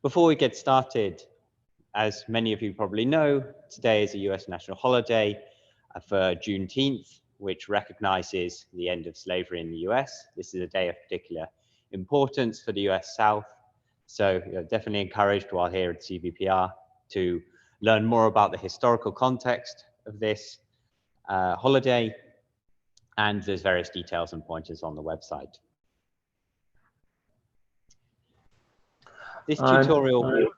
Before we get started, as many of you probably know, today is a US national holiday for Juneteenth, which recognizes the end of slavery in the US. This is a day of particular importance for the US South. So you're definitely encouraged while here at CVPR to learn more about the historical context of this holiday. And there's various details and pointers on the website. This tutorial...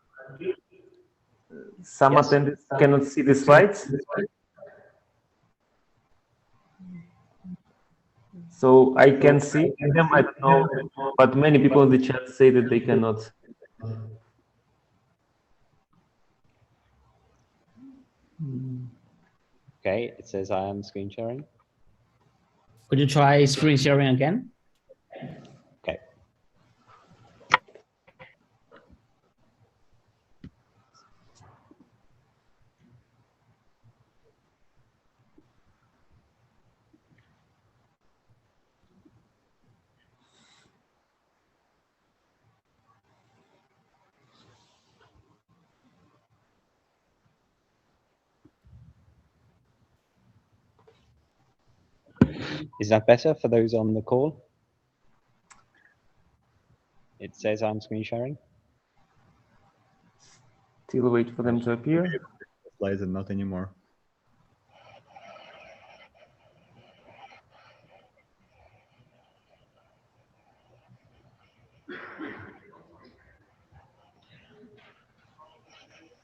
Some attendees cannot see the slides. So I can see them, I don't know, but many people in the chat say that they cannot. Okay, it says I am screen sharing. Could you try screen sharing again? Okay. Is that better for those on the call? It says I'm screen sharing. Still wait for them to appear. Slides and not anymore.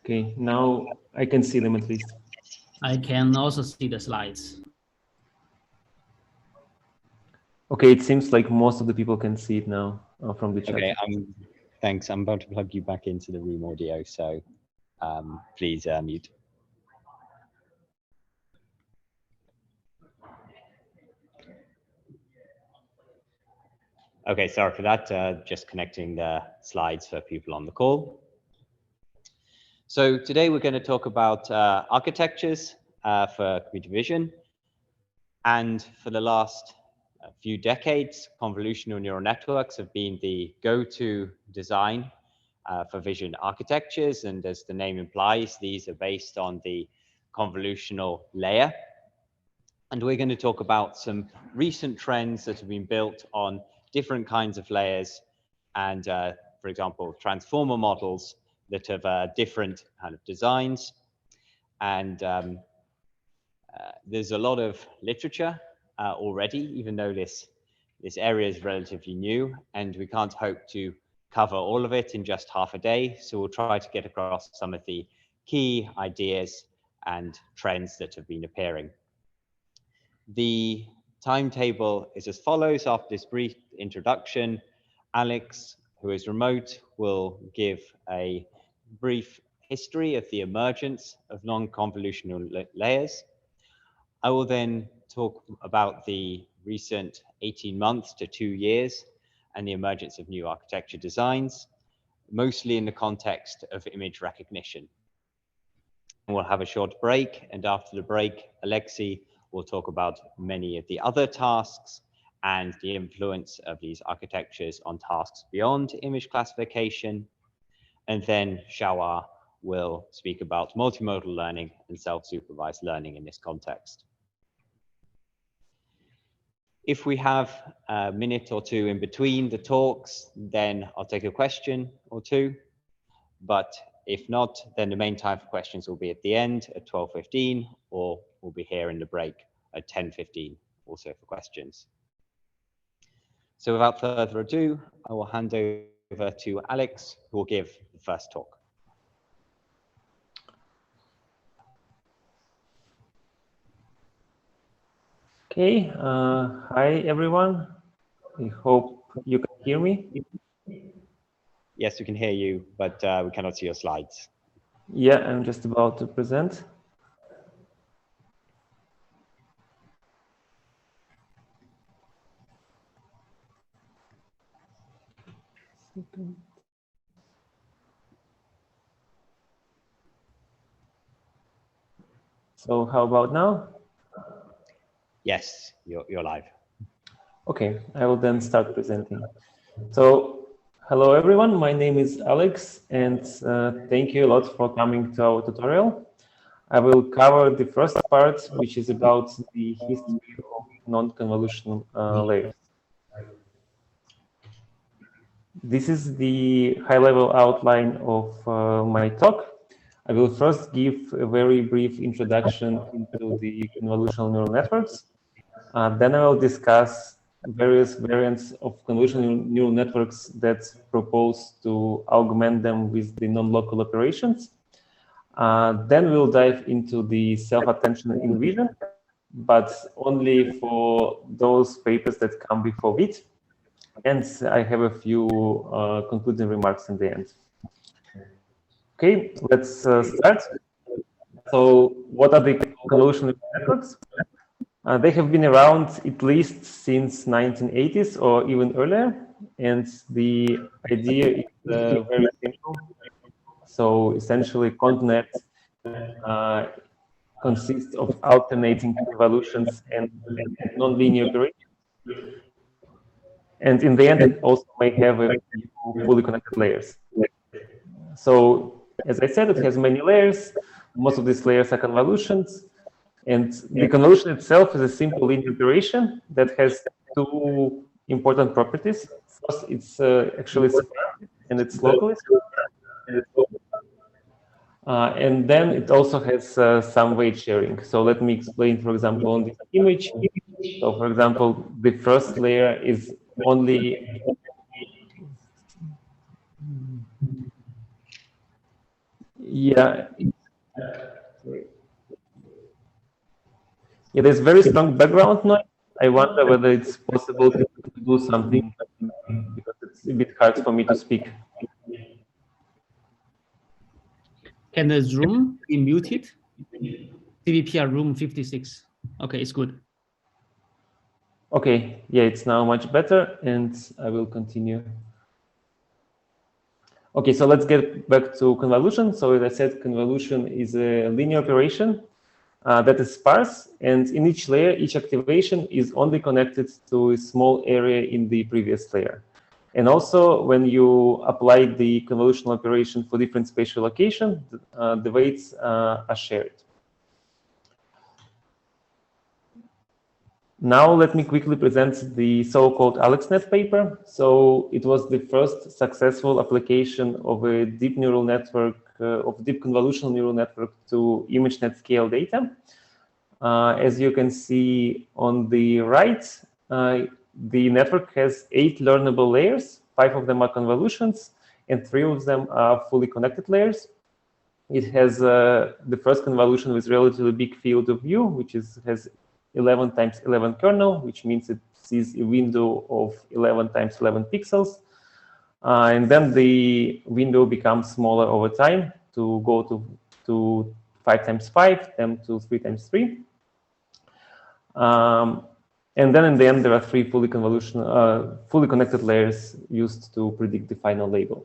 Okay, now I can see them at least. I can also see the slides. Okay, it seems like most of the people can see it now from the chat. Okay, thanks. I'm about to plug you back into the room audio, so please mute. Okay, sorry for that. Just connecting the slides for people on the call. So today we're going to talk about architectures for computer vision. And for the last few decades, convolutional neural networks have been the go-to design for vision architectures. And as the name implies, these are based on the convolutional layer. And we're going to talk about some recent trends that have been built on different kinds of layers and, for example, transformer models that have different kind of designs. And there's a lot of literature already, even though this area is relatively new, and we can't hope to cover all of it in just half a day. So we'll try to get across some of the key ideas and trends that have been appearing. The timetable is as follows. After this brief introduction, Alex, who is remote, will give a brief history of the emergence of non-convolutional layers. I will then talk about the recent 18 months to 2 years and the emergence of new architecture designs, mostly in the context of image recognition. We'll have a short break, and after the break, Alexei will talk about many of the other tasks and the influence of these architectures on tasks beyond image classification. And then Shawar will speak about multimodal learning and self-supervised learning in this context. If we have a minute or two in between the talks, then I'll take a question or two. But if not, then the main time for questions will be at the end at 12:15, or we'll be here in the break at 10:15 also for questions. So without further ado, I will hand over to Alex, who will give the first talk. Okay, hi everyone. I hope you can hear me. Yes, we can hear you, but we cannot see your slides. Yeah, I'm just about to present. So how about now? Yes, you're live. Okay, I will then start presenting. So Hello, everyone. My name is Alex, and thank you a lot for coming to our tutorial. I will cover the first part, which is about the history of non-convolutional layers. This is the high-level outline of my talk. I will first give a very brief introduction into the convolutional neural networks. Then I will discuss various variants of convolutional neural networks that propose to augment them with the non-local operations. Then we'll dive into the self-attention in vision, but only for those papers that come before it. And I have a few concluding remarks in the end. Okay, let's start. So what are the convolutional networks? They have been around at least since 1980s or even earlier. And the idea is very simple. So essentially, ConvNet consists of alternating convolutions and nonlinear operations. And in the end, it also may have a few fully connected layers. So as I said, it has many layers. Most of these layers are convolutions. And the convolution itself is a simple linear operation that has two important properties. First, it's actually sparse and it's locally sparse. And then it also has some weight sharing. So let me explain, for example, on this image. So for example, the first layer is only there's very strong background noise. I wonder whether it's possible to do something because it's a bit hard for me to speak. Can the room be muted? CVPR room 56. Okay, it's good. Okay, yeah, it's now much better, and I will continue. Okay, so let's get back to convolution. So as I said, convolution is a linear operation that is sparse, and in each layer, each activation is only connected to a small area in the previous layer. And also, when you apply the convolutional operation for different spatial locations, the weights are shared. Now, let me quickly present the so-called AlexNet paper. So it was the first successful application of a deep neural network, of deep convolutional neural network to ImageNet scale data. As you can see on the right, the network has 8 learnable layers. 5 of them are convolutions, and 3 of them are fully connected layers. It has the first convolution with relatively big field of view, which has 11 times 11 kernel, which means it sees a window of 11 times 11 pixels. And then the window becomes smaller over time to go to 5 times 5, then to 3 times 3. And then in the end, there are 3 fully connected layers used to predict the final label.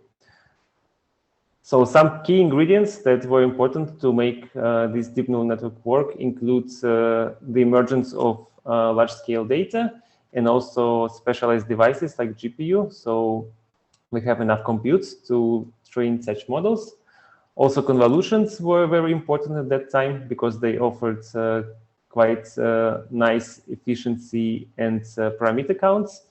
So some key ingredients that were important to make this deep neural network work includes the emergence of large-scale data and also specialized devices like GPU. So we have enough compute to train such models. Also, convolutions were very important at that time because they offered quite nice efficiency and parameter counts.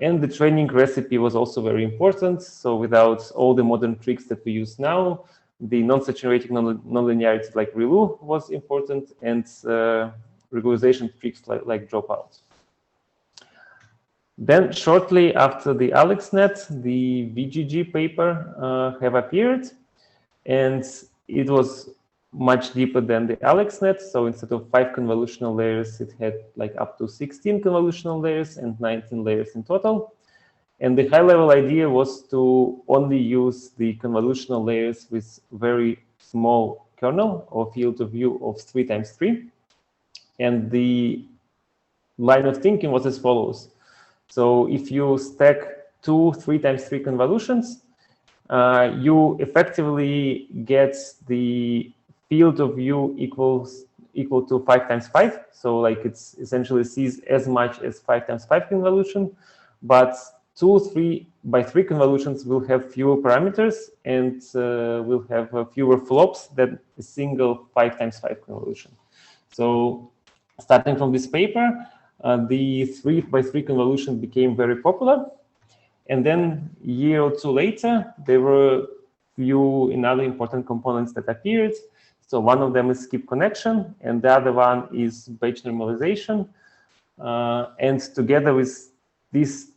And the training recipe was also very important. So without all the modern tricks that we use now, the non-saturating nonlinearity like ReLU was important, and regularization tricks like dropout. Then shortly after the AlexNet, the VGG paper have appeared, and it was much deeper than the AlexNet. So instead of 5 convolutional layers, it had like up to 16 convolutional layers and 19 layers in total. And the high-level idea was to only use the convolutional layers with very small kernel or field of view of 3 times 3. And the line of thinking was as follows. So if you stack 2 3 times 3 convolutions, you effectively get the field of view equal to 5 times 5. So like it's essentially sees as much as 5 times 5 convolution, but by 3 convolutions will have fewer parameters and will have fewer flops than a single 5 times 5 convolution. So starting from this paper, the 3 by 3 convolution became very popular. And then a year or two later, there were few another important components that appeared. So one of them is skip connection, and the other one is batch normalization. And together with these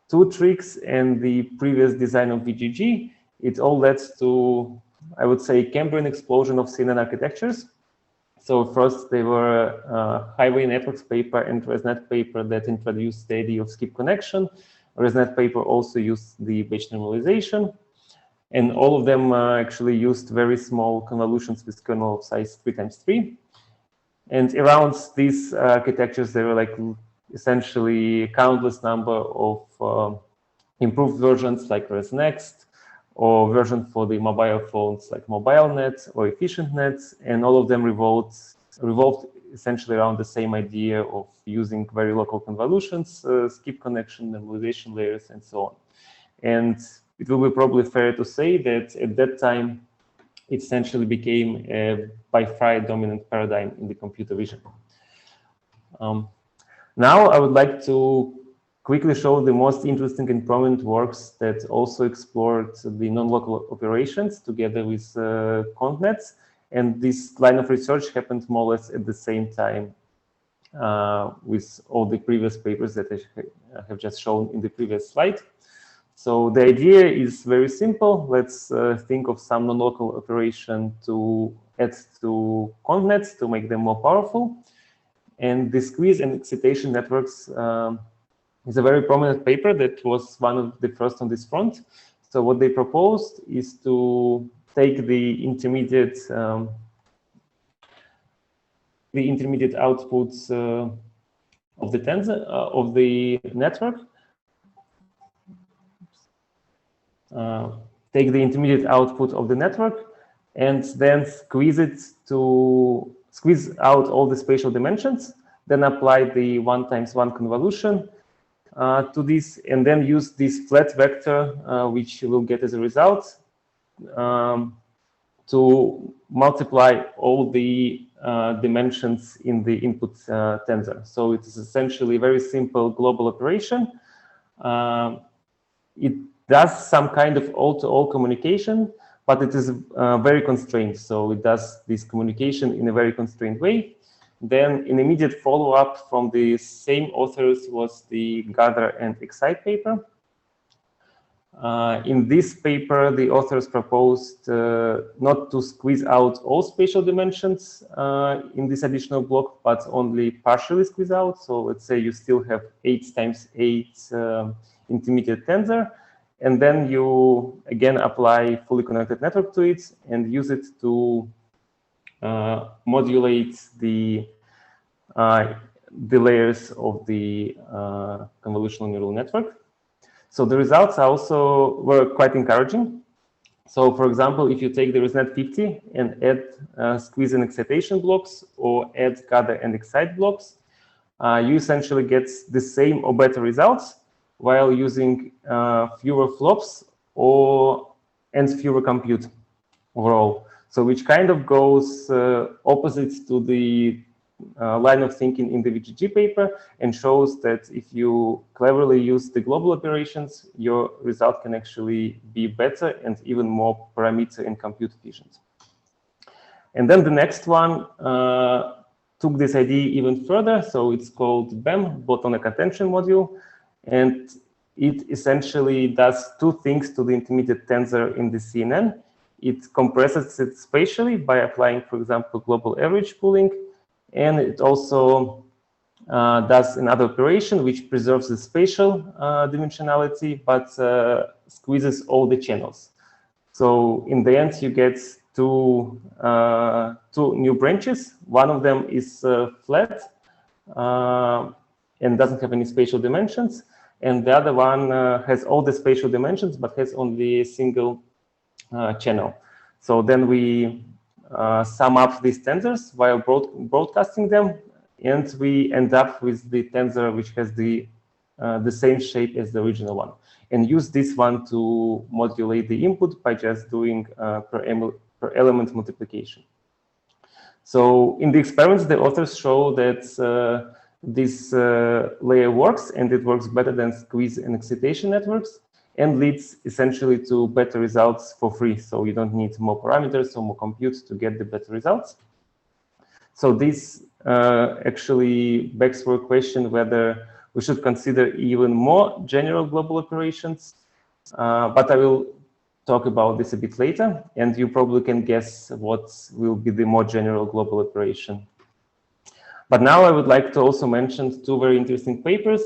two tricks and the previous design of VGG, it all led to, I would say, Cambrian explosion of CNN architectures. So first they were Highway Networks paper and ResNet paper that introduced the idea of skip connection. ResNet paper also used the batch normalization. And all of them actually used very small convolutions with kernel of size 3 times 3. And around these architectures, there were like essentially countless number of improved versions like ResNext, or version for the mobile phones like MobileNet or EfficientNet, and all of them revolved essentially around the same idea of using very local convolutions, skip connection, normalization layers, and so on. And it will be probably fair to say that at that time, it essentially became a by far dominant paradigm in the computer vision. Now I would like to quickly show the most interesting and prominent works that also explored the non-local operations together with ConvNets. And this line of research happened more or less at the same time with all the previous papers that I have just shown in the previous slide. So the idea is very simple. Let's think of some non-local operation to add to ConvNets to make them more powerful. And the squeeze and excitation networks is a very prominent paper that was one of the first on this front. So what they proposed is to take the intermediate outputs of the tensor of the network, take the intermediate output of the network, and then squeeze out all the spatial dimensions, then apply the 1 times 1 convolution to this, and then use this flat vector, which you will get as a result, to multiply all the dimensions in the input tensor. So it is essentially a very simple global operation. It does some kind of all-to-all communication, but it is very constrained. So it does this communication in a very constrained way. Then an immediate follow-up from the same authors was the Gather and Excite paper. In this paper, the authors proposed not to squeeze out all spatial dimensions in this additional block, but only partially squeeze out. So let's say you still have 8 times 8 intermediate tensor, and then you again apply fully connected network to it and use it to modulate the layers of the convolutional neural network. So the results were quite encouraging. So for example, if you take the ResNet 50 and add squeeze and excitation blocks or add gather and excite blocks, you essentially get the same or better results while using fewer flops and fewer compute overall. So which kind of goes opposite to the line of thinking in the VGG paper and shows that if you cleverly use the global operations, your result can actually be better and even more parameter and compute efficient. And then the next one took this idea even further. So it's called BEM, Bottleneck Attention Module. And it essentially does two things to the intermediate tensor in the CNN. It compresses it spatially by applying, for example, global average pooling. And it also does another operation which preserves the spatial dimensionality, but squeezes all the channels. So in the end, you get two new branches. One of them is flat and doesn't have any spatial dimensions. And the other one has all the spatial dimensions, but has only a single channel. So then we sum up these tensors while broadcasting them, and we end up with the tensor which has the the same shape as the original one, and use this one to modulate the input by just doing per element multiplication. So in the experiments, the authors show that this layer works, and it works better than squeeze and excitation networks, and leads essentially to better results for free. So you don't need more parameters or more compute to get the better results. So this actually begs for a question whether we should consider even more general global operations, but I will talk about this a bit later, and you probably can guess what will be the more general global operation. But now I would like to also mention two very interesting papers.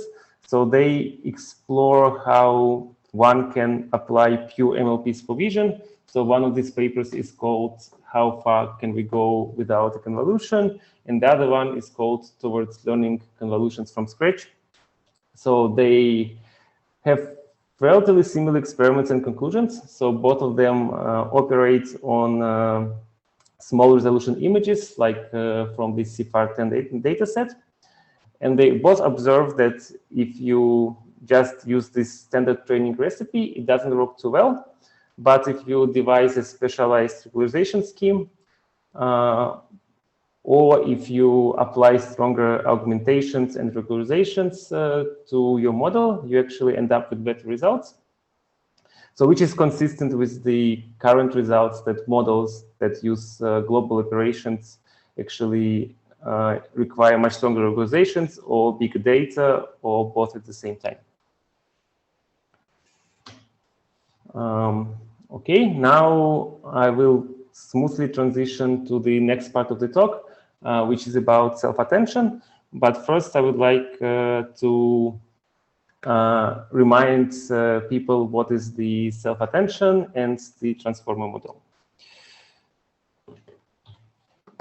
So they explore how one can apply pure MLP supervision. So one of these papers is called How Far Can We Go Without a Convolution? And the other one is called Towards Learning Convolutions from Scratch. So they have relatively similar experiments and conclusions. So both of them operate on small resolution images, like from the CVPR data set. And they both observe that if you just use this standard training recipe, it doesn't work too well. But if you devise a specialized regularization scheme, or if you apply stronger augmentations and regularizations to your model, you actually end up with better results. So which is consistent with the current results that models that use global operations actually require much stronger regularizations or big data or both at the same time. Okay, now I will smoothly transition to the next part of the talk, which is about self-attention. But first, I would like to remind people what is the self-attention and the transformer model.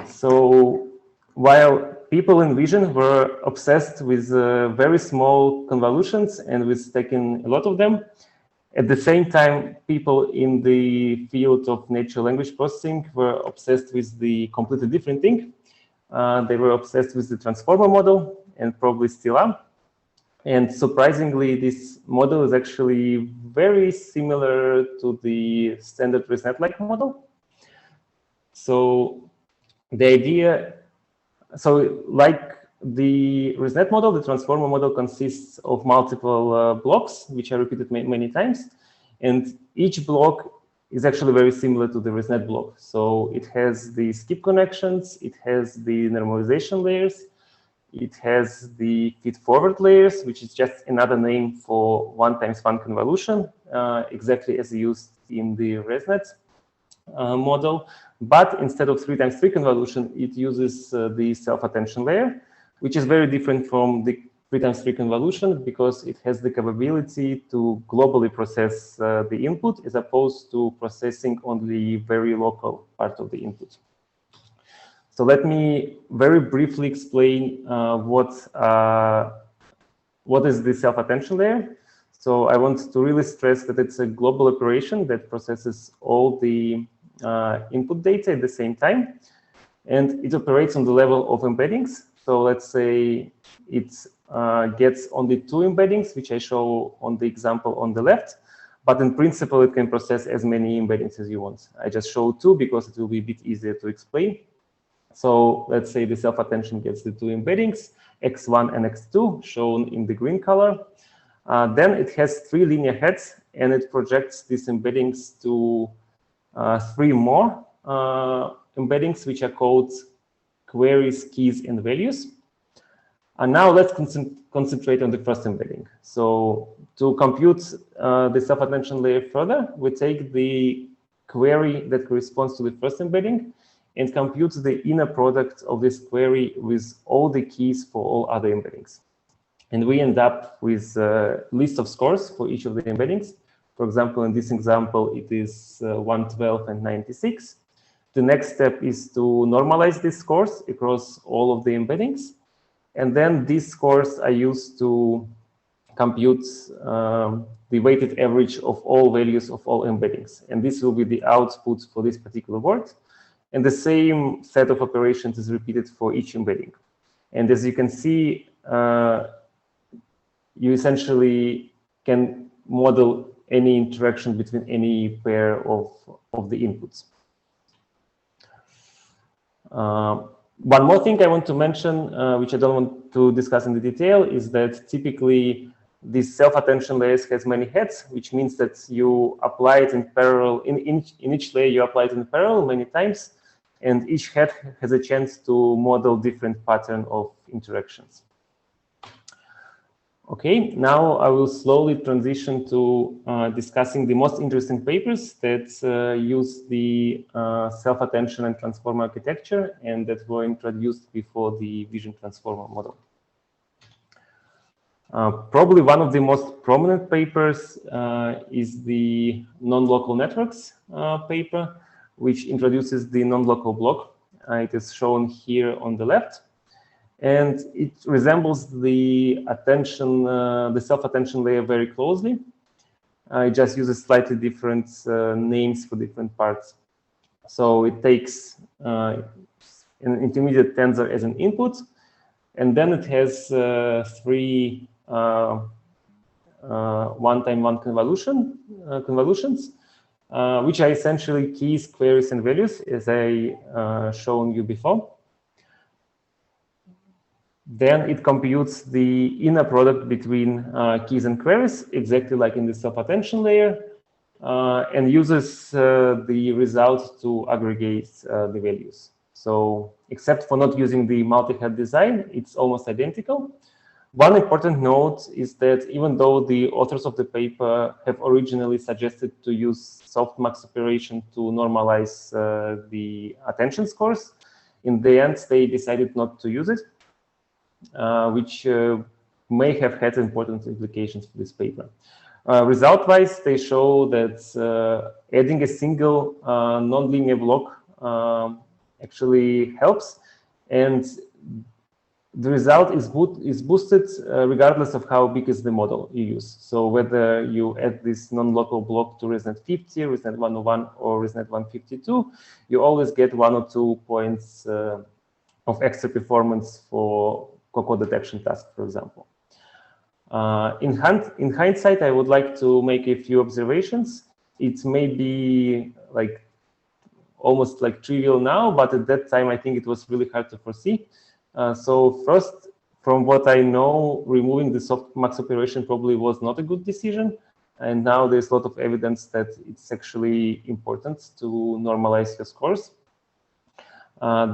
So while people in vision were obsessed with very small convolutions and with taking a lot of them, at the same time, people in the field of natural language processing were obsessed with the completely different thing. They were obsessed with the transformer model and probably still are. And surprisingly, this model is actually very similar to the standard ResNet-like model. So the idea, so like the ResNet model, the transformer model consists of multiple blocks, which are repeated many times. And each block is actually very similar to the ResNet block. So it has the skip connections, it has the normalization layers, it has the feed-forward layers, which is just another name for 1x1 convolution, exactly as used in the ResNet model. But instead of 3x3 convolution, it uses the self-attention layer, which is very different from the 3x3 convolution because it has the capability to globally process the input as opposed to processing only very local part of the input. So let me very briefly explain what is the self-attention layer. So I want to really stress that it's a global operation that processes all the input data at the same time, and it operates on the level of embeddings. So let's say it gets only 2 embeddings, which I show on the example on the left, but in principle, it can process as many embeddings as you want. I just show 2 because it will be a bit easier to explain. So let's say the self-attention gets the 2 embeddings, x1 and x2, shown in the green color. Then it has 3 linear heads, and it projects these embeddings to 3 more embeddings, which are called queries, keys, and values. And now let's concentrate on the first embedding. So to compute the self-attention layer further, we take the query that corresponds to the first embedding and compute the inner product of this query with all the keys for all other embeddings. And we end up with a list of scores for each of the embeddings. For example, in this example, it is 112 and 96. The next step is to normalize these scores across all of the embeddings. And then these scores are used to compute the weighted average of all values of all embeddings. And this will be the output for this particular word. And the same set of operations is repeated for each embedding. And as you can see, you essentially can model any interaction between any pair of the inputs. One more thing I want to mention, which I don't want to discuss in the detail, is that typically this self-attention layers has many heads, which means that you apply it in parallel. In each layer, you apply it in parallel many times, and each head has a chance to model different pattern of interactions. Okay, now I will slowly transition to discussing the most interesting papers that use the self-attention and transformer architecture and that were introduced before the vision transformer model. Probably one of the most prominent papers is the non-local networks paper, which introduces the non-local block. It is shown here on the left. And it resembles the attention, the self-attention layer very closely. It just uses slightly different names for different parts. So it takes an intermediate tensor as an input, and then it has three one-time-one convolutions, which are essentially keys, queries, and values, as I shown you before. Then it computes the inner product between keys and queries, exactly like in the self-attention layer, and uses the result to aggregate the values. So except for not using the multi-head design, it's almost identical. One important note is that even though the authors of the paper have originally suggested to use softmax operation to normalize the attention scores, in the end, they decided not to use it. Which may have had important implications for this paper. Result-wise, they show that adding a single nonlinear block actually helps, and the result is boosted regardless of how big is the model you use. So whether you add this non-local block to ResNet 50, ResNet 101, or ResNet 152, you always get 1 or 2 points of extra performance for COCO detection task, for example. In hindsight, I would like to make a few observations. It may be like almost like trivial now, but at that time, I think it was really hard to foresee. So first, from what I know, removing the softmax operation probably was not a good decision. And now there's a lot of evidence that it's actually important to normalize your scores.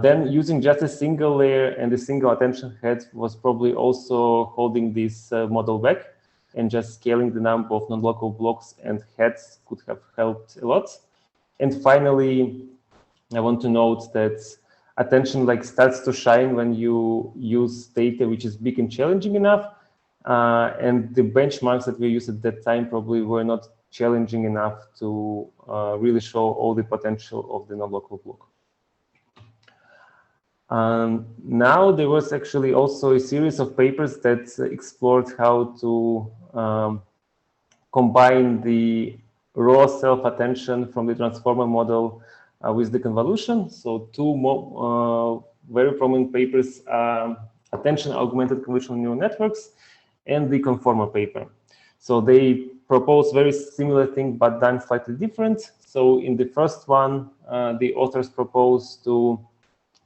Then using just a single layer and a single attention head was probably also holding this model back, and just scaling the number of non-local blocks and heads could have helped a lot. And finally, I want to note that attention starts to shine when you use data which is big and challenging enough. And the benchmarks that we used at that time probably were not challenging enough to really show all the potential of the non-local block. Now there was actually also a series of papers that explored how to combine the raw self-attention from the transformer model with the convolution. So two more very prominent papers are attention augmented convolutional neural networks and the conformer paper. So they propose very similar thing, but done slightly different. So in the first one, the authors propose to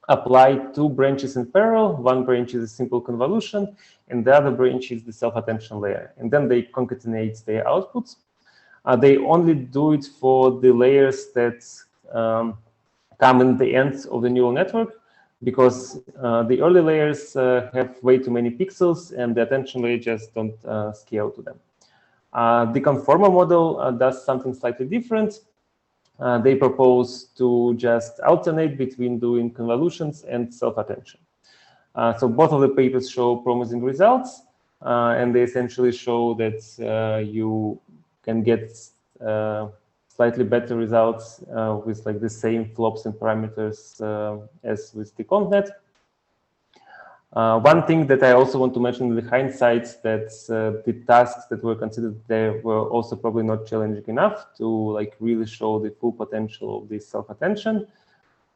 apply two branches in parallel. One branch is a simple convolution, and the other branch is the self-attention layer. And then they concatenate their outputs. They only do it for the layers that come in the ends of the neural network, because the early layers have way too many pixels, and the attention layer just don't scale to them. The conformer model does something slightly different. They propose to just alternate between doing convolutions and self-attention. So both of the papers show promising results, and they essentially show that you can get slightly better results with the same flops and parameters as with the ConvNet. One thing that I also want to mention in the hindsight, that the tasks that were considered there were also probably not challenging enough to really show the full potential of this self-attention.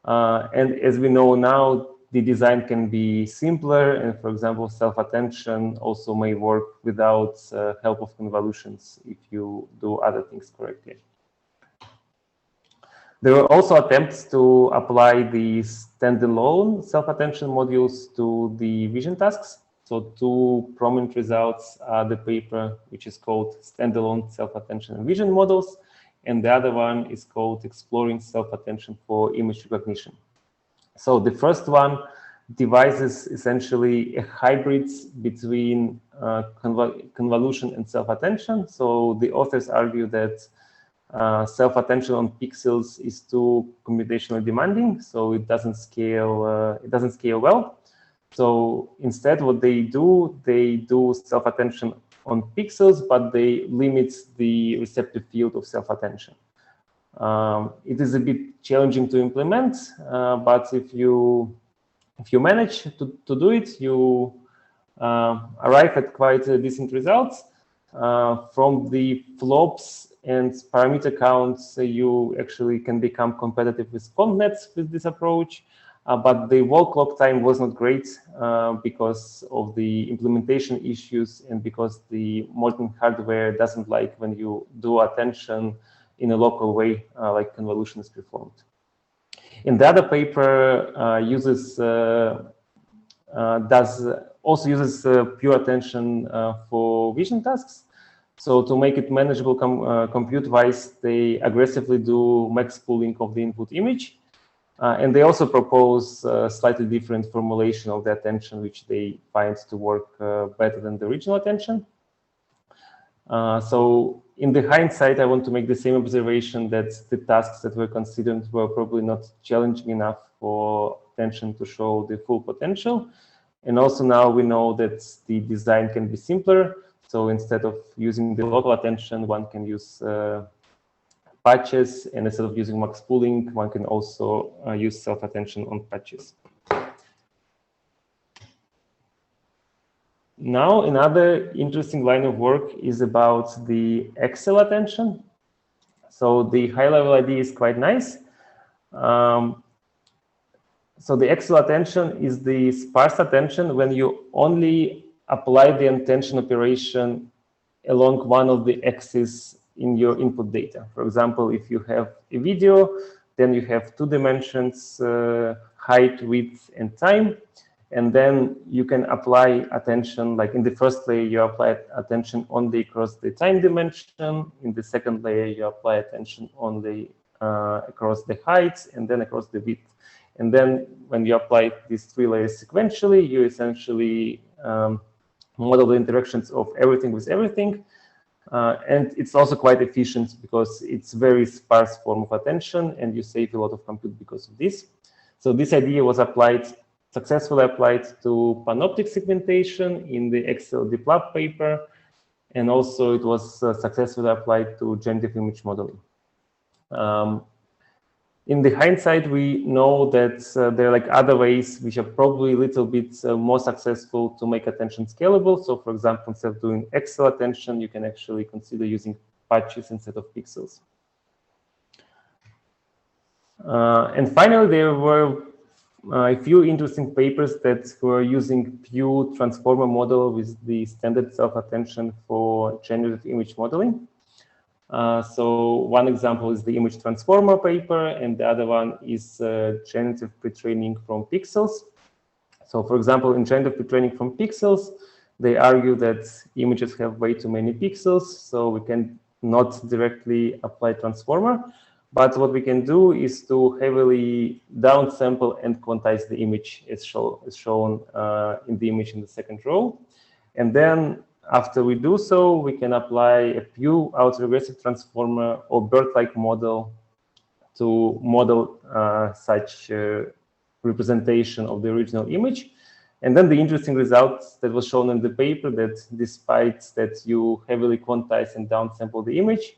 And as we know now, the design can be simpler, and for example, self-attention also may work without help of convolutions if you do other things correctly. There were also attempts to apply the standalone self-attention modules to the vision tasks. So two prominent results are the paper, which is called Standalone Self-Attention and Vision Models, and the other one is called Exploring Self-Attention for Image Recognition. So the first one devises essentially a hybrid between convolution and self-attention. So the authors argue that self-attention on pixels is too computationally demanding, so it doesn't scale. It doesn't scale well. So instead, what they do self-attention on pixels, but they limit the receptive field of self-attention. It is a bit challenging to implement, but if you manage to do it, you arrive at quite decent results. From the flops and parameter counts, you actually can become competitive with ConvNets with this approach. But the wall clock time was not great because of the implementation issues and because the modern hardware doesn't like when you do attention in a local way, like convolution is performed. In the other paper, also uses pure attention for vision tasks. So to make it manageable compute-wise, they aggressively do max pooling of the input image. And they also propose a slightly different formulation of the attention, which they find to work better than the original attention. So in the hindsight, I want to make the same observation that the tasks that were considered were probably not challenging enough for attention to show the full potential. And also now we know that the design can be simpler. So instead of using the local attention, one can use patches, and instead of using max pooling, one can also use self-attention on patches. Now, another interesting line of work is about the Excel attention. So the high-level idea is quite nice. So the Excel attention is the sparse attention when you only apply the attention operation along one of the axes in your input data. For example, if you have a video, then you have two dimensions, height, width, and time. And then you can apply attention, like in the first layer, you apply attention only across the time dimension. In the second layer, you apply attention only across the height and then across the width. And then when you apply these three layers sequentially, you essentially model the interactions of everything with everything. And it's also quite efficient because it's very sparse form of attention and you save a lot of compute because of this. So this idea was successfully applied to panoptic segmentation in the Excel DeepLab paper. And also it was successfully applied to generative image modeling. In the hindsight, we know that there are like other ways which are probably a little bit more successful to make attention scalable. So for example, instead of doing Excel attention, you can actually consider using patches instead of pixels. And finally, there were a few interesting papers that were using pure transformer model with the standard self-attention for generative image modeling. So one example is the image transformer paper, and the other one is generative pre-training from pixels. So for example, in generative pre-training from pixels, they argue that images have way too many pixels, so we can not directly apply transformer. But what we can do is to heavily downsample and quantize the image as shown in the image in the second row. And then after we do so, we can apply a pure autoregressive transformer or BERT-like model to model such representation of the original image. And then the interesting result that was shown in the paper that despite that you heavily quantize and downsample the image,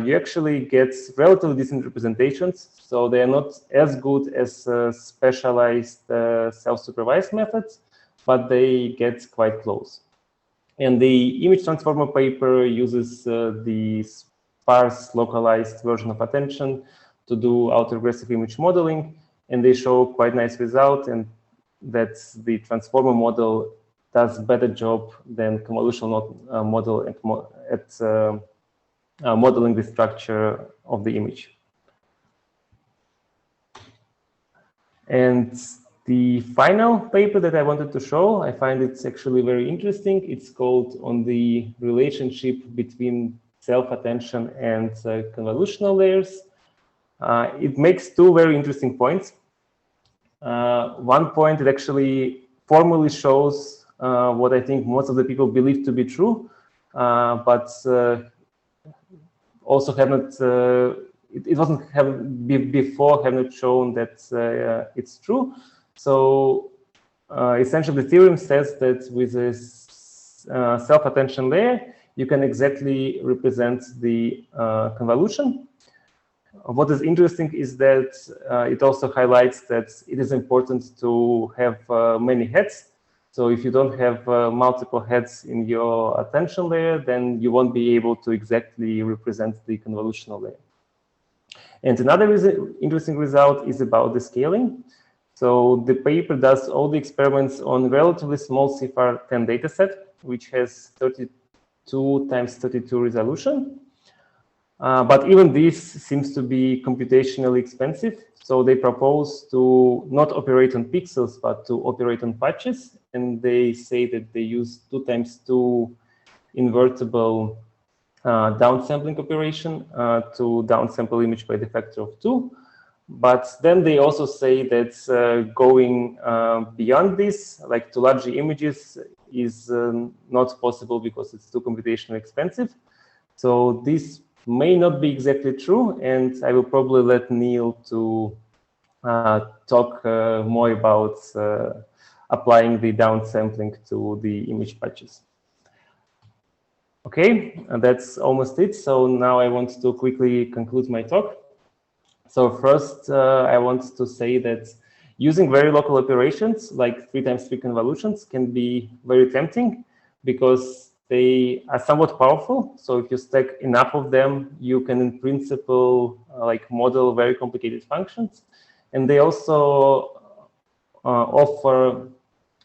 you actually get relatively decent representations. So they are not as good as specialized self-supervised methods, but they get quite close. And the image transformer paper uses the sparse localized version of attention to do autoregressive image modeling. and they show quite nice result, and that the transformer model does better job than convolutional model at modeling the structure of the image. And the final paper that I wanted to show, I find it's actually very interesting. It's called On the Relationship Between Self-Attention and Convolutional Layers. It makes two very interesting points. One point, it actually formally shows what I think most of the people believe to be true, but also have not, it wasn't before have not shown that it's true. So essentially the theorem says that with this self-attention layer, you can exactly represent the convolution. What is interesting is that it also highlights that it is important to have many heads. So if you don't have multiple heads in your attention layer, then you won't be able to exactly represent the convolutional layer. And another interesting result is about the scaling. So the paper does all the experiments on relatively small CVPR10 dataset, which has 32 × 32 resolution. But even this seems to be computationally expensive. So they propose to not operate on pixels, but to operate on patches. And they say that they use 2 × 2 invertible downsampling operation to downsample image by the factor of 2. But then they also say that going beyond this, like to larger images, is not possible because it's too computationally expensive. So this may not be exactly true, and I will probably let Neil to talk more about applying the downsampling to the image patches. Okay, and that's almost it. So now I want to quickly conclude my talk. So first, I want to say that using very local operations like 3 × 3 convolutions can be very tempting because they are somewhat powerful. So if you stack enough of them, you can in principle like model very complicated functions. And they also offer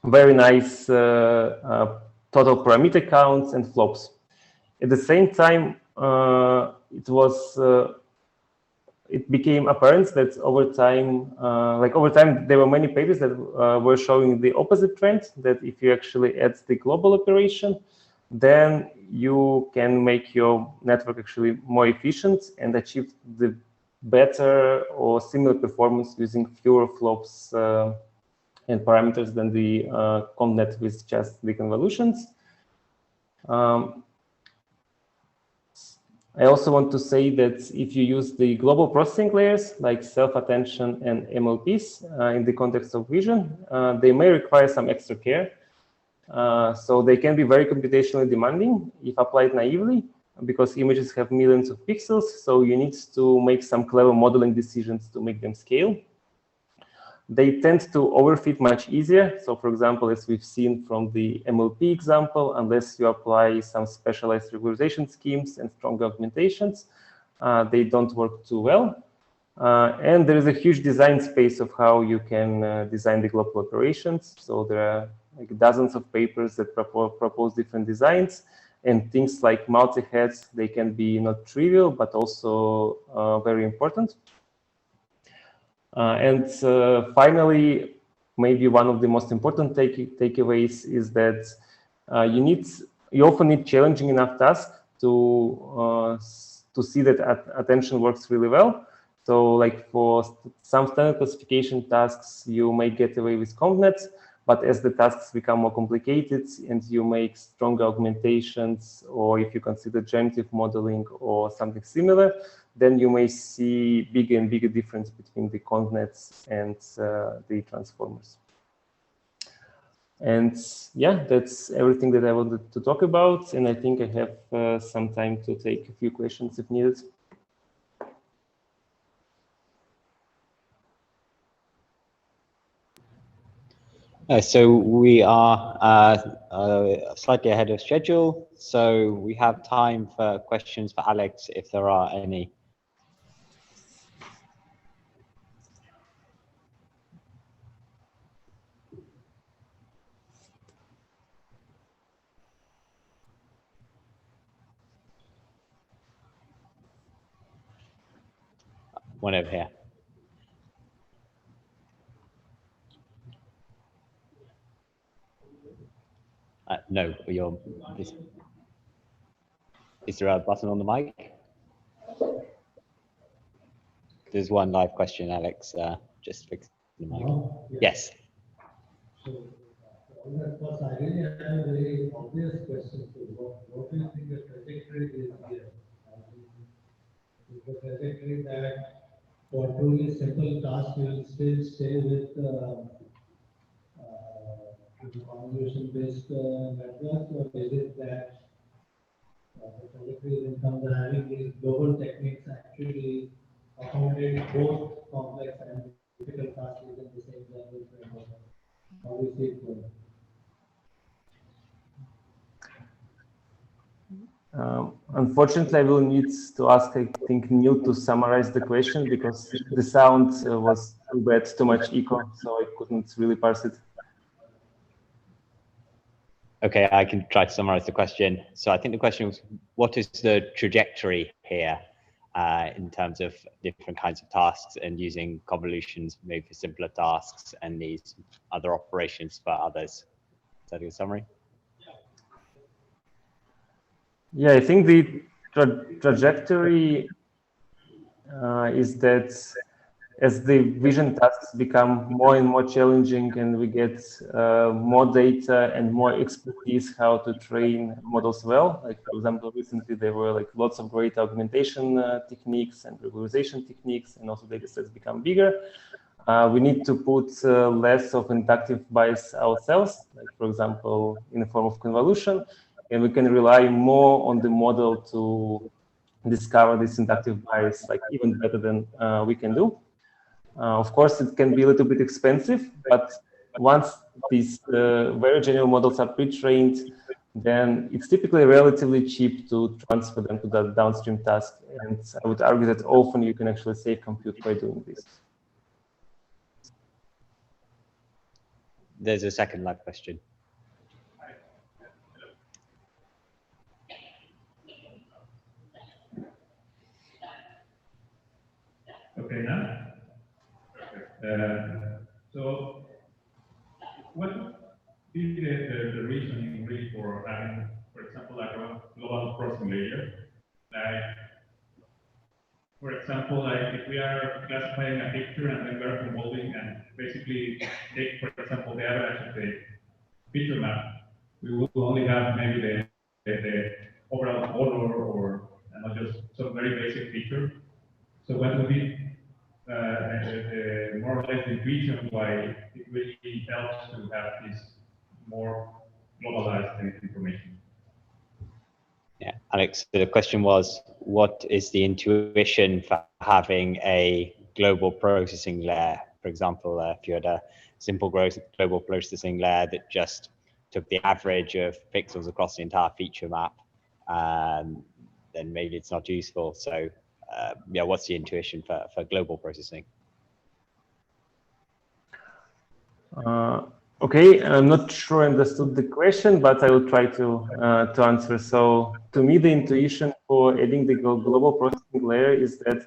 very nice total parameter counts and flops. At the same time, it became apparent that over time, there were many papers that were showing the opposite trend, that if you actually add the global operation, then you can make your network actually more efficient and achieve the better or similar performance using fewer flops and parameters than the ConvNet with just the convolutions. I also want to say that if you use the global processing layers like self-attention and MLPs in the context of vision, they may require some extra care. So they can be very computationally demanding if applied naively, because images have millions of pixels. So you need to make some clever modeling decisions to make them scale. They tend to overfit much easier. So for example, as we've seen from the MLP example, unless you apply some specialized regularization schemes and strong augmentations, they don't work too well. And there is a huge design space of how you can design the global operations. So there are like dozens of papers that propose different designs, and things like multi-heads, they can be not trivial, but also very important. And finally, maybe one of the most important takeaways is that you often need challenging enough tasks to see that attention works really well. So like for some standard classification tasks, you may get away with ConvNet, but as the tasks become more complicated and you make stronger augmentations, or if you consider generative modeling or something similar, then you may see bigger and bigger difference between the ConvNets and the transformers. And yeah, that's everything that I wanted to talk about. And I think I have some time to take a few questions if needed. So we are slightly ahead of schedule. So we have time for questions for Alex, if there are any. one over here. No, is there a button on the mic? There's one live question, Alex. Just fix the mic. Yes. So, on that first, I really have a very obvious question. So, what do you think the trajectory is here? Is the trajectory that for truly simple tasks will still stay with convolution-based networks, or is it that the trajectory in terms of having these global techniques actually accommodate both complex and difficult tasks within the same general framework? How do you see it going? Unfortunately, I will need to ask, I think, Neil to summarize the question because the sound was too bad, too much echo, so I couldn't really parse it. Okay, I can try to summarize the question. So I think the question was, what is the trajectory here in terms of different kinds of tasks and using convolutions maybe for simpler tasks and these other operations for others? Is that a good summary? Yeah, I think the trajectory is that as the vision tasks become more and more challenging and we get more data and more expertise how to train models well, like for example, recently there were like lots of great augmentation techniques and regularization techniques, and also data sets become bigger. We need to put less of inductive bias ourselves, like for example, in the form of convolution, and we can rely more on the model to discover this inductive bias, like even better than we can do. Of course, it can be a little bit expensive, but once these very general models are pre-trained, then it's typically relatively cheap to transfer them to the downstream task. And I would argue that often you can actually save compute by doing this. There's a second live question. Okay, now? So, what is the reasoning really for having, for example, like a global processing layer? Like, for example, like if we are classifying a picture and then we are convolving and basically take, for example, the average of the feature map, we will only have maybe the overall color or not just some very basic feature. So what would be more or less the reason why it really helps to have this more globalized information? Yeah, Alex, the question was, what is the intuition for having a global processing layer? For example, if you had a simple global processing layer that just took the average of pixels across the entire feature map, then maybe it's not useful. So yeah, what's the intuition for global processing? Okay, I'm not sure I understood the question, but I will try to answer. So to me, the intuition for adding the global processing layer is that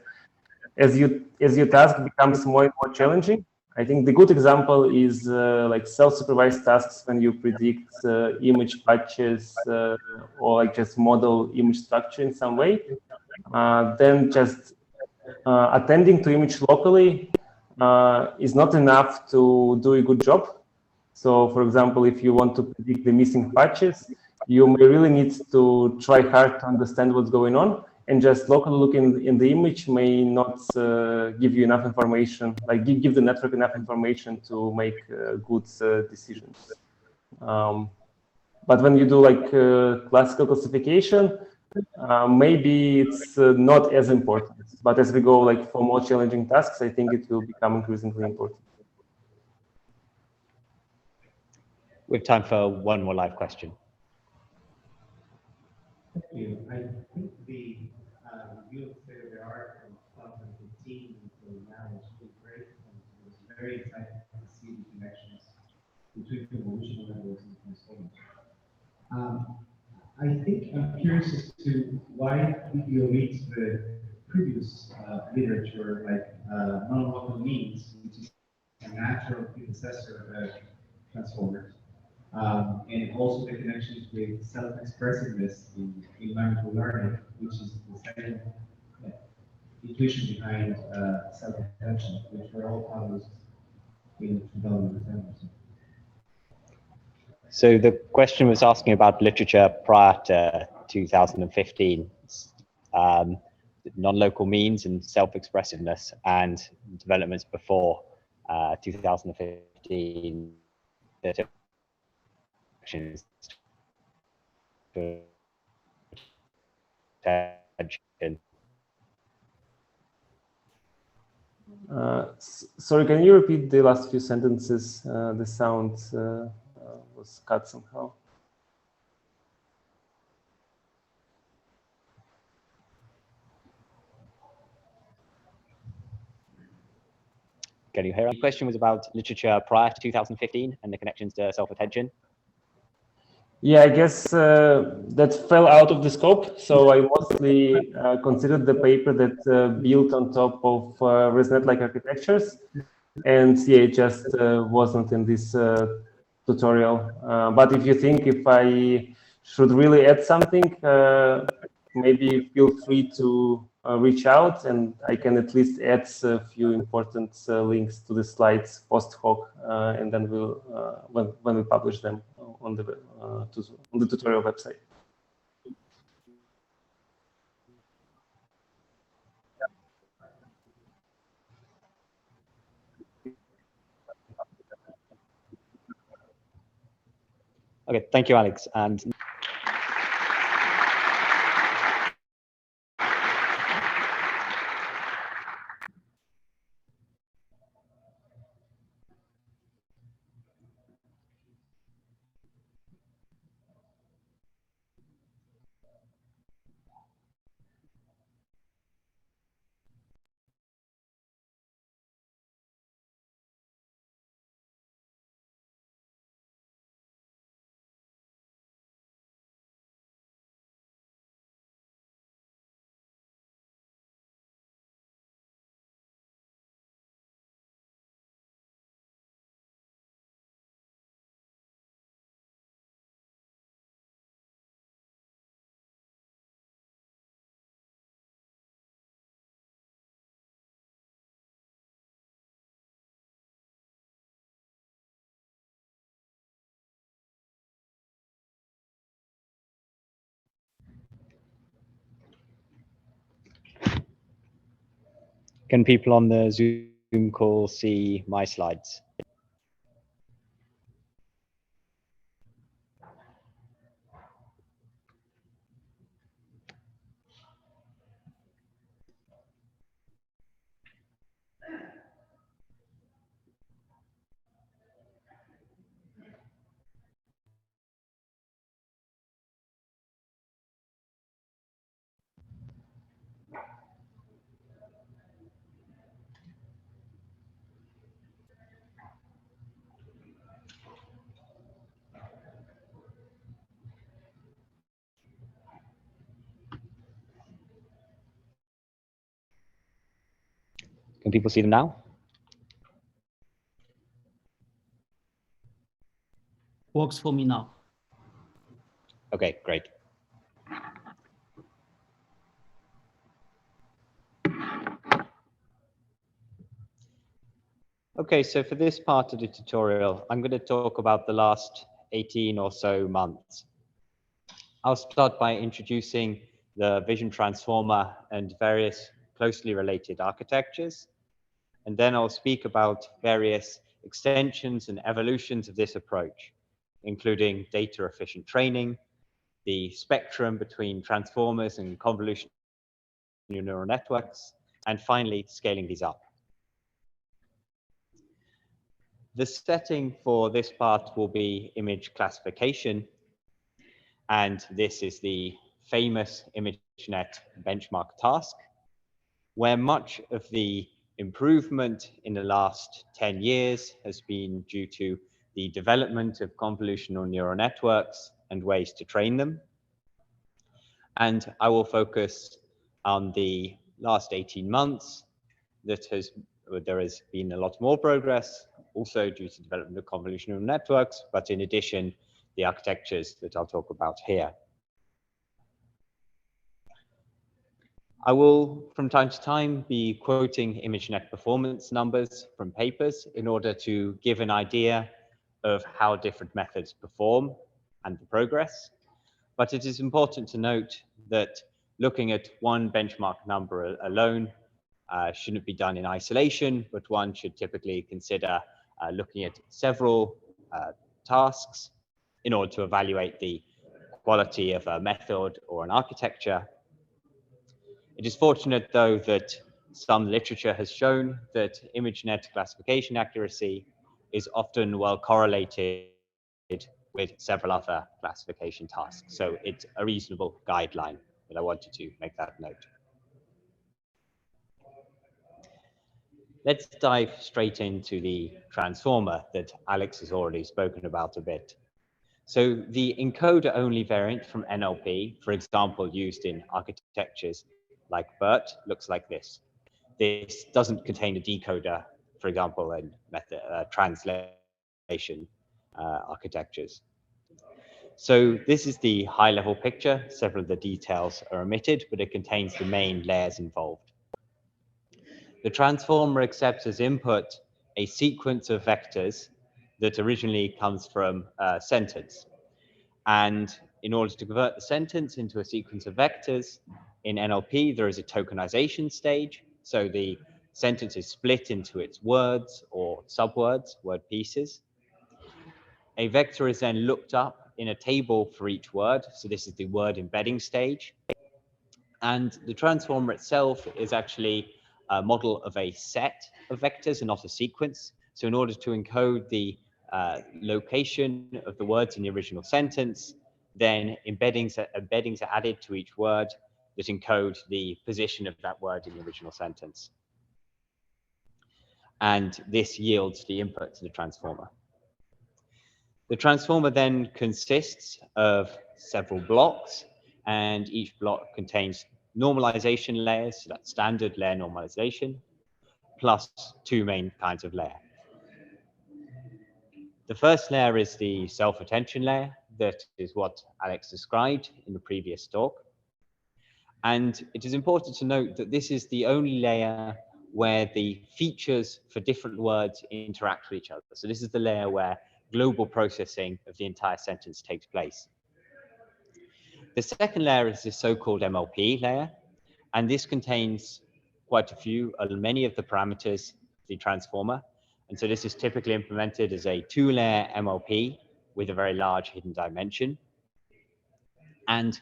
as your task becomes more and more challenging, I think the good example is like self-supervised tasks when you predict image patches or like just model image structure in some way. Then just attending to image locally is not enough to do a good job. So, for example, if you want to predict the missing patches, you may really need to try hard to understand what's going on, and just locally looking in the image may not give you enough information, like give the network enough information to make good decisions. But when you do like classical classification, maybe it's not as important. But as we go like for more challenging tasks, I think it will become increasingly important. We have time for one more live question. Thank you. I think the review of state of the art from 2015 until now was really great, and it was very exciting to see the connections between convolutional networks and transformers. I think I'm curious as to why PPO meets the previous literature, like non-local means, which is a natural predecessor of transformers. And also the connections with self-expressiveness in mindful learning, which is the second intuition behind self-attention, which were all published in 2010. So the question was asking about literature prior to 2015, non-local means and self-expressiveness, and developments before 2015. Sorry, can you repeat the last few sentences? The sound was cut somehow. Can you hear us? The question was about literature prior to 2015 and the connections to self-attention. Yeah, I guess that fell out of the scope. So I mostly considered the paper that built on top of ResNet-like architectures. And yeah, it just wasn't in this tutorial. But if you think if I should really add something, maybe feel free to reach out, and I can at least add a few important links to the slides post hoc, and then we'll when we publish them on the tutorial website. Okay, thank you, Alex. And can people on the Zoom call see my slides? Can people see them now? Works for me now. Okay, great. Okay, so for this part of the tutorial, I'm going to talk about the last 18 or so months. I'll start by introducing the Vision Transformer and various closely related architectures. And then I'll speak about various extensions and evolutions of this approach, including data efficient training, the spectrum between transformers and convolutional neural networks, and finally scaling these up. The setting for this part will be image classification, and this is the famous ImageNet benchmark task, where much of the improvement in the last 10 years has been due to the development of convolutional neural networks and ways to train them. And I will focus on the last 18 months, there has been a lot more progress, also due to development of convolutional networks, but in addition, the architectures that I'll talk about here. I will, from time to time, be quoting ImageNet performance numbers from papers in order to give an idea of how different methods perform and the progress. But it is important to note that looking at one benchmark number alone shouldn't be done in isolation, but one should typically consider looking at several tasks in order to evaluate the quality of a method or an architecture. It is fortunate, though, that some literature has shown that ImageNet classification accuracy is often well correlated with several other classification tasks. So it's a reasonable guideline, but I wanted to make that note. Let's dive straight into the transformer that Alex has already spoken about a bit. So the encoder-only variant from NLP, for example, used in architectures like BERT, looks like this. This doesn't contain a decoder, for example, in translation architectures. So this is the high-level picture. Several of the details are omitted, but it contains the main layers involved. The transformer accepts as input a sequence of vectors that originally comes from a sentence. And in order to convert the sentence into a sequence of vectors, in NLP, there is a tokenization stage. So the sentence is split into its words or subwords, word pieces. A vector is then looked up in a table for each word. So this is the word embedding stage. And the transformer itself is actually a model of a set of vectors and not a sequence. So in order to encode the location of the words in the original sentence, then embeddings are added to each word that encode the position of that word in the original sentence. And this yields the input to the transformer. The transformer then consists of several blocks, and each block contains normalization layers, so that's standard layer normalization, plus two main kinds of layer. The first layer is the self-attention layer. That is what Alex described in the previous talk. And it is important to note that this is the only layer where the features for different words interact with each other. So this is the layer where global processing of the entire sentence takes place. The second layer is the so-called MLP layer, and this contains many of the parameters of the transformer. And so this is typically implemented as a two-layer MLP with a very large hidden dimension. And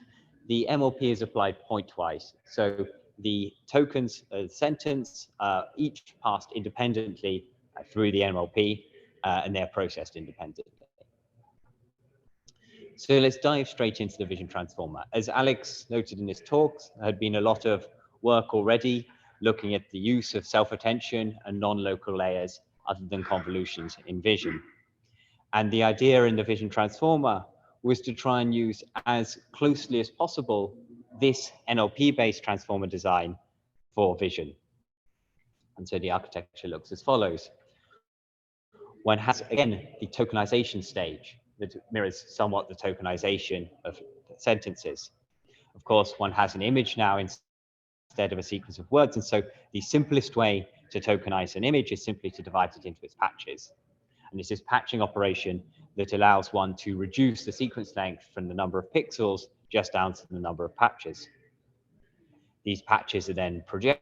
the MLP is applied pointwise. So the tokens of the sentence each passed independently through the MLP, and they're processed independently. So let's dive straight into the vision transformer. As Alex noted in his talks, there had been a lot of work already looking at the use of self-attention and non-local layers other than convolutions in vision. And the idea in the vision transformer was to try and use as closely as possible this NLP-based transformer design for vision. And so the architecture looks as follows. One has, again, the tokenization stage that mirrors somewhat the tokenization of sentences. Of course, one has an image now instead of a sequence of words. And so the simplest way to tokenize an image is simply to divide it into its patches. And it's this patching operation that allows one to reduce the sequence length from the number of pixels just down to the number of patches. These patches are then projected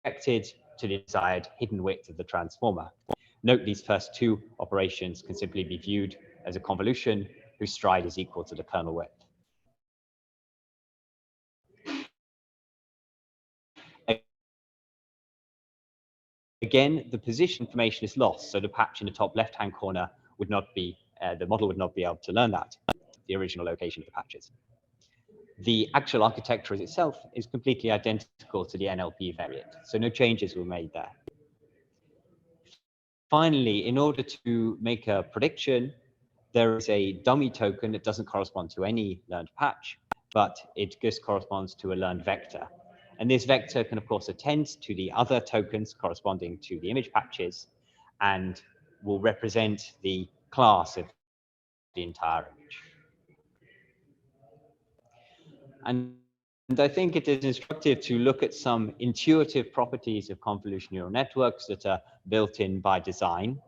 to the desired hidden width of the transformer. Note these first two operations can simply be viewed as a convolution whose stride is equal to the kernel width. Again, the position information is lost, so the patch in the top left-hand corner would not be, the model would not be able to learn that, the original location of the patches. The actual architecture itself is completely identical to the NLP variant, so no changes were made there. Finally, in order to make a prediction, there is a dummy token that doesn't correspond to any learned patch, but it just corresponds to a learned vector. And this vector can, of course, attend to the other tokens corresponding to the image patches and will represent the class of the entire image. And I think it is instructive to look at some intuitive properties of convolutional neural networks that are built in by design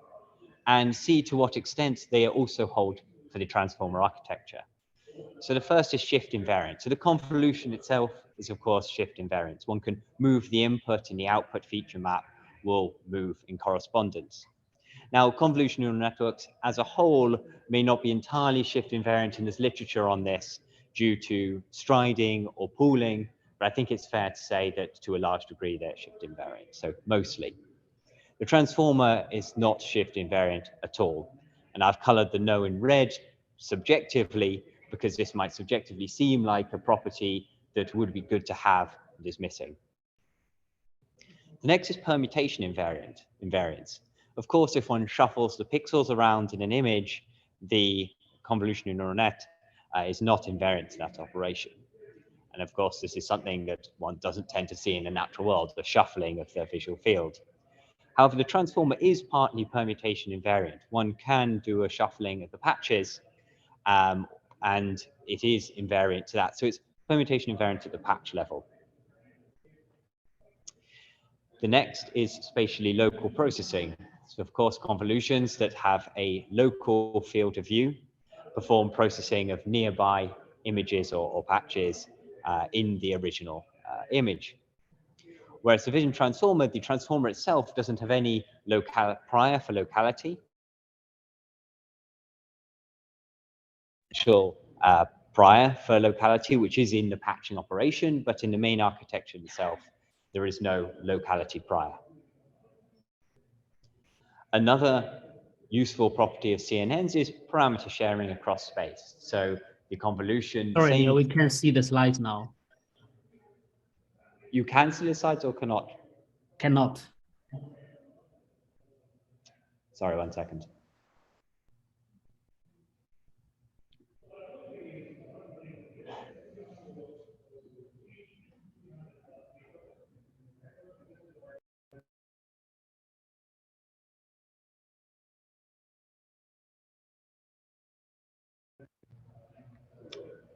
and see to what extent they also hold for the transformer architecture. So the first is shift invariant. So the convolution itself is, of course, shift invariance. One can move the input and the output feature map will move in correspondence. Now, convolutional neural networks as a whole may not be entirely shift invariant, and there's literature on this due to striding or pooling, but I think it's fair to say that to a large degree they're shift invariant, so mostly. The transformer is not shift invariant at all, and I've colored the no in red subjectively because this might subjectively seem like a property that would be good to have that is missing. The next is permutation invariance. Of course, if one shuffles the pixels around in an image, the convolutional neural net is not invariant to that operation. And of course, this is something that one doesn't tend to see in the natural world, the shuffling of the visual field. However, the transformer is partly permutation invariant. One can do a shuffling of the patches, and it is invariant to that. So it's permutation invariant at the patch level. The next is spatially local processing. So of course, convolutions that have a local field of view perform processing of nearby images or patches in the original image. Whereas the vision transformer, the transformer itself doesn't have any prior for locality. Prior for locality, which is in the patching operation, but in the main architecture itself, there is no locality prior. Another useful property of CNNs is parameter sharing across space. So the convolution. Sorry, Neil, we can't see the slides now. You can see the slides or cannot? Cannot. Sorry, 1 second.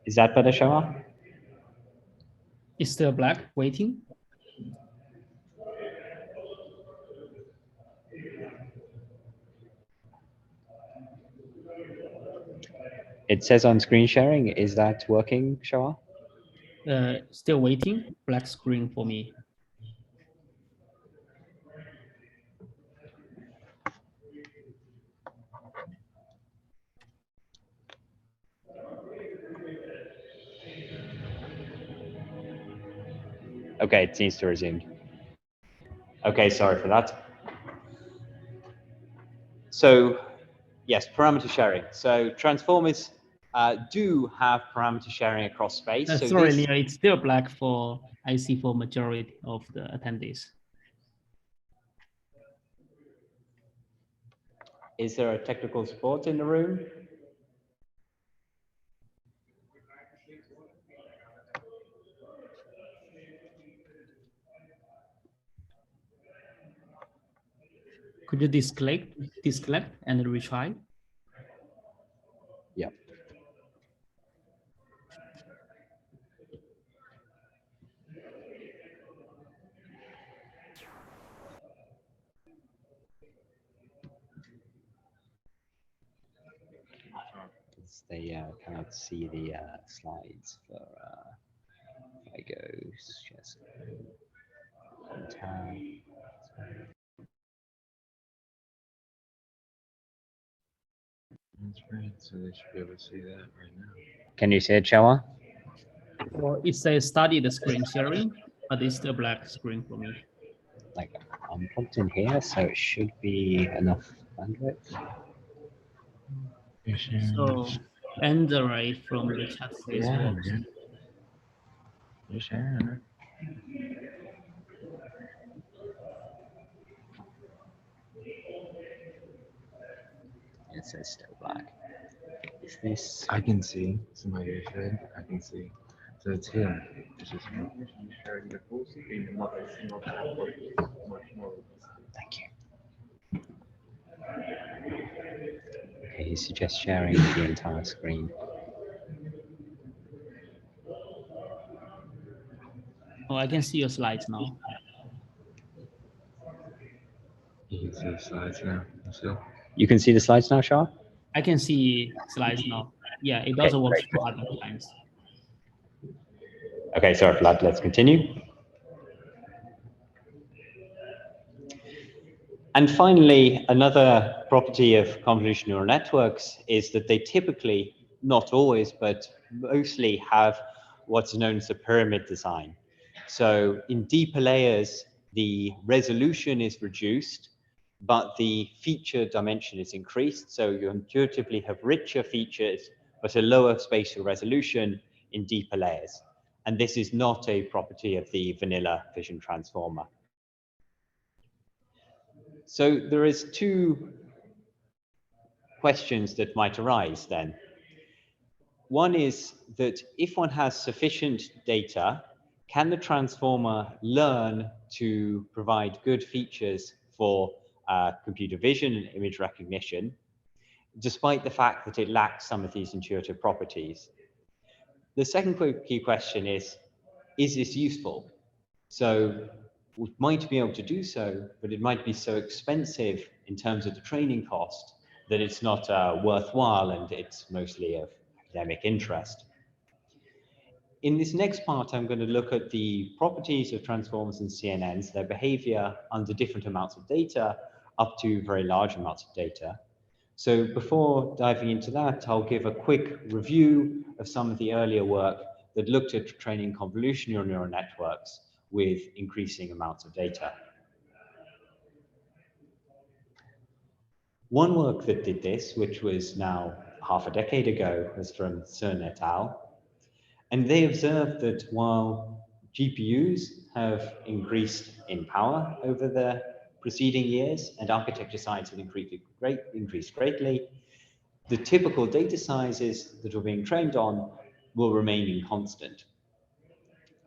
Is that better, Shama? It's still black, waiting. It says on screen sharing. Is that working, Shama? Still waiting, black screen for me. Okay, it seems to resume. Okay, sorry for that. So yes, parameter sharing. So transformers do have parameter sharing across space. So Sorry, Neil, it's still black for, I see, for majority of the attendees. Is there a technical support in the room? Could you disconnect and retry? Yep. They cannot see the slides for if I go just tab. That's right. So they should be able to see that right now. Can you see it, Shawa? Well, it says study the screen sharing, but it's still black screen for me. Like I'm plugged in here, so it should be enough bandwidth. So Android from the chat says works. You're sharing it. It says still black. Is this? I can see. Somebody said I can see. So it's here. This is sharing the full screen and not a single network. Much more. Thank you. Okay, he suggests sharing the entire screen. Oh, I can see your slides now. You can see the slides now. So You can see the slides now, Shah? I can see slides now. Yeah, it doesn't work for other times. Okay, sorry for that. Let's continue. And finally, another property of convolutional neural networks is that they typically, not always, but mostly have what's known as a pyramid design. So in deeper layers, the resolution is reduced, but the feature dimension is increased. So you intuitively have richer features, but a lower spatial resolution in deeper layers. And this is not a property of the vanilla vision transformer. So there is two questions that might arise then. One is that if one has sufficient data, can the transformer learn to provide good features for computer vision and image recognition, despite the fact that it lacks some of these intuitive properties? The second key question is this useful? So we might be able to do so, but it might be so expensive in terms of the training cost that it's not worthwhile, and it's mostly of academic interest. In this next part, I'm going to look at the properties of transformers and CNNs, their behavior under different amounts of data, up to very large amounts of data. So before diving into that, I'll give a quick review of some of the earlier work that looked at training convolutional neural networks with increasing amounts of data. One work that did this, which was now half a decade ago, was from Cern et al. And they observed that while GPUs have increased in power over the preceding years and architecture size had increased greatly, the typical data sizes that were being trained on will remain constant.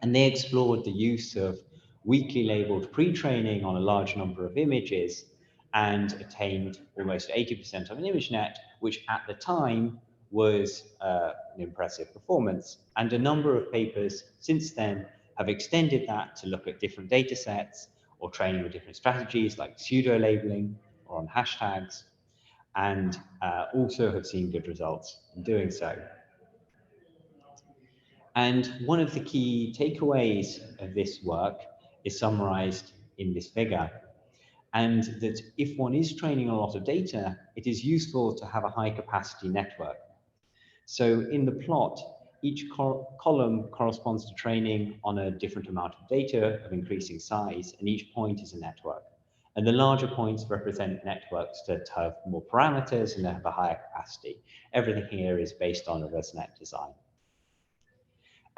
And they explored the use of weakly labeled pre-training on a large number of images and attained almost 80% of an ImageNet, which at the time was an impressive performance. And a number of papers since then have extended that to look at different data sets or training with different strategies like pseudo labeling or on hashtags, and also have seen good results in doing so. And one of the key takeaways of this work is summarized in this figure. And that if one is training a lot of data, it is useful to have a high capacity network. So in the plot, each column corresponds to training on a different amount of data of increasing size, and each point is a network. And the larger points represent networks that have more parameters and they have a higher capacity. Everything here is based on a ResNet design.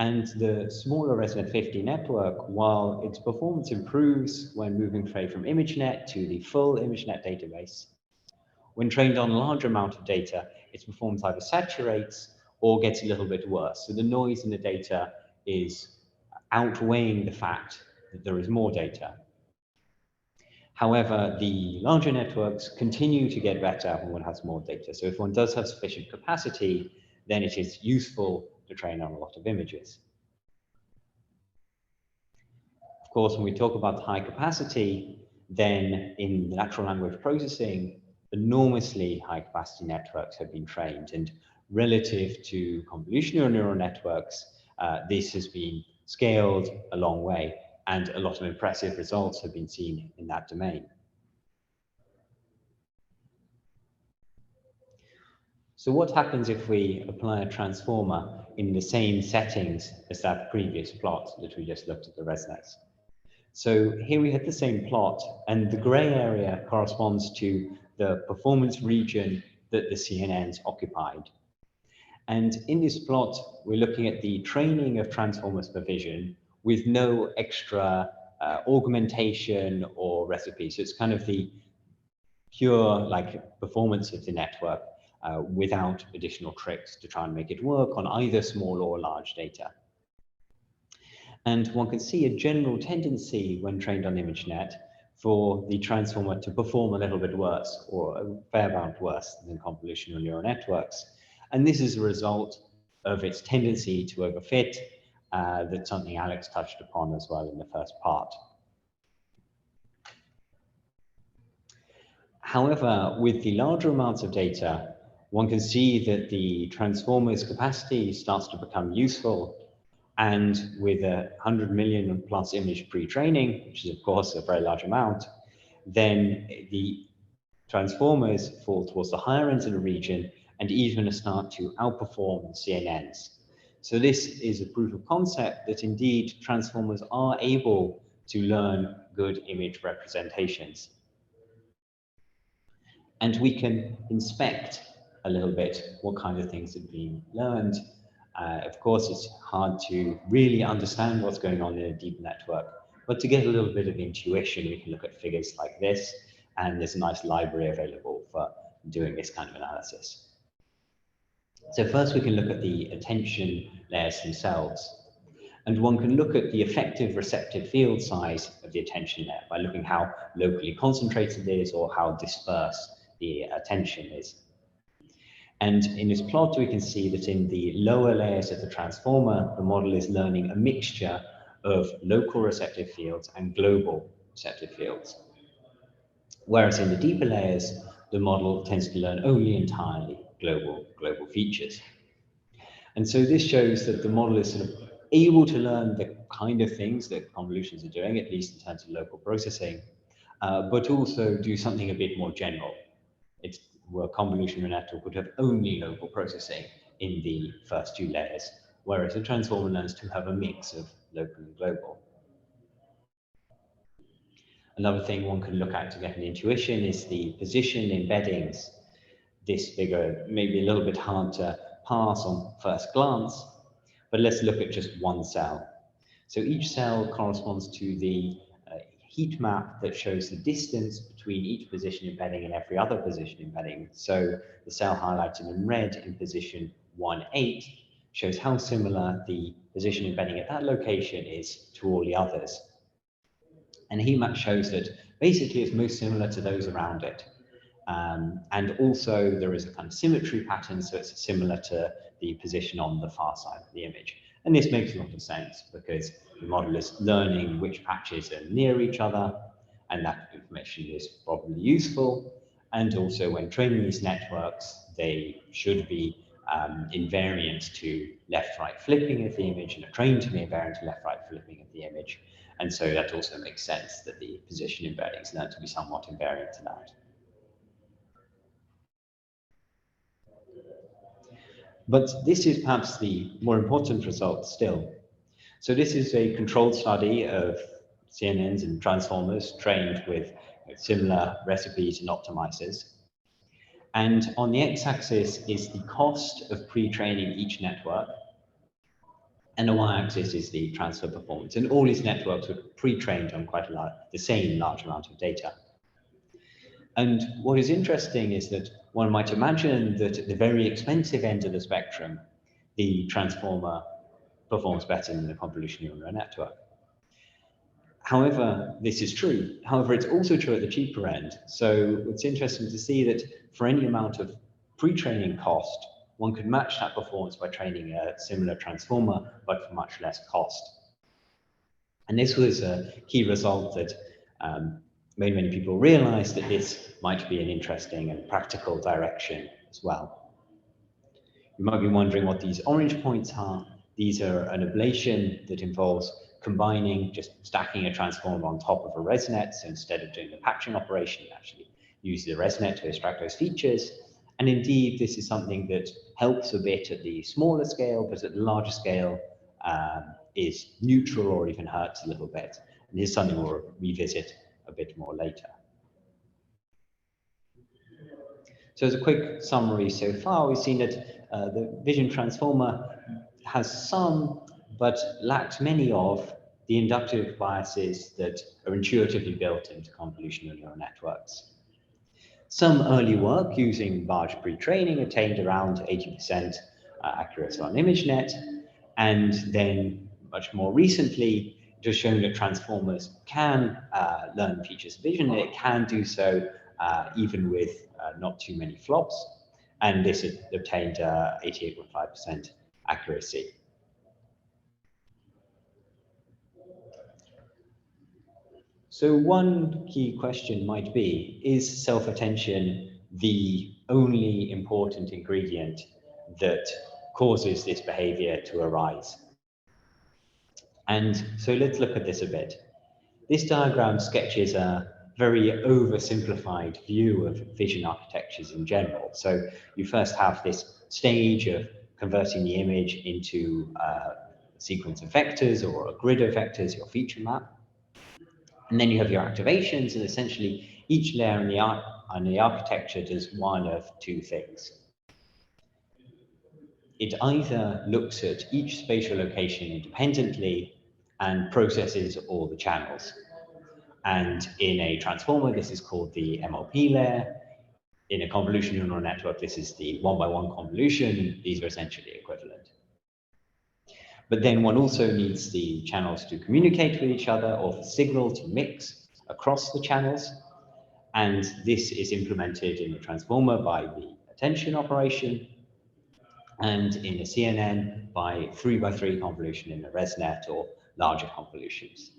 And the smaller ResNet 50 network, while its performance improves when moving from ImageNet to the full ImageNet database, when trained on a larger amount of data, its performance either saturates or gets a little bit worse. So the noise in the data is outweighing the fact that there is more data. However, the larger networks continue to get better when one has more data. So if one does have sufficient capacity, then it is useful to train on a lot of images. Of course, when we talk about high capacity, then in natural language processing, enormously high capacity networks have been trained, and relative to convolutional neural networks, this has been scaled a long way, and a lot of impressive results have been seen in that domain. So what happens if we apply a transformer in the same settings as that previous plot that we just looked at the ResNets? So here we have the same plot, and the gray area corresponds to the performance region that the CNNs occupied. And in this plot, we're looking at the training of transformers for vision with no extra augmentation or recipe. So it's kind of the pure performance of the network without additional tricks to try and make it work on either small or large data. And one can see a general tendency when trained on ImageNet for the transformer to perform a little bit worse, or a fair amount worse than convolutional neural networks. And this is a result of its tendency to overfit. That's something Alex touched upon as well in the first part. However, with the larger amounts of data, one can see that the transformer's capacity starts to become useful. And with 100 million plus image pre-training, which is of course a very large amount, then the transformers fall towards the higher ends of the region and even start to outperform CNNs. So this is a proof of concept that indeed transformers are able to learn good image representations. And we can inspect a little bit what kind of things have been learned. Of course, it's hard to really understand what's going on in a deep network, but to get a little bit of intuition, we can look at figures like this, and there's a nice library available for doing this kind of analysis. So first we can look at the attention layers themselves. And one can look at the effective receptive field size of the attention layer by looking how locally concentrated it is or how dispersed the attention is. And in this plot, we can see that in the lower layers of the transformer, the model is learning a mixture of local receptive fields and global receptive fields. Whereas in the deeper layers, the model tends to learn only entirely global features. And so this shows that the model is sort of able to learn the kind of things that convolutions are doing, at least in terms of local processing, but also do something a bit more general. It's where convolutional network would have only local processing in the first two layers, whereas a transformer learns to have a mix of local and global. Another thing one can look at to get an intuition is the position embeddings. This figure may be a little bit hard to pass on first glance, but let's look at just one cell. So each cell corresponds to the heat map that shows the distance between each position embedding and every other position embedding. So the cell highlighted in red in position 1,8 shows how similar the position embedding at that location is to all the others. And the heat map shows that basically it's most similar to those around it. And also there is a kind of symmetry pattern, so it's similar to the position on the far side of the image. And this makes a lot of sense because the model is learning which patches are near each other, and that information is probably useful. And also when training these networks, they should be invariant to left-right flipping of the image and are trained to be invariant to left-right flipping of the image. And so that also makes sense that the position embeddings learn to be somewhat invariant to that. But this is perhaps the more important result still. So this is a controlled study of CNNs and transformers trained with similar recipes and optimizers. And on the x-axis is the cost of pre-training each network, and the y-axis is the transfer performance. And all these networks were pre-trained on quite a lot, the same large amount of data. And what is interesting is that one might imagine that at the very expensive end of the spectrum, the transformer performs better than the convolutional neural network. However, this is true. However, it's also true at the cheaper end. So it's interesting to see that for any amount of pre-training cost, one could match that performance by training a similar transformer, but for much less cost. And this was a key result that made many people realize that this might be an interesting and practical direction as well. You might be wondering what these orange points are. These are an ablation that involves combining, just stacking a transformer on top of a ResNet. So instead of doing the patching operation, you actually use the ResNet to extract those features. And indeed, this is something that helps a bit at the smaller scale, but at the larger scale is neutral or even hurts a little bit. And this is something we'll revisit a bit more later. So as a quick summary so far, we've seen that the vision transformer has some, but lacks many of the inductive biases that are intuitively built into convolutional neural networks. Some early work using large pre-training attained around 80% accuracy on ImageNet, and then much more recently, it has shown that transformers can learn features of vision. It can do so even with not too many flops, and this obtained 88.5% accuracy. So one key question might be, is self-attention the only important ingredient that causes this behavior to arise? And so let's look at this a bit. This diagram sketches a very oversimplified view of vision architectures in general. So you first have this stage of converting the image into a sequence of vectors or a grid of vectors, your feature map. And then you have your activations, and essentially each layer in the architecture does one of two things. It either looks at each spatial location independently and processes all the channels. And in a transformer, this is called the MLP layer. In a convolutional neural network, this is the one-by-one convolution. These are essentially equivalent. But then one also needs the channels to communicate with each other, or the signal to mix across the channels. And this is implemented in a transformer by the attention operation, and in a CNN by 3x3 convolution in a ResNet or larger convolutions.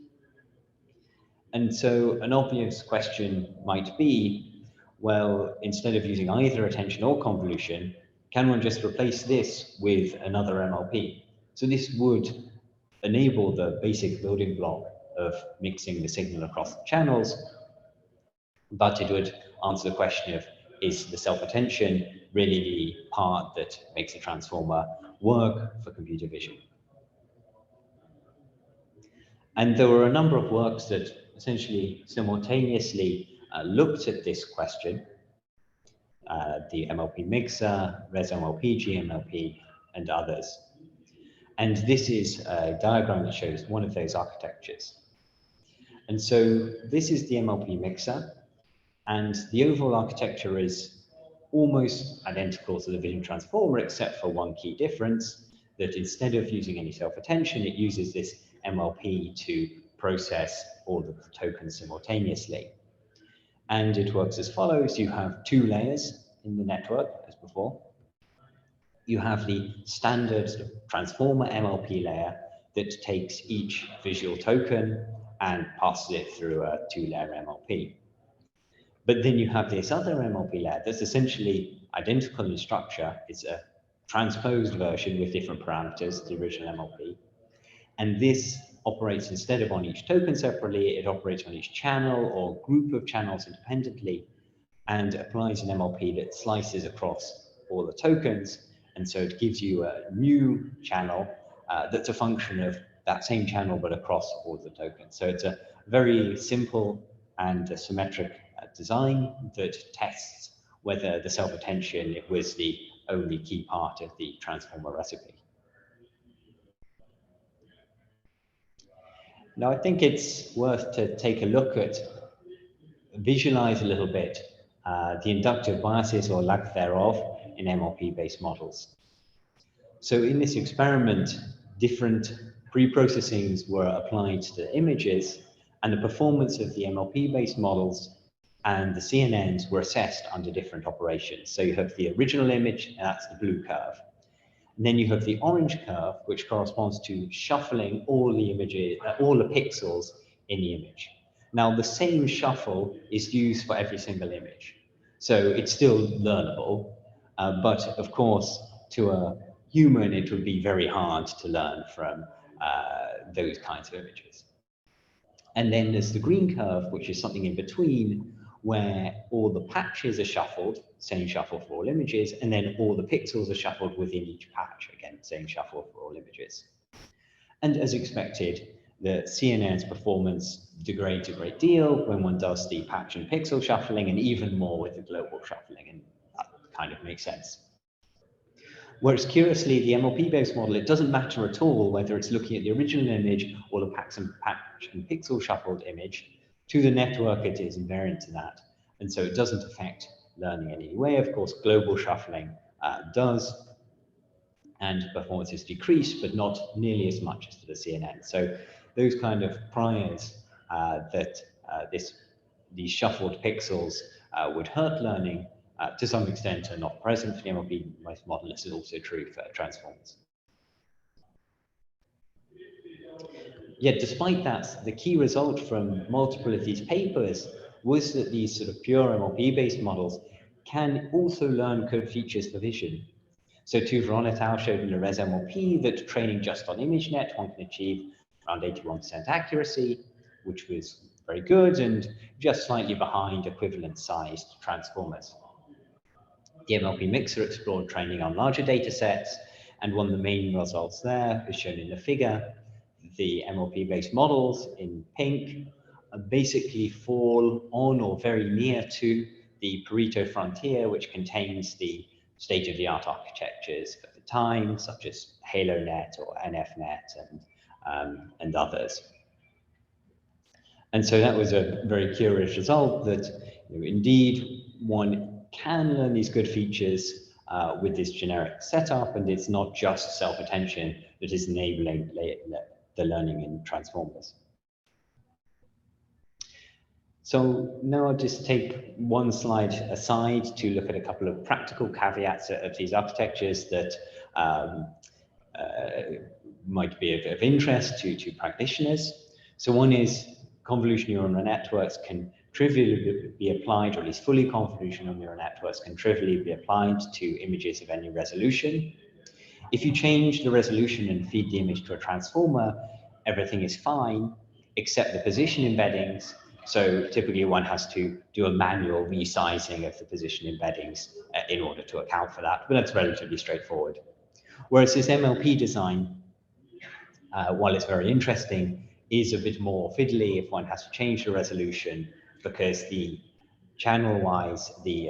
And so an obvious question might be, well, instead of using either attention or convolution, can one just replace this with another MLP? So this would enable the basic building block of mixing the signal across the channels, but it would answer the question of, is the self-attention really the part that makes the transformer work for computer vision? And there were a number of works that essentially simultaneously looked at this question, the MLP mixer, ResMLP, GMLP, and others. And this is a diagram that shows one of those architectures. And so this is the MLP mixer, and the overall architecture is almost identical to the vision transformer, except for one key difference, that instead of using any self-attention, it uses this MLP to process all of the tokens simultaneously. And it works as follows. You have two layers in the network, as before. You have the standard sort of transformer MLP layer that takes each visual token and passes it through a two-layer MLP. But then you have this other MLP layer that's essentially identical in structure. It's a transposed version with different parameters, the original MLP. And this operates, instead of on each token separately, it operates on each channel or group of channels independently, and applies an MLP that slices across all the tokens. And so it gives you a new channel that's a function of that same channel, but across all the tokens. So it's a very simple and symmetric design that tests whether the self-attention was the only key part of the transformer recipe. Now, I think it's worth to take a look at, visualize a little bit the inductive biases or lack thereof in MLP-based models. So in this experiment, different pre-processings were applied to the images, and the performance of the MLP-based models and the CNNs were assessed under different operations. So you have the original image, and that's the blue curve. And then you have the orange curve, which corresponds to shuffling all the images, all the pixels in the image. Now, the same shuffle is used for every single image. So it's still learnable, but of course, to a human, it would be very hard to learn from those kinds of images. And then there's the green curve, which is something in between, where all the patches are shuffled, same shuffle for all images, and then all the pixels are shuffled within each patch, again, same shuffle for all images. And as expected, the CNN's performance degrades a great deal when one does the patch and pixel shuffling, and even more with the global shuffling, and that kind of makes sense. Whereas curiously, the MLP-based model, it doesn't matter at all whether it's looking at the original image or the patch and pixel shuffled image. To the network, it is invariant to that. And so it doesn't affect learning in any way. Of course, global shuffling does. and performance is decreased, but not nearly as much as to the CNN. So those kind of priors that these shuffled pixels would hurt learning to some extent are not present for the MLP-based model. This is also true for transformers. Yet despite that, the key result from multiple of these papers was that these sort of pure MLP-based models can also learn code features for vision. So Tuveron et al. Showed in the Res MLP that training just on ImageNet, one can achieve around 81% accuracy, which was very good and just slightly behind equivalent sized transformers. The MLP Mixer explored training on larger data sets, and one of the main results there is shown in the figure. The MLP-based models in pink basically fall on or very near to the Pareto frontier, which contains the state-of-the-art architectures of the time, such as HaloNet or NFNet and others. And so that was a very curious result that indeed one can learn these good features with this generic setup, and it's not just self-attention that is enabling the learning in transformers. So now I'll just take one slide aside to look at a couple of practical caveats of these architectures that might be of interest to practitioners. So one is convolutional neural networks can trivially be applied, or at least fully convolutional neural networks can trivially be applied to images of any resolution. If you change the resolution and feed the image to a transformer, everything is fine, except the position embeddings. So typically one has to do a manual resizing of the position embeddings in order to account for that, but that's relatively straightforward. Whereas this MLP design, while it's very interesting, is a bit more fiddly if one has to change the resolution, because the channel-wise, the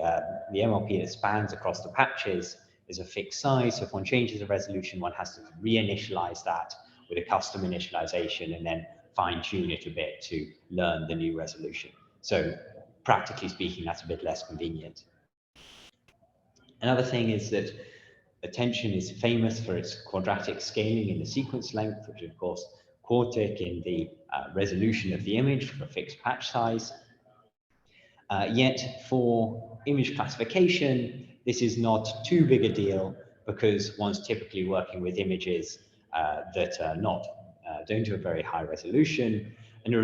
MLP that spans across the patches is a fixed size. So if one changes the resolution, one has to reinitialize that with a custom initialization and then fine-tune it a bit to learn the new resolution. So practically speaking, that's a bit less convenient. Another thing is that attention is famous for its quadratic scaling in the sequence length, which is of course quartic in the resolution of the image for a fixed patch size. Yet for image classification, this is not too big a deal, because one's typically working with images that are don't have a very high resolution, and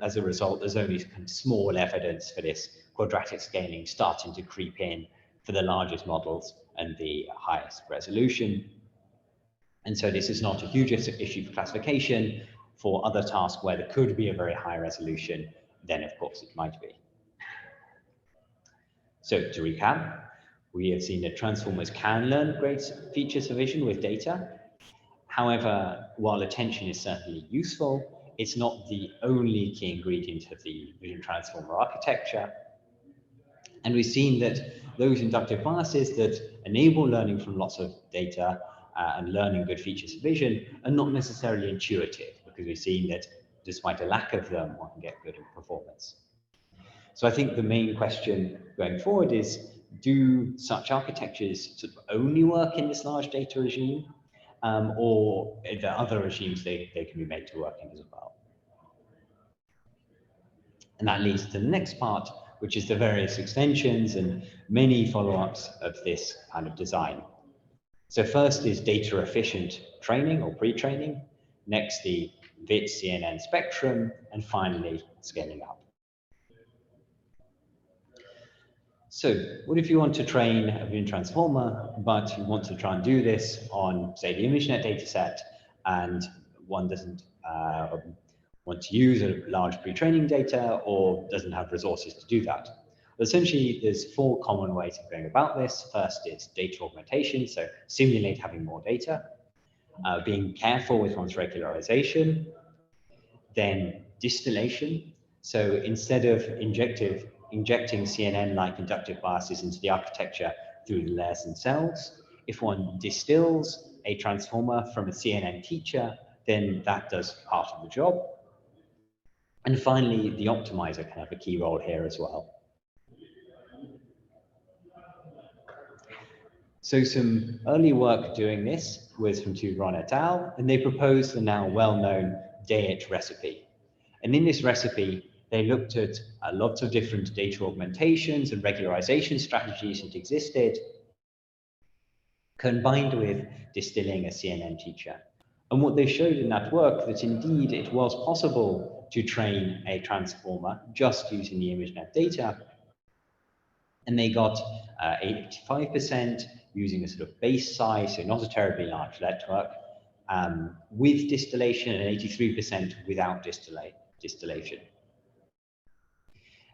as a result, there's only small evidence for this quadratic scaling starting to creep in for the largest models and the highest resolution. And so this is not a huge issue for classification. For other tasks where there could be a very high resolution, then of course it might be. So to recap, we have seen that transformers can learn great features of vision with data. However, while attention is certainly useful, it's not the only key ingredient of the vision transformer architecture. And we've seen that those inductive biases that enable learning from lots of data and learning good features of vision are not necessarily intuitive, because we've seen that despite a lack of them, one can get good performance. So I think the main question going forward is, do such architectures sort of only work in this large data regime, or are there other regimes they can be made to work in as well? And that leads to the next part, which is the various extensions and many follow-ups of this kind of design. So first is data efficient training or pre-training, next the VIT CNN spectrum, and finally scaling up. So what if you want to train a vision transformer, but you want to try and do this on, say, the ImageNet dataset, and one doesn't want to use a large pre-training data or doesn't have resources to do that? Well, essentially, there's four common ways of going about this. First is data augmentation, so simulate having more data, being careful with one's regularization, then distillation. So instead of injecting CNN-like inductive biases into the architecture through the layers themselves, if one distills a transformer from a CNN teacher, then that does part of the job. And finally, the optimizer can have a key role here as well. So some early work doing this was from Tudron et al., and they proposed the now well-known DAET recipe. And in this recipe, they looked at lots of different data augmentations and regularization strategies that existed, combined with distilling a CNN teacher. And what they showed in that work, that indeed it was possible to train a transformer just using the ImageNet data. And they got 85% using a sort of base size, so not a terribly large network, with distillation, and 83% without distillation.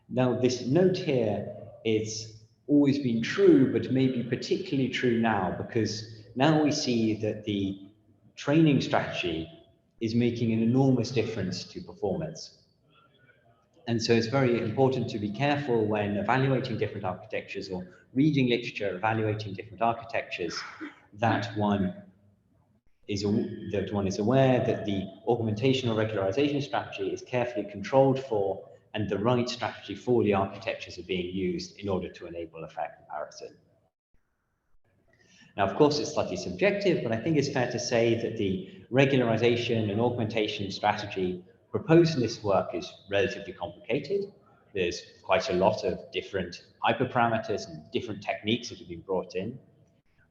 Now, this note here is always been true, but maybe particularly true now, because now we see that the training strategy is making an enormous difference to performance. And so it's very important to be careful when evaluating different architectures or reading literature, evaluating different architectures, that one is aware that the augmentation or regularization strategy is carefully controlled for, and the right strategy for the architectures are being used in order to enable a fair comparison. Now, of course, it's slightly subjective, but I think it's fair to say that the regularization and augmentation strategy proposed in this work is relatively complicated. There's quite a lot of different hyperparameters and different techniques that have been brought in.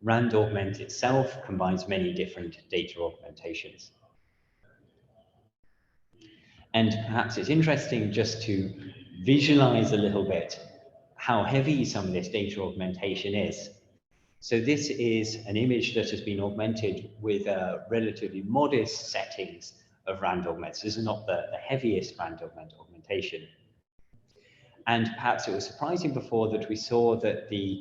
RAND augment itself combines many different data augmentations. And perhaps it's interesting just to visualize a little bit how heavy some of this data augmentation is. So this is an image that has been augmented with relatively modest settings of RAND augments. This is not the heaviest RAND augmentation. And perhaps it was surprising before that we saw that the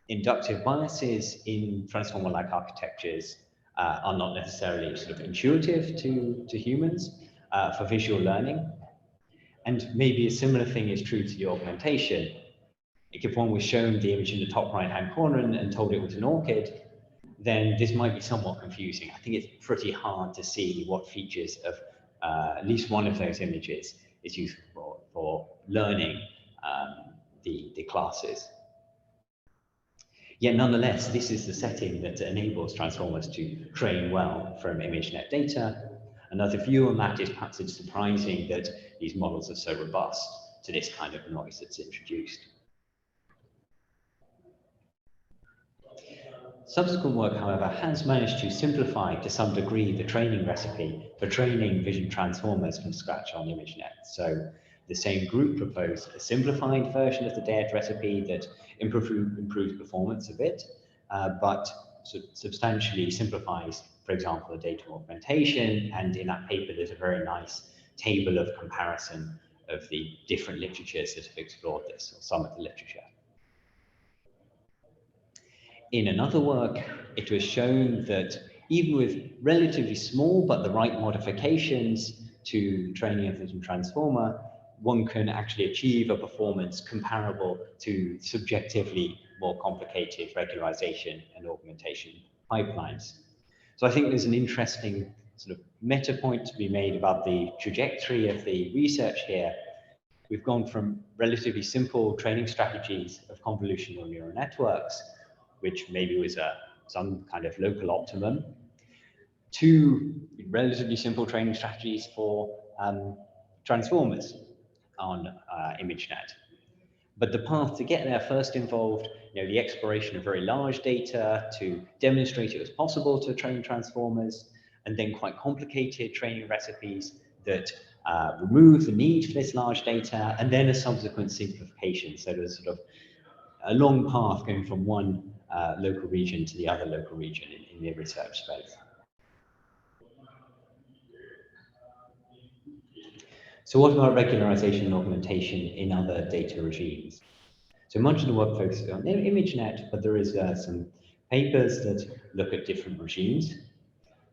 inductive biases in transformer-like architectures are not necessarily sort of intuitive to humans for visual learning. And maybe a similar thing is true to the augmentation. If one was shown the image in the top right-hand corner and told it was an orchid, then this might be somewhat confusing. I think it's pretty hard to see what features of at least one of those images is useful for learning the classes. Yet nonetheless, this is the setting that enables transformers to train well from ImageNet data. Another view on that is perhaps it's surprising that these models are so robust to this kind of noise that's introduced. Subsequent work, however, has managed to simplify to some degree the training recipe for training vision transformers from scratch on ImageNet. So the same group proposed a simplified version of the DAET recipe that improves performance a bit, but substantially simplifies, for example, the data augmentation. And in that paper, there's a very nice table of comparison of the different literatures that have explored this, or some of the literature. In another work, it was shown that even with relatively small but the right modifications to training of vision transformer, one can actually achieve a performance comparable to subjectively more complicated regularization and augmentation pipelines. So I think there's an interesting sort of meta point to be made about the trajectory of the research here. We've gone from relatively simple training strategies of convolutional neural networks, which maybe was some kind of local optimum, to relatively simple training strategies for transformers on ImageNet. But the path to get there first involved, the exploration of very large data to demonstrate it was possible to train transformers, and then quite complicated training recipes that remove the need for this large data, and then a subsequent simplification. So there's sort of a long path going from one local region to the other local region in the research space. So what about regularization and augmentation in other data regimes? So much of the work focuses on ImageNet, but there is some papers that look at different regimes.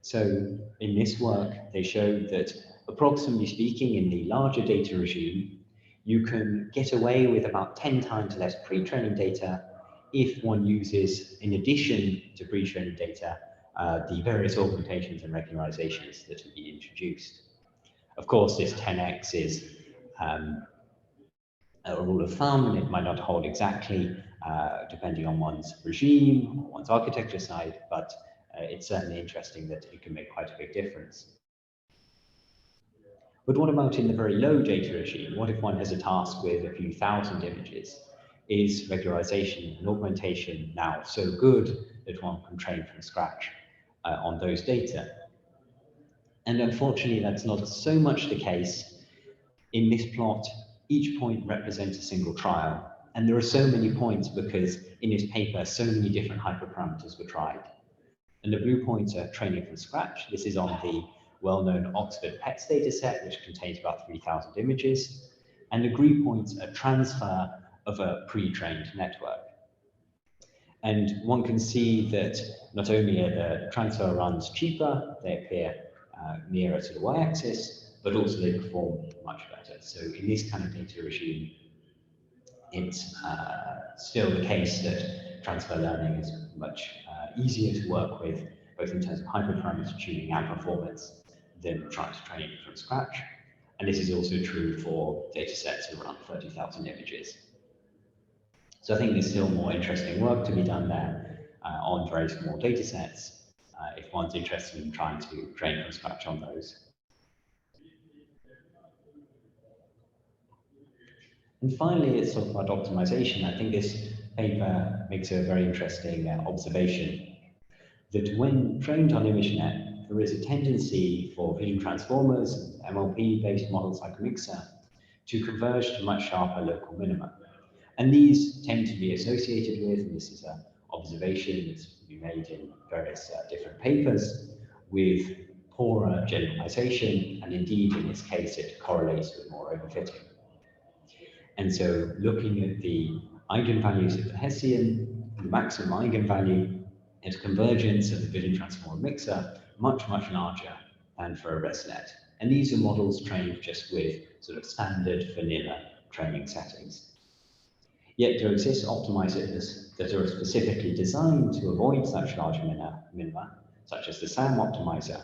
So in this work, they showed that approximately speaking, in the larger data regime, you can get away with about 10 times less pre-training data if one uses, in addition to pre-training data, the various augmentations and regularizations that have been introduced. Of course, this 10x is a rule of thumb, and it might not hold exactly depending on one's regime or one's architecture side, but it's certainly interesting that it can make quite a big difference. But what about in the very low data regime? What if one has a task with a few thousand images? Is regularization and augmentation now so good that one can train from scratch on those data? And unfortunately, that's not so much the case. In this plot, each point represents a single trial. And there are so many points because in this paper, so many different hyperparameters were tried. And the blue points are training from scratch. This is on the well-known Oxford PETS dataset, which contains about 3,000 images. And the green points are transfer of a pre-trained network. And one can see that not only are the transfer runs cheaper, they appear nearer to the y-axis, but also they perform much better. So in this kind of data regime, it's still the case that transfer learning is much easier to work with, both in terms of hyperparameter tuning and performance, than trying to train from scratch. And this is also true for data sets of around 30,000 images. So I think there's still more interesting work to be done there on very small data sets, if one's interested in trying to train from scratch on those. And finally, let's talk about optimization. I think this paper makes a very interesting observation that when trained on ImageNet, there is a tendency for vision transformers and MLP-based models like Mixer to converge to much sharper local minima. And these tend to be associated with, and this is an observation that's been made in various different papers, with poorer generalization, and indeed in this case it correlates with more overfitting. And so looking at the eigenvalues of the Hessian, the maximum eigenvalue is convergence of the vision transformer mixer much, much larger than for a ResNet. And these are models trained just with sort of standard vanilla training settings. Yet there exist optimizers that are specifically designed to avoid such large minima, such as the SAM optimizer.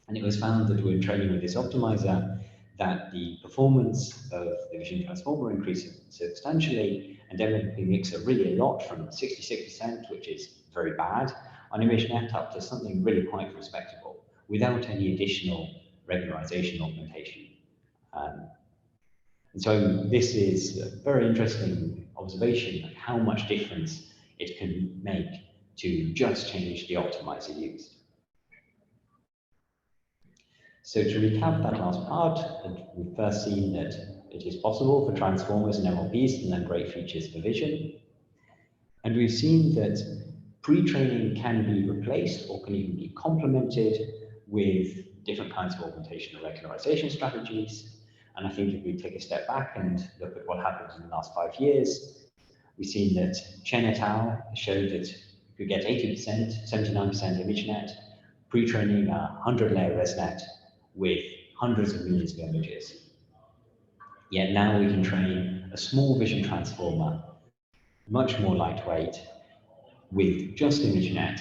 And it was found that when training with this optimizer, that the performance of the vision transformer increases substantially, and MLP mixer really a lot, from 66%, which is very bad, on ImageNet up to something really quite respectable, without any additional regularization augmentation. And so this is a very interesting observation of how much difference it can make to just change the optimizer used. So to recap that last part, we've first seen that it is possible for transformers and MLPs to learn great features for vision. And we've seen that pre-training can be replaced or can even be complemented with different kinds of augmentation and regularization strategies. And I think if we take a step back and look at what happened in the last 5 years, we've seen that Chen et al. Showed that you could get 80%, 79% ImageNet, pre-training a 100-layer ResNet with hundreds of millions of images. Yet now we can train a small vision transformer, much more lightweight, with just ImageNet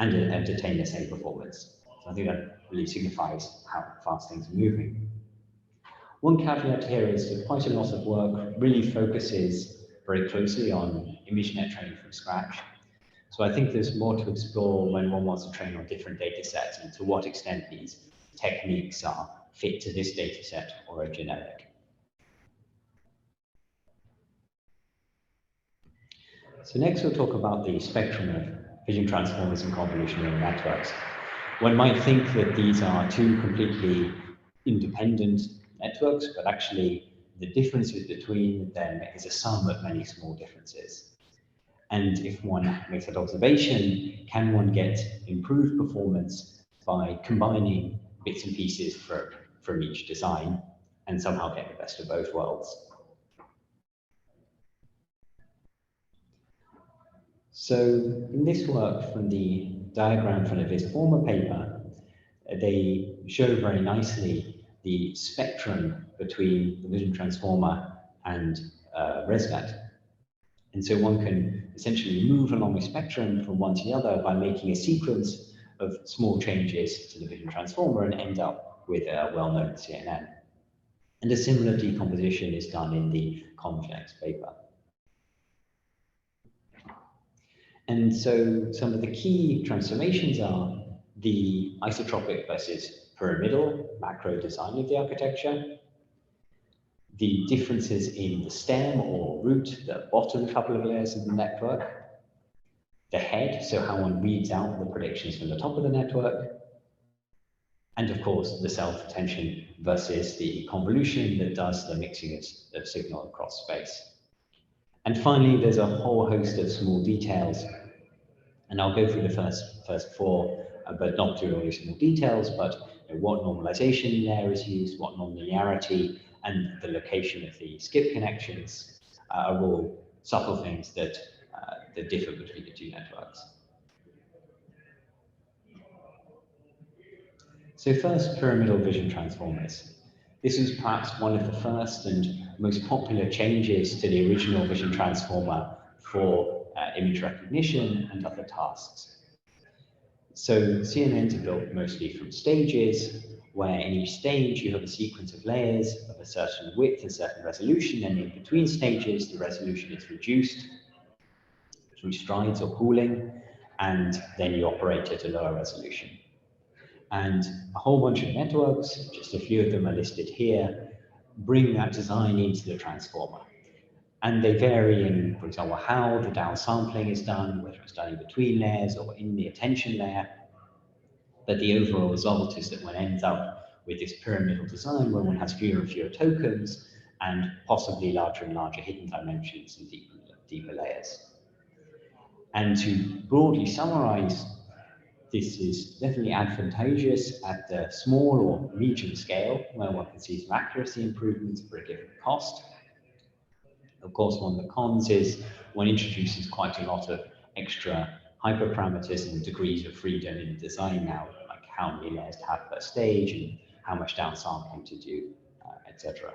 and attain the same performance. So I think that really signifies how fast things are moving. One caveat here is that quite a lot of work really focuses very closely on ImageNet training from scratch. So I think there's more to explore when one wants to train on different data sets and to what extent these techniques are fit to this data set or a generic. So next we'll talk about the spectrum of vision transformers and convolutional networks. One might think that these are two completely independent networks, but actually the differences between them is a sum of many small differences. And if one makes that observation, can one get improved performance by combining bits and pieces from each design and somehow get the best of both worlds? So in this work from the diagram from the Visformer paper, they show very nicely the spectrum between the vision transformer and ResNet. And so one can essentially move along a spectrum from one to the other by making a sequence of small changes to the vision transformer and end up with a well-known CNN. And a similar decomposition is done in the complex paper. And so some of the key transformations are the isotropic versus pyramidal macro design of the architecture, the differences in the stem or root, the bottom couple of layers of the network, the head, so how one reads out the predictions from the top of the network, and of course the self-attention versus the convolution that does the mixing of signal across space. And finally, there's a whole host of small details, and I'll go through the first four, but not through all the small details, but what normalization layer is used, what nonlinearity, and the location of the skip connections are all subtle things that differ between the two networks. So first, pyramidal vision transformers. This was perhaps one of the first and most popular changes to the original vision transformer for image recognition and other tasks. So CNNs are built mostly from stages, where in each stage you have a sequence of layers of a certain width and certain resolution, and in between stages the resolution is reduced through strides or pooling, and then you operate at a lower resolution. And a whole bunch of networks, just a few of them are listed here, bring that design into the transformer. And they vary in, for example, how the downsampling is done, whether it's done in between layers or in the attention layer. But the overall result is that one ends up with this pyramidal design where one has fewer and fewer tokens and possibly larger and larger hidden dimensions and deeper layers. And to broadly summarize, this is definitely advantageous at the small or medium scale, where one can see some accuracy improvements for a given cost. Of course, one of the cons is one introduces quite a lot of extra hyperparameters and degrees of freedom in the design now, like how many layers to have per stage and how much downsampling to do, etc.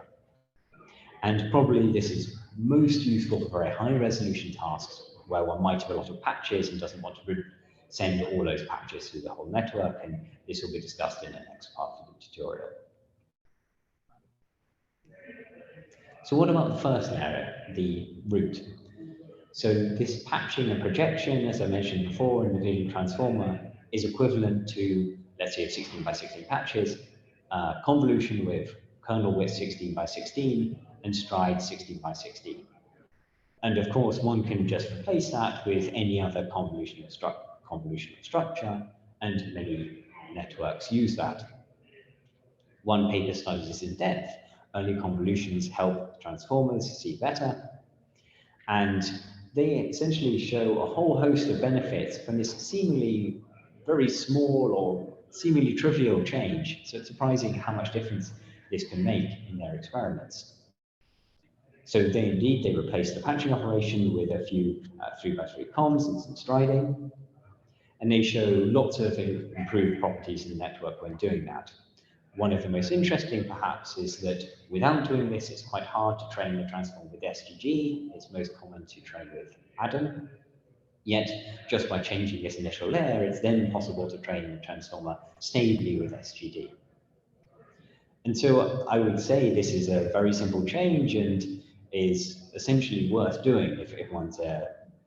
And probably this is most useful for very high resolution tasks where one might have a lot of patches and doesn't want to send all those patches through the whole network, and this will be discussed in the next part of the tutorial. So what about the first area, the root? So this patching and projection, as I mentioned before in the vision transformer, is equivalent to, let's say, 16 by 16 patches, convolution with kernel width 16 by 16, and stride 16 by 16. And of course, one can just replace that with any other convolutional structure, and many networks use that. One paper studies this in depth. Early convolutions help transformers see better, and they essentially show a whole host of benefits from this seemingly very small or seemingly trivial change. So it's surprising how much difference this can make in their experiments. So they replace the patching operation with a few 3x3 comms and some striding. And they show lots of improved properties in the network when doing that. One of the most interesting, perhaps, is that without doing this, it's quite hard to train the transformer with SGG. It's most common to train with Adam. Yet, just by changing this initial layer, it's then possible to train the transformer stably with SGD. And so I would say this is a very simple change and is essentially worth doing if one's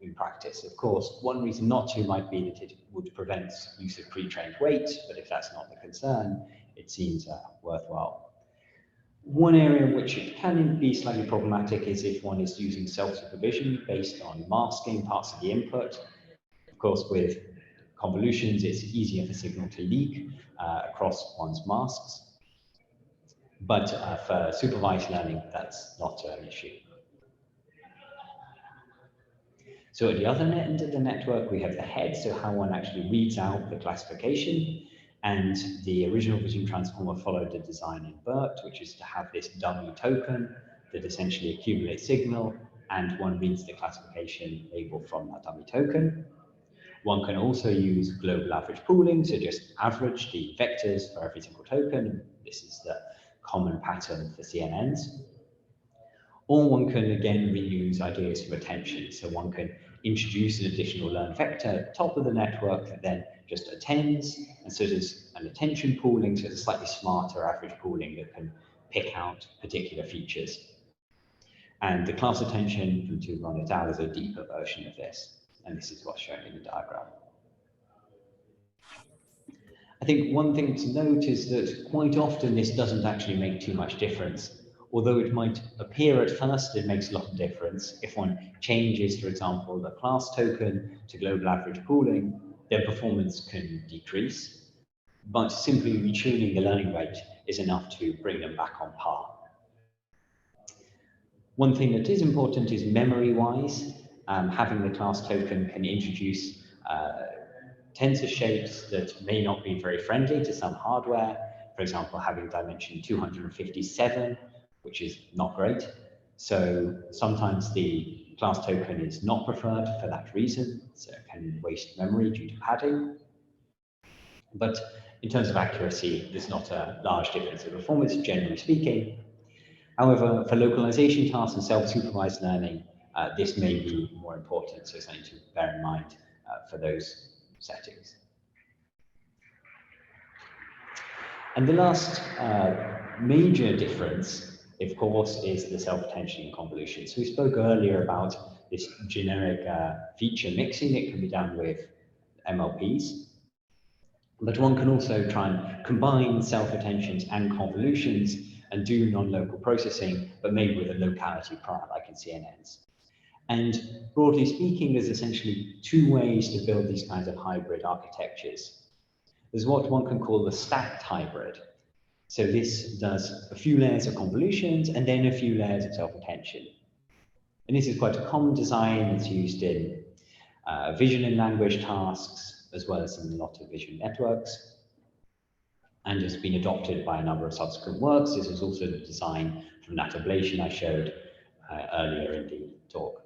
in practice. Of course, one reason not to might be that it would prevent use of pre-trained weight, but if that's not the concern, it seems worthwhile. One area in which it can be slightly problematic is if one is using self-supervision based on masking parts of the input. Of course, with convolutions, it's easier for signal to leak across one's masks. But for supervised learning, that's not an issue. So at the other end of the network, we have the head, so how one actually reads out the classification. And the original vision transformer followed the design in BERT, which is to have this dummy token that essentially accumulates signal, and one reads the classification label from that dummy token. One can also use global average pooling, so just average the vectors for every single token. This is the common pattern for CNNs. Or one can again reuse ideas from attention. So one can introduce an additional learned vector at the top of the network that then just attends. And so there's an attention pooling, so it's a slightly smarter average pooling that can pick out particular features. And the class attention from Turon et al. Is a deeper version of this, and this is what's shown in the diagram. I think one thing to note is that quite often this doesn't actually make too much difference. Although it might appear at first it makes a lot of difference. If one changes, for example, the class token to global average pooling, their performance can decrease. But simply retuning the learning rate is enough to bring them back on par. One thing that is important is memory-wise. Having the class token can introduce tensor shapes that may not be very friendly to some hardware. For example, having dimension 257, which is not great. So sometimes the class token is not preferred for that reason, so it can waste memory due to padding. But in terms of accuracy, there's not a large difference in performance, generally speaking. However, for localization tasks and self-supervised learning, this may be more important, so something to bear in mind for those settings. And the last major difference, of course, is the self-attention convolution. So we spoke earlier about this generic feature mixing that can be done with MLPs. But one can also try and combine self-attentions and convolutions and do non-local processing, but maybe with a locality prior, like in CNNs. And broadly speaking, there's essentially two ways to build these kinds of hybrid architectures. There's what one can call the stacked hybrid. So this does a few layers of convolutions and then a few layers of self-attention. And this is quite a common design that's used in vision and language tasks, as well as in a lot of vision networks, and has been adopted by a number of subsequent works. This is also the design from that ablation I showed earlier in the talk.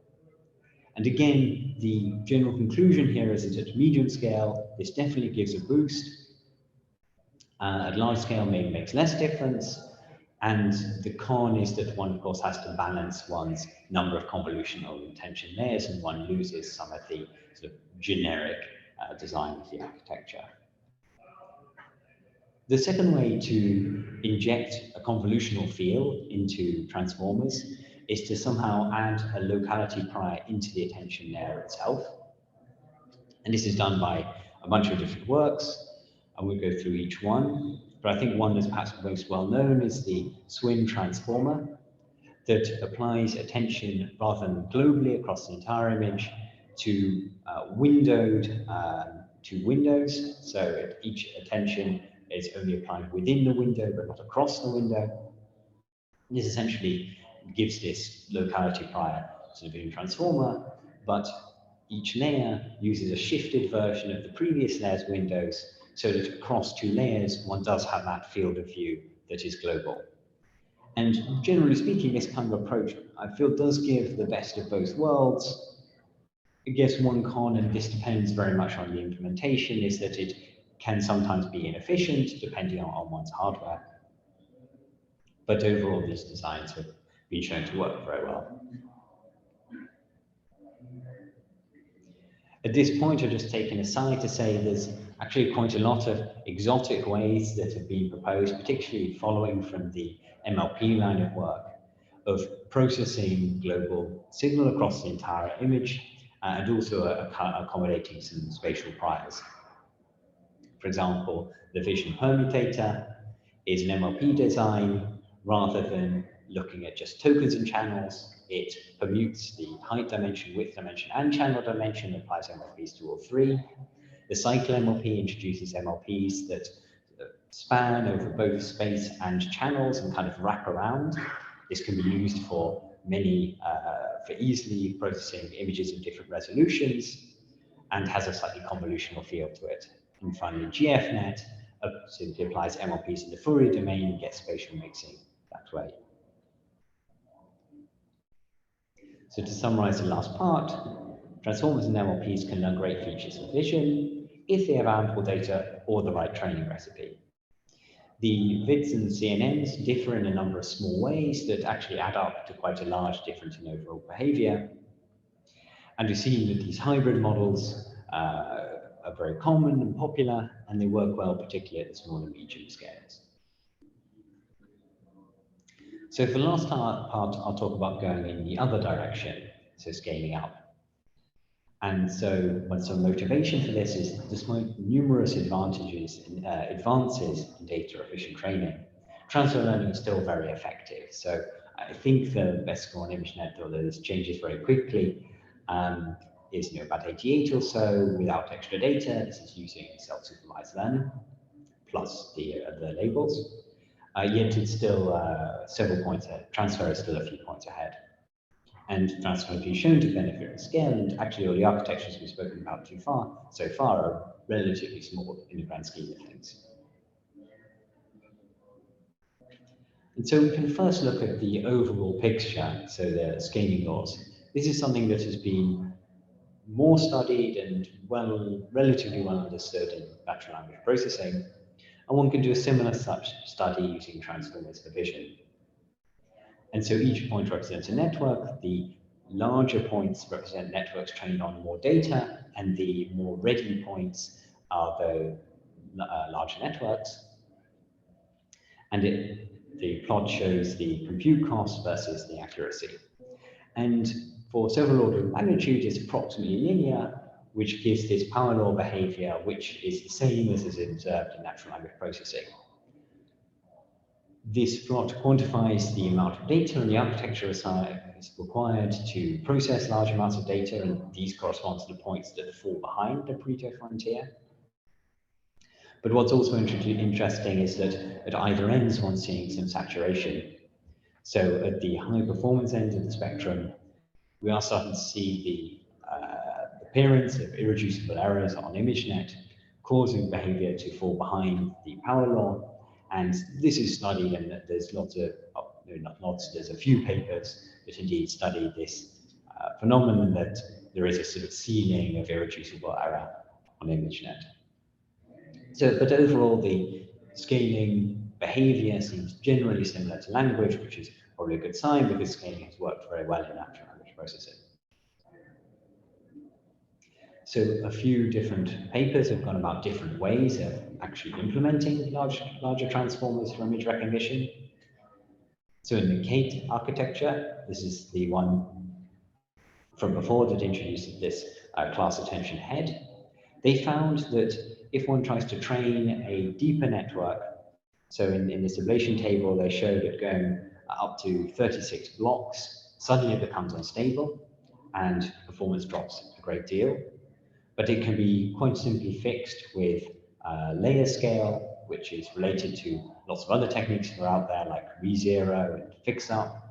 And again, the general conclusion here is that at medium scale, this definitely gives a boost. At large scale, maybe makes less difference. And the con is that one, of course, has to balance one's number of convolutional attention layers, and one loses some of the sort of generic design of the architecture. The second way to inject a convolutional field into transformers is to somehow add a locality prior into the attention layer itself. And this is done by a bunch of different works. I won't go through each one, but I think one that's perhaps most well known is the SWIN transformer that applies attention rather than globally across the entire image to windowed to windows. So each attention is only applied within the window, but not across the window. This essentially gives this locality prior to the vision transformer, but each layer uses a shifted version of the previous layer's windows so that across two layers, one does have that field of view that is global. And generally speaking, this kind of approach, I feel, does give the best of both worlds. I guess one con, and this depends very much on the implementation, is that it can sometimes be inefficient depending on one's hardware. But overall, these designs have been shown to work very well. At this point, I've just taken aside to say there's actually quite a lot of exotic ways that have been proposed, particularly following from the MLP line of work, of processing global signal across the entire image and also accommodating some spatial priors. For example, the vision permutator is an MLP design. Rather than looking at just tokens and channels, it permutes the height dimension, width dimension, and channel dimension, applies MLPs to all three. The cycle MLP introduces MLPs that span over both space and channels and kind of wrap around. This can be used for for easily processing images of different resolutions and has a slightly convolutional feel to it. And finally, GFNet simply applies MLPs in the Fourier domain and gets spatial mixing that way. So to summarize the last part, transformers and MLPs can learn great features of vision if they have ample data or the right training recipe. The VIDs and CNNs differ in a number of small ways that actually add up to quite a large difference in overall behavior. And we've seen that these hybrid models are very common and popular, and they work well, particularly at the small and medium scales. So for the last part, I'll talk about going in the other direction, so scaling up. And so some motivation for this is, despite numerous advances in data efficient training, transfer learning is still very effective. So I think the best score on ImageNet, although this changes very quickly, is about 88 or so without extra data. This is using self-supervised learning plus the labels. Yet it's still several points ahead. Transfer is still a few points ahead. And transfer has been shown to benefit from scale, and actually all the architectures we've spoken about so far are relatively small in the grand scheme of things. And so we can first look at the overall picture, so the scaling laws. This is something that has been more studied and relatively well understood in natural language processing, and one can do a similar such study using transformers division. And so each point represents a network. The larger points represent networks trained on more data, and the more ready points are the larger networks. And the plot shows the compute cost versus the accuracy. And for several orders of magnitude, it's approximately linear, which gives this power law behavior, which is the same as is observed in natural language processing. This plot quantifies the amount of data and the architecture is required to process large amounts of data, and these correspond to the points that fall behind the Pareto frontier. But what's also interesting is that at either ends, one's seeing some saturation. So at the high performance end of the spectrum, we are starting to see the appearance of irreducible errors on ImageNet, causing behavior to fall behind the power law. And this is studied, and there's there's a few papers that indeed study this phenomenon, that there is a sort of ceiling of irreducible error on ImageNet. So, but overall, the scaling behavior seems generally similar to language, which is probably a good sign because scaling has worked very well in natural language processing. So a few different papers have gone about different ways of actually implementing larger transformers for image recognition. So in the Kate architecture, this is the one from before that introduced this class attention head. They found that if one tries to train a deeper network, so in this ablation table, they showed it going up to 36 blocks, suddenly it becomes unstable and performance drops a great deal. But it can be quite simply fixed with layer scale, which is related to lots of other techniques that are out there like ReZero and FixUp.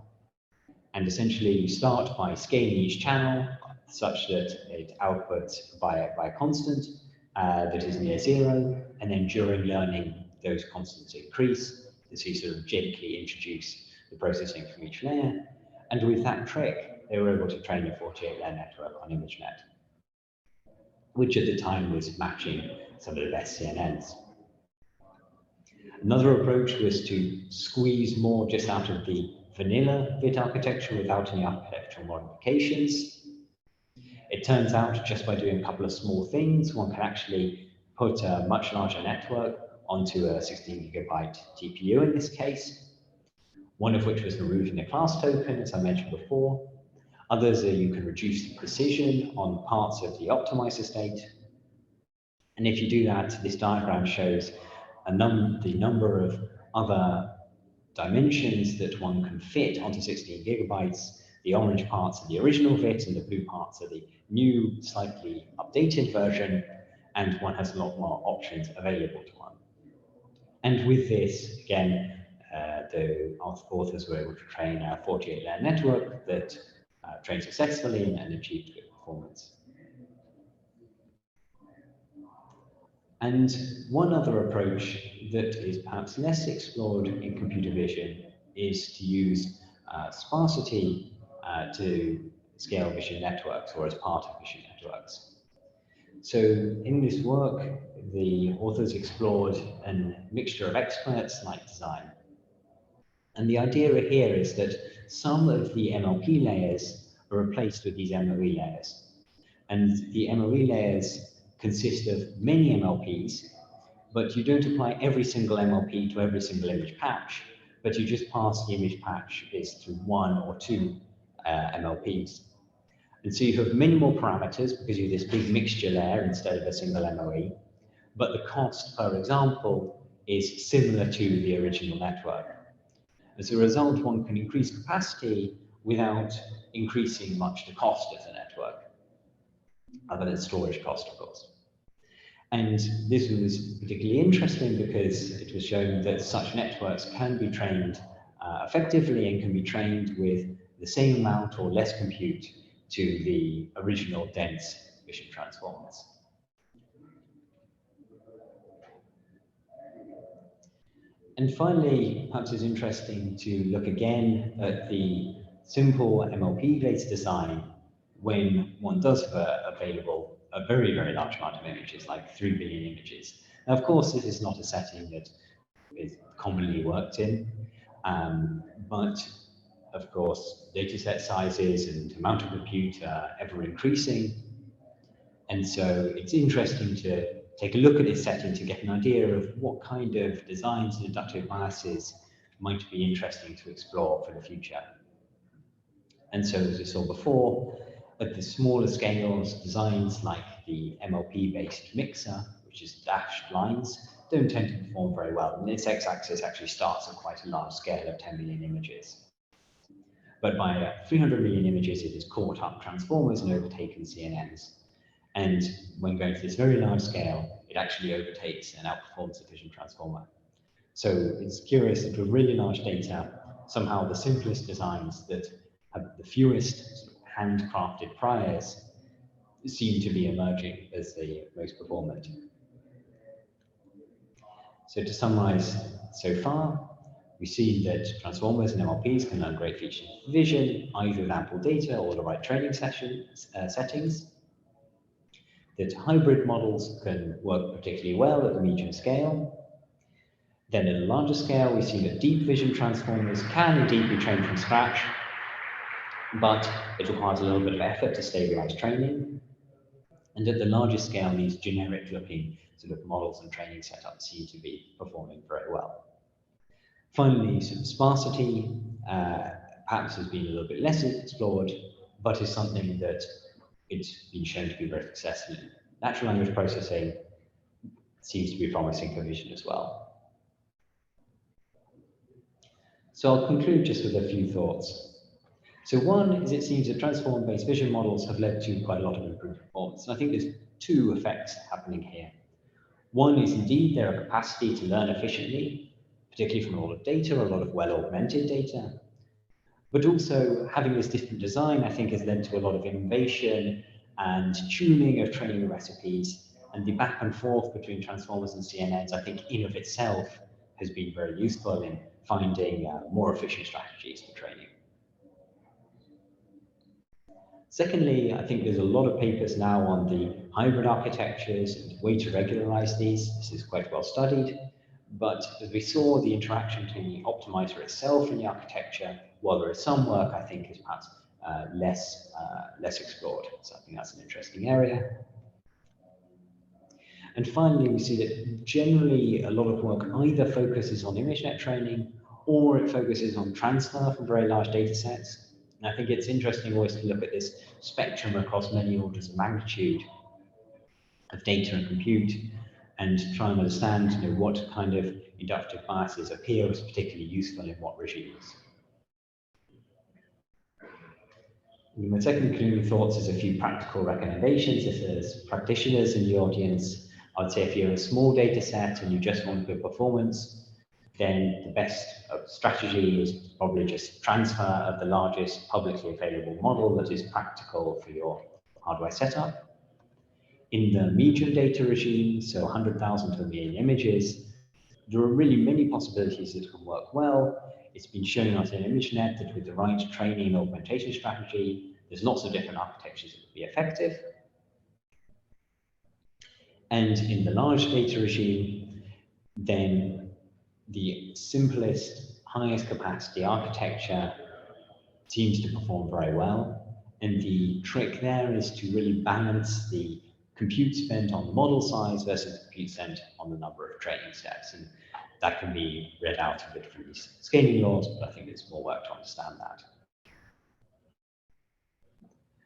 And essentially you start by scaling each channel such that it outputs by a constant that is near zero. And then during learning, those constants increase. So you sort of gently introduce the processing from each layer. And with that trick, they were able to train a 48-layer network on ImageNet, which at the time was matching some of the best CNNs. Another approach was to squeeze more just out of the vanilla bit architecture without any architectural modifications. It turns out just by doing a couple of small things, one can actually put a much larger network onto a 16 gigabyte TPU in this case, one of which was removing the class token, as I mentioned before. Others are you can reduce the precision on parts of the optimizer state. And if you do that, this diagram shows the number of other dimensions that one can fit onto 16 gigabytes. The orange parts are the original VIT and the blue parts are the new, slightly updated version, and one has a lot more options available to one. And with this, again, the authors were able to train a 48-layer network that trained successfully and achieved good performance. And one other approach that is perhaps less explored in computer vision is to use sparsity to scale vision networks, or as part of vision networks. So in this work, the authors explored a mixture of experts like design. And the idea here is that some of the MLP layers are replaced with these MOE layers. And the MOE layers consist of many MLPs, but you don't apply every single MLP to every single image patch, but you just pass the image patch is through 1 or 2 MLPs. And so you have minimal parameters because you have this big mixture layer instead of a single MOE, but the cost per example is similar to the original network. As a result, one can increase capacity without increasing much the cost of the network, other than storage cost, of course. And this was particularly interesting because it was shown that such networks can be trained effectively and can be trained with the same amount or less compute to the original dense vision transformers. And finally, perhaps it's interesting to look again at the simple MLP-based design when one does have available a very, very large amount of images, like 3 billion images. Now, of course, this is not a setting that is commonly worked in, but of course, dataset sizes and amount of compute are ever increasing. And so it's interesting to take a look at this setting to get an idea of what kind of designs and inductive biases might be interesting to explore for the future. And so, as we saw before, at the smaller scales, designs like the MLP-based mixer, which is dashed lines, don't tend to perform very well. And its x-axis actually starts at quite a large scale of 10 million images. But by 300 million images, it has caught up transformers and overtaken CNNs. And when going to this very large scale, it actually overtakes and outperforms the vision transformer. So it's curious that with really large data, somehow the simplest designs that have the fewest handcrafted priors seem to be emerging as the most performant. So to summarize so far, we see that transformers and MLPs can learn great features of vision, either with ample data or the right training settings. That hybrid models can work particularly well at the medium scale. Then at a larger scale, we see that deep vision transformers can indeed be trained from scratch, but it requires a little bit of effort to stabilize training. And at the larger scale, these generic looking sort of models and training setups seem to be performing very well. Finally, sort of sparsity perhaps has been a little bit less explored, but is something that it's been shown to be very successful in. Natural language processing seems to be promising for vision as well. So I'll conclude just with a few thoughts. So one is it seems that transform-based vision models have led to quite a lot of improved performance. And I think there's two effects happening here. One is indeed their capacity to learn efficiently, particularly from a lot of data, a lot of well-augmented data. But also having this different design, I think, has led to a lot of innovation and tuning of training recipes, and the back and forth between transformers and CNNs, I think, in of itself has been very useful in finding more efficient strategies for training. Secondly, I think there's a lot of papers now on the hybrid architectures and way to regularize these. This is quite well studied, but as we saw, the interaction between the optimizer itself and the architecture, while there is some work, I think is perhaps less explored. So I think that's an interesting area. And finally, we see that generally a lot of work either focuses on ImageNet training or it focuses on transfer from very large data sets. And I think it's interesting always to look at this spectrum across many orders of magnitude of data and compute and try and understand what kind of inductive biases appear as particularly useful in what regimes. And my second concluding thoughts is a few practical recommendations. If there's practitioners in the audience, I would say if you have a small data set and you just want good performance, then the best strategy is probably just transfer of the largest publicly available model that is practical for your hardware setup. In the medium data regime, so 100,000 to 1 million images, there are really many possibilities that can work well. It's been shown us in ImageNet that with the right training and augmentation strategy, there's lots of different architectures that would be effective. And in the large data regime, then the simplest, highest capacity architecture seems to perform very well. And the trick there is to really balance the compute spent on the model size versus the compute spent on the number of training steps. And that can be read out a bit from these scaling laws, but I think it's more work to understand that.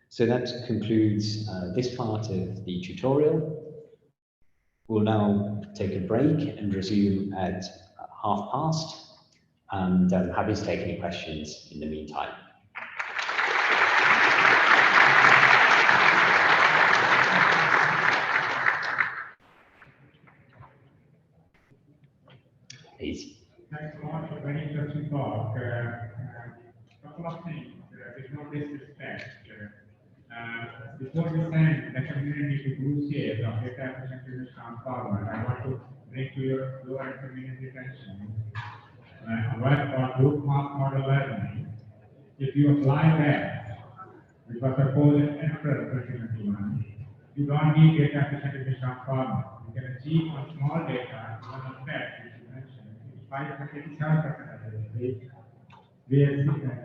So that concludes this part of the tutorial. We'll now take a break and resume at past, and I'm happy to take any questions in the meantime. Please. Thanks a lot for a very interesting talk. Couple of things. With no disrespect. Before we send the community to Bruce of data efficient transformer, I want to bring to your community attention work on root mass model learning. If you apply that, which was proposed in April 2021, you don't need data efficient transformer. You can achieve on small data one effect, which you mentioned, 87% of the where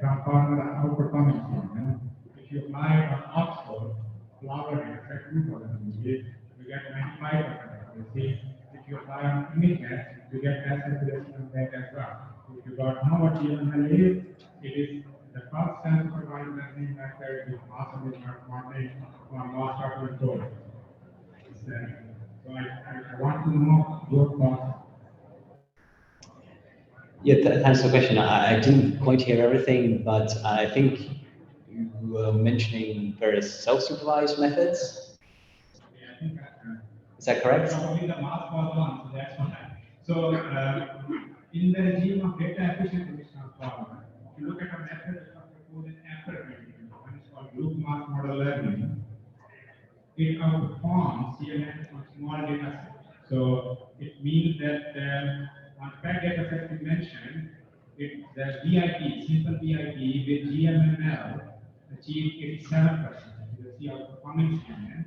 transformer outperforming human. If you apply on Oxford, flower data, you get 95% of the same. If you apply on ImageNet, you get less accuracy from that as well. If you got know what GML is, it is the first self-supervised learning method with massively modeling on mass structure control. So I want to know your thoughts. Yeah, thanks for the question. I didn't quite hear everything, but I think you were mentioning various self-supervised methods. Yeah, I think that's right. Is that correct? Probably the mass was one, so that's fine. So in the regime of data efficient image transformer, if you look at a method that was proposed in April 2021, it's called group mass model learning. It outperforms CNN on small data sets. So it means that on fat data set you mentioned, the VIP, simple VIP with GMML achieved 87%. You will see outperforming CNN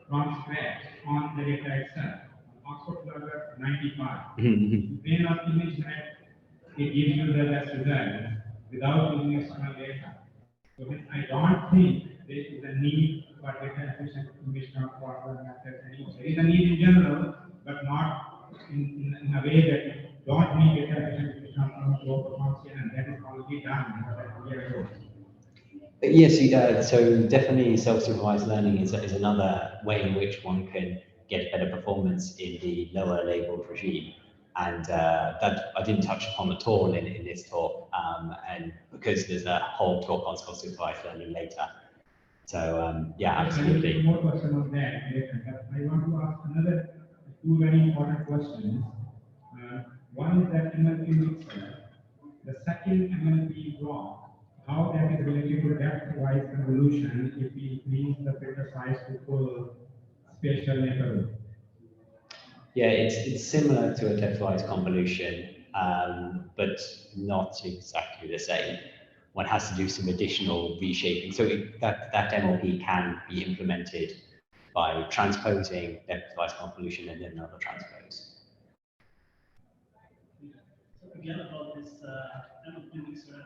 from scratch on the data itself. Oxford Level 95. Then on ImageNet, it gives you the best results without using external data. So I don't think there is a need for data efficient image transformer methods anymore. There is a need in general, but not in a way that you don't need data efficient image transformer to overcome CNN, and that is already done a year ago. Yes, so definitely self-supervised learning is another way in which one can get better performance in the lower labeled regime. And that I didn't touch upon at all in this talk, and because there's a whole talk on self-supervised learning later. So yeah, absolutely. I have more questions on that later. I want to ask another two very important questions. One is that NLP mixer. The second NLP block. How that is related to depth-wise convolution if we increase the filter size to full spatial neighborhood? Yeah, it's similar to a depth-wise convolution, but not exactly the same. One has to do some additional reshaping. So that NLP can be implemented by transposing depth-wise convolution and then another transpose. So again, about this NLP mixer,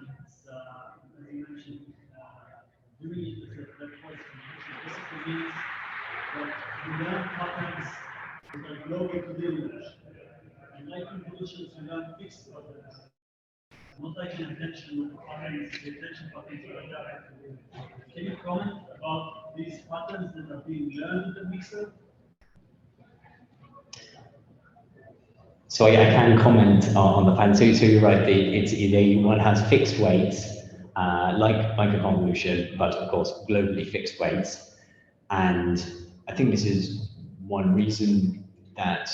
as you mentioned, doing it with a depth-wise convolution basically means that you learn patterns that are global to the image. And like convolutions, you learn fixed patterns. Not like an attention patterns, the attention patterns are direct. Can you comment about these patterns that are being learned in the mixer? So I can comment on the pattern. So you're right. One has fixed weights, like a convolution, but of course globally fixed weights. And I think this is one reason that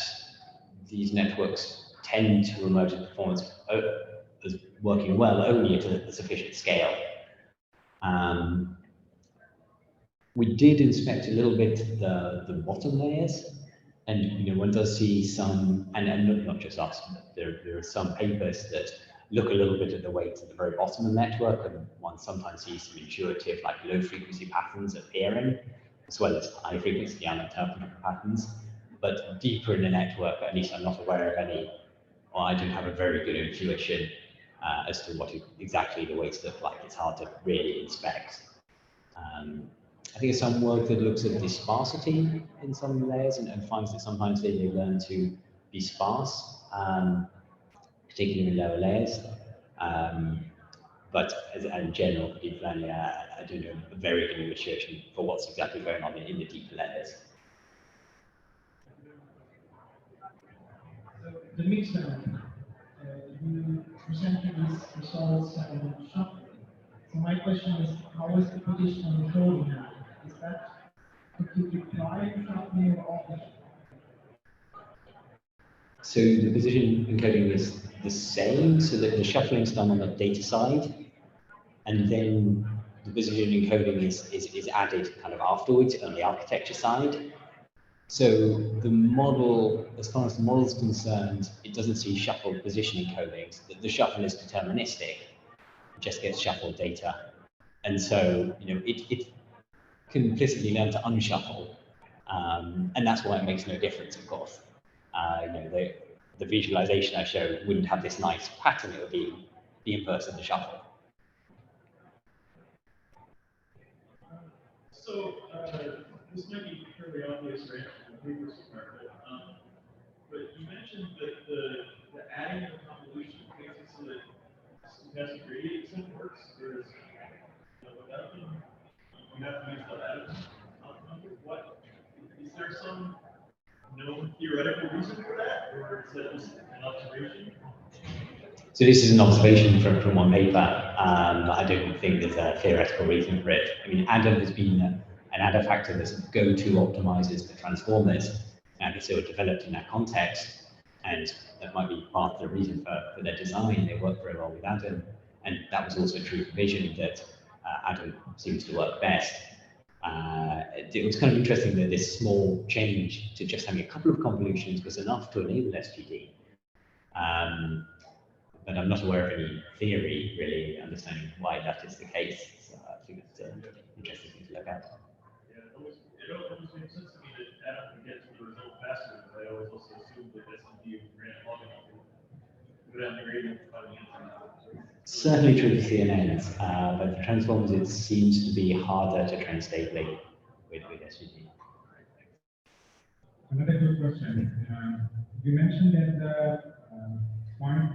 these networks tend to emerge performance as working well only at a sufficient scale. We did inspect a little bit the bottom layers, and one does see some, and not just us, but there are some papers that look a little bit at the weights at the very bottom of the network, and one sometimes sees some intuitive, like low frequency patterns appearing, as well as high frequency uninterpretable patterns. But deeper in the network, at least I'm not aware of any, or I do have a very good intuition as to what exactly the weights look like. It's hard to really inspect. I think there's some work that looks at the sparsity in some layers and finds that sometimes they learn to be sparse. particularly in lower layers. But as in general, for deep learning, I don't know a very good illustration for what's exactly going on in the deeper layers. So the mixed learning, you presented these results and shuffling. So my question is, how is the positional encoding now? Is that completely prior to shuffling or after shuffling? So the position encoding is the same, so that the shuffling is done on the data side, and then the position encoding is added kind of afterwards on the architecture side. So the model, as far as the model is concerned, it doesn't see shuffled position encodings. The shuffle is deterministic. It just gets shuffled data. And so, it can implicitly learn to unshuffle. And that's why it makes no difference, of course. The visualization I showed wouldn't have this nice pattern. It would be the inverse of the shuffle. So this might be fairly obvious, right, from the paper somewhere, but you mentioned that the adding of convolution makes it so that stochastic gradient descent works, whereas without them, you have to use the additive. What is there some known theoretical reason for that, or is that just an observation? So this is an observation from one paper. I don't think there's a theoretical reason for it. I mean, Adam has been an adder factor that's go-to optimizers for transformers, and so developed in that context, and that might be part of the reason for their design. They work very well with Adam, and that was also true for vision, that Adam seems to work best. It was kind of interesting that this small change to just having a couple of convolutions was enough to enable SGD. But I'm not aware of any theory really understanding why that is the case. So I think it's an interesting thing to look at. Yeah, it always makes sense to me that Adam can get to the result faster, but I always also assume that SGD ran long enough to go down the gradient to find the answer. Certainly true for CNNs, but for transformers it seems to be harder to train stably with SGD. Another good question. You mentioned that the point.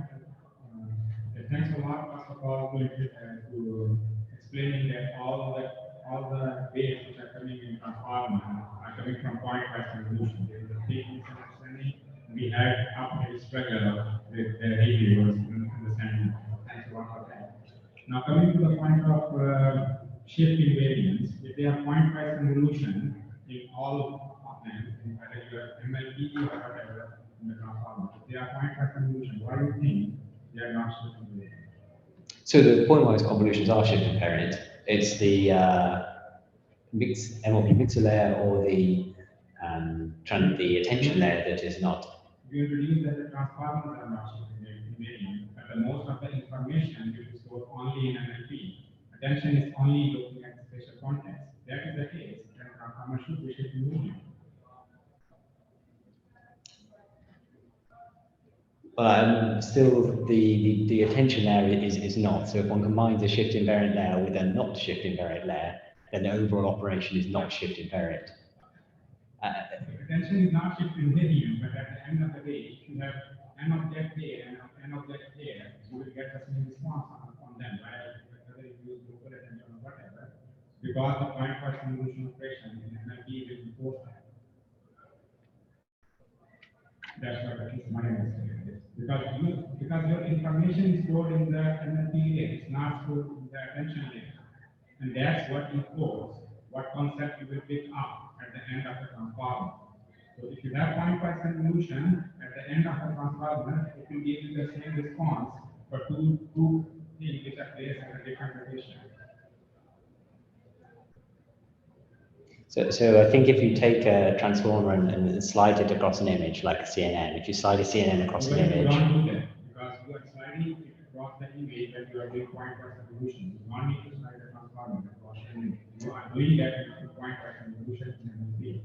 Thanks a lot, first of all, to explaining that all the waves which are coming in transformer are coming from point-wise convolution. There is a big misunderstanding. We had uphill struggle with the radios in understanding. Thanks a lot for that. Now coming to the point of shift invariance, if they are point-wise convolution in all of them, whether you are MLP or whatever in the transformer, if they are point-wise convolution, what do you think? They are not shift invariant. So the point-wise convolutions are shift invariant. It's the MLP mixer layer or the attention layer that is not. We believe that the transformers are not shift invariant, but most of the information is stored only in MLP. Attention is only looking at the spatial context. That is the case, then transformer should be shift invariant. Still, the attention layer is not. So if one combines a shift invariant layer with a not shift invariant layer, then the overall operation is not shift invariant. Attention is not shift invariant, but at the end of the day, if you have n object there and n object there, you will get the same response on them, right? Whether you use local attention or whatever, because the point-wise convolution operation in MLP will enforce that. That's what at least my understanding is. Because your information is stored in the MLP layer, it's not stored in the attention layer. And that's what encodes what concept you will pick up at the end of the transformer. So if you have point-wise convolution at the end of the transformer, it will give you the same response for two things which are placed at a different location. So I think if you take a transformer and slide it across an image like a CNN, if you slide a CNN across an image. You don't do that because you are sliding it across the image and you are doing point-wise convolution. You don't need to slide the transformer across the image. You are doing that with point-wise convolution in MLP.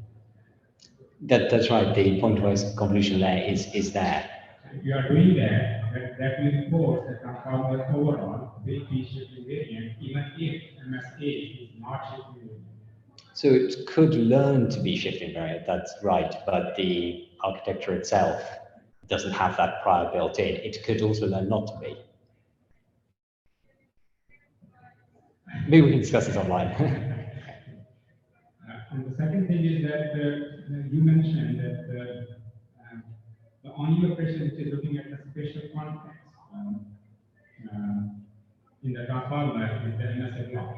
That's right. The point-wise convolution layer is there. If you are doing that, that will enforce the transformer overall will be shift invariant, even if MSA is not shift invariant. So it could learn to be shift invariant, that's right, but the architecture itself doesn't have that prior built in. It could also learn not to be. Maybe we can discuss this online. And the second thing is that you mentioned that the only operation which is looking at the spatial context in the transformer is the MSA block.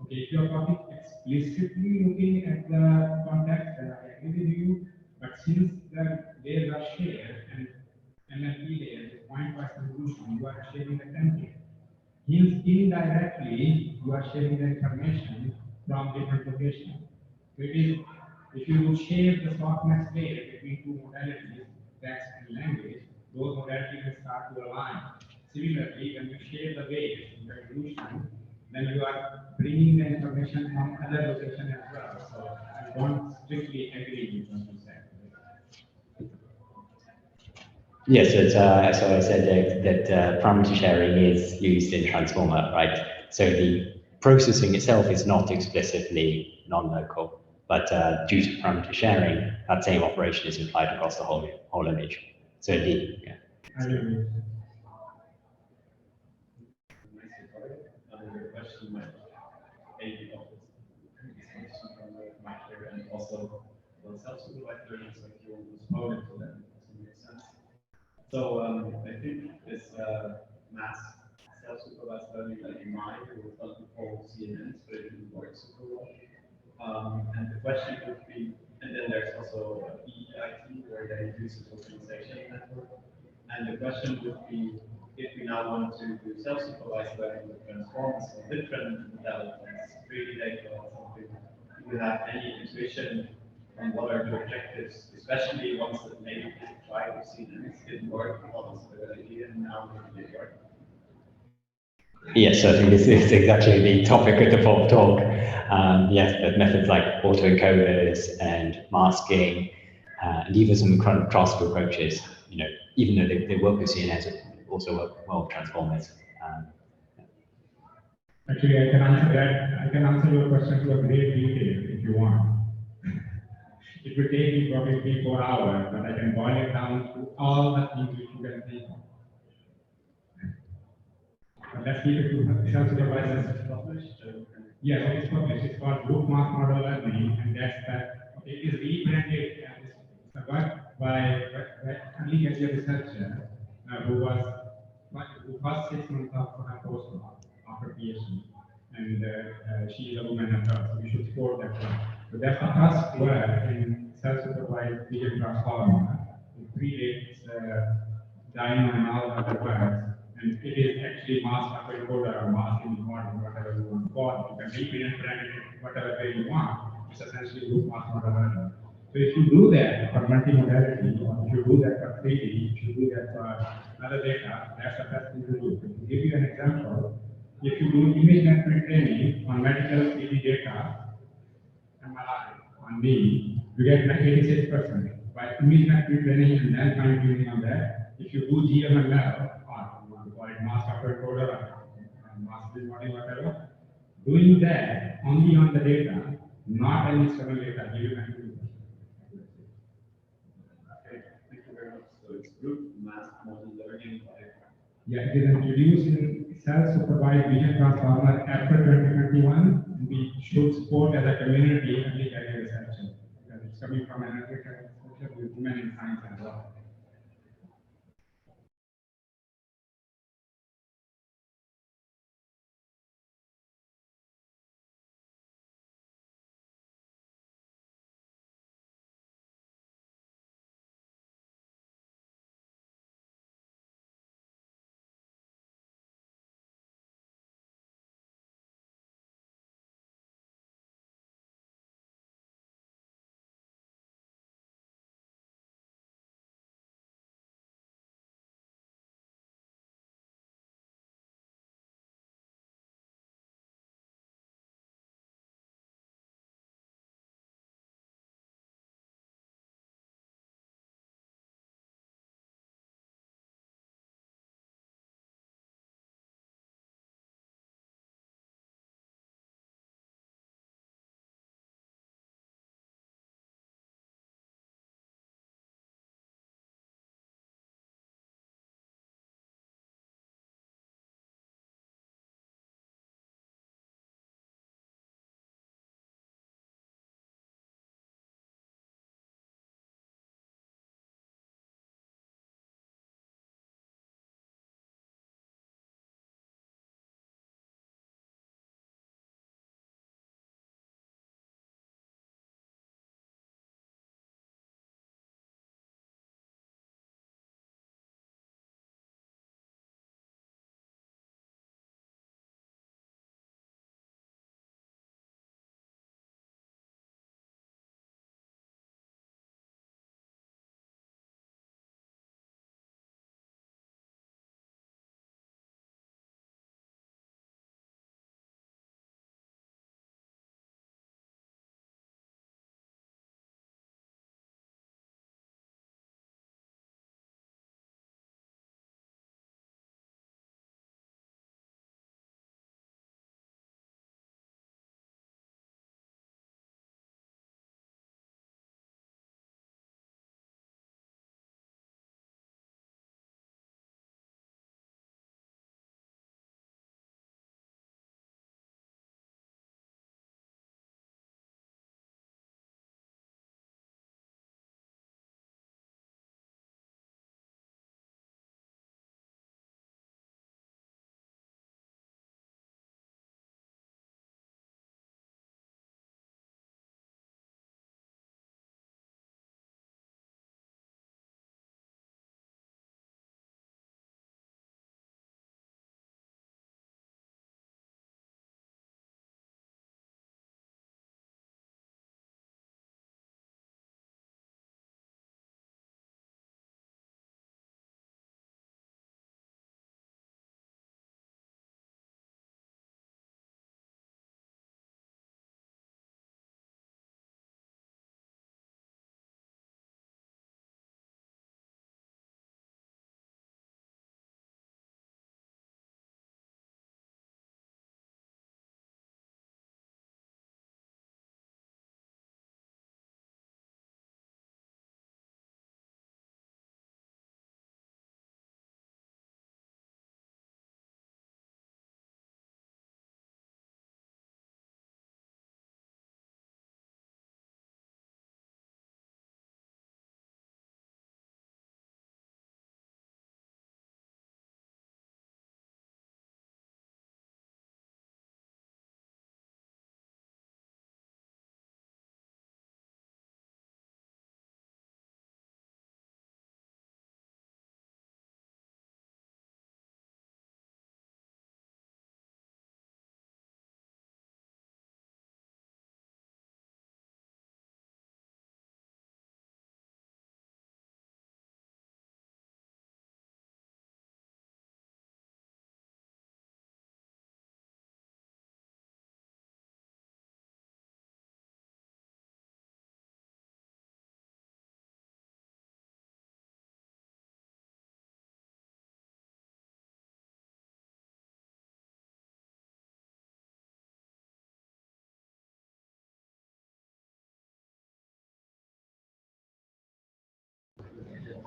Okay, if you are talking explicitly looking at the context, then I agree with you. But since the layers are shared and MLP layers is point-wise convolution, you are sharing the template. Hence, indirectly, you are sharing the information from different locations. So it is, if you share the softmax layer between two modalities, text and language, those modalities will start to align. Similarly, when you share the weights in the evolution, then you are bringing the information from other location as well. So I don't strictly agree with what you said. Yes, so I said that parameter sharing is used in transformer, right? So the processing itself is not explicitly non-local, but due to parameter sharing, that same operation is applied across the whole image. So indeed, yeah. Another question might maybe of this question from Mike here, and also the self-supervised learning, so if you want to postpone it to that, it doesn't make sense. So I think this mass self-supervised learning that you might will start to call CNNs, but it didn't work super well. And the question would be, and then there's also EIT where they use a tokenization network. And the question would be, if we now want to do self-supervised learning with transformers or different modalities, 3D data or something, do you have any intuition on what are the objectives, especially ones that maybe tried to see them, it didn't work, what was the good idea, and now maybe they work? Yes, I think this is exactly the topic of the talk. Yes, but methods like autoencoders and masking, and even some contrastive approaches, you know, even though they work with CNNs, also work well with transformers. Actually, I can answer that. I can answer your question to a great detail if you want. It will take me probably 3-4 hours, but I can boil it down to all the things which you can think of. But let's keep it to self-supervised. Yes, it is published. It's called Group Mass Model Learning, and that's that. Okay, it is rebranded and it's a work by early career researcher who first 6 months of her postdoc after PhD, and she is a woman as well, so we should support that one. So that's the first work in self-supervised vision transformer. It predates Dino and all other works. And it is actually mass autoencoder or mass image model, whatever you want to call it. You can reprint it whatever way you want. It's essentially group mass model learning. So if you do that for multimodality, or if you do that for 3D, if you do that for other data, that's the best thing to do. To give you an example, if you do image network training on medical 3D data, MRI on me, you get like 86%. By image network training and then fine tuning on that, if you do GMML, or mass autoencoder or mass modeling, whatever, doing that only on the data, not any external data, give you 92%. Okay, thank you very much. So it's group mass model learning. Yeah, it is introduced in self-supervised vision transformer after 2021. We should support as a community early career research because it's coming from an African with women in science as well.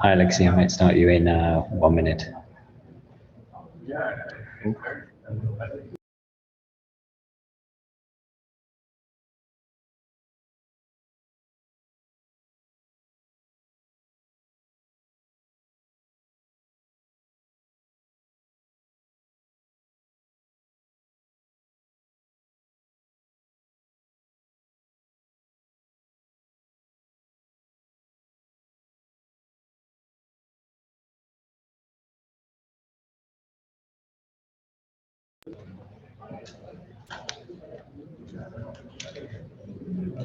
Hi, Alexei. I might start you in 1 minute.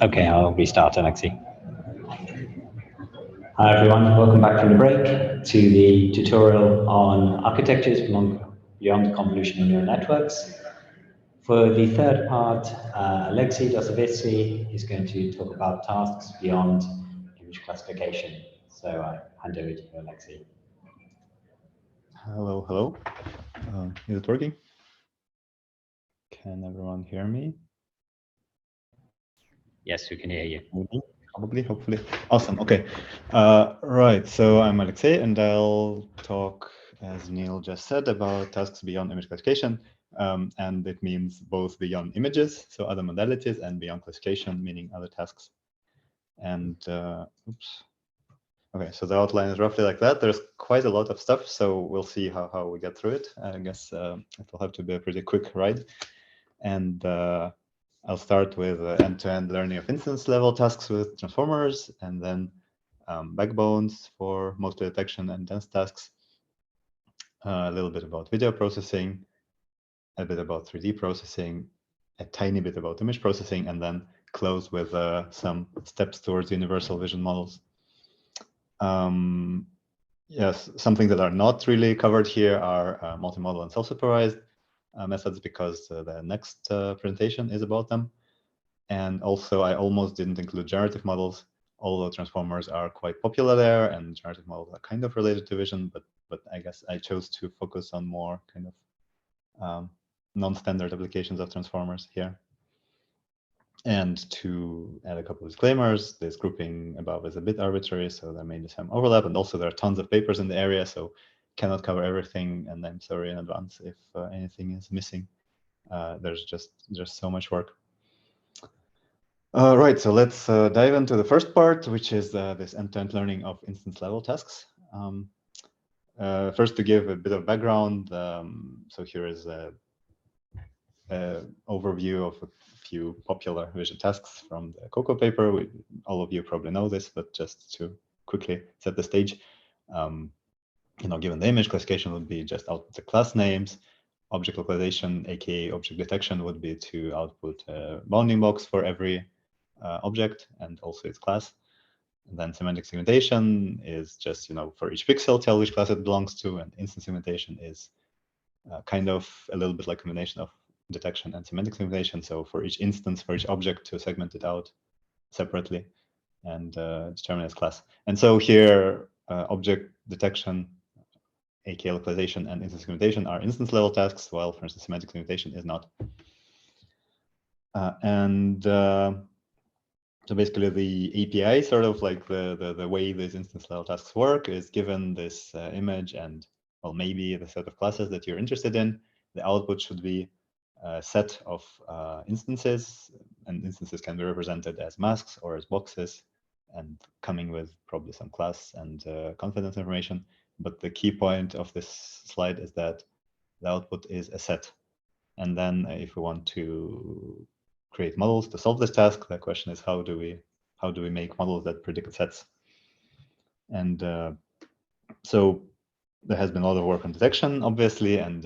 Okay, I'll restart, Alexei. Hi everyone, welcome back from the break to the tutorial on architectures beyond convolutional neural networks. For the third part, Alexei Dosovitsky is going to talk about tasks beyond image classification. So I hand over to you, Alexei. Hello, hello. Is it working? Can everyone hear me? Yes, we can hear you. Probably, hopefully. Awesome, okay. Right, so I'm Alexei, and I'll talk, as Neil just said, about tasks beyond image classification. And it means both beyond images, so other modalities, and beyond classification, meaning other tasks. And, oops. Okay, so the outline is roughly like that. There's quite a lot of stuff, so we'll see how we get through it. I guess it'll have to be a pretty quick ride. And I'll start with end-to-end learning of instance level tasks with transformers, and then backbones for mostly detection and dense tasks. A little bit about video processing, a bit about 3D processing, a tiny bit about image processing, and then close with some steps towards universal vision models. Yes, something that are not really covered here are multimodal and self-supervised methods, because the next presentation is about them. And also, I almost didn't include generative models, although transformers are quite popular there, and generative models are kind of related to vision, but I guess I chose to focus on more kind of non-standard applications of transformers here. And to add a couple of disclaimers, this grouping above is a bit arbitrary, so there may be some overlap, and also there are tons of papers in the area, so cannot cover everything, and I'm sorry in advance if anything is missing. There's just so much work. Right, so let's dive into the first part, which is this end-to-end learning of instance level tasks. First, to give a bit of background, so here is a overview of a few popular vision tasks from the COCO paper. All of you probably know this, but just to quickly set the stage, given the image, classification would be just out the class names. Object localization, aka object detection, would be to output a bounding box for every object and also its class. And then semantic segmentation is just, for each pixel, tell which class it belongs to, and instance segmentation is kind of a little bit like a combination of detection and semantic segmentation. So for each instance, for each object, to segment it out separately and determine its class. And so here, object detection, aka localization, and instance segmentation are instance level tasks, while, for instance, semantic segmentation is not. So basically, the API, sort of like the way these instance level tasks work, is given this image and, well, maybe the set of classes that you're interested in. The output should be a set of instances, and instances can be represented as masks or as boxes, and coming with probably some class and confidence information. But the key point of this slide is that the output is a set. And then if we want to create models to solve this task, the question is, how do we make models that predict sets? And so there has been a lot of work on detection, obviously, and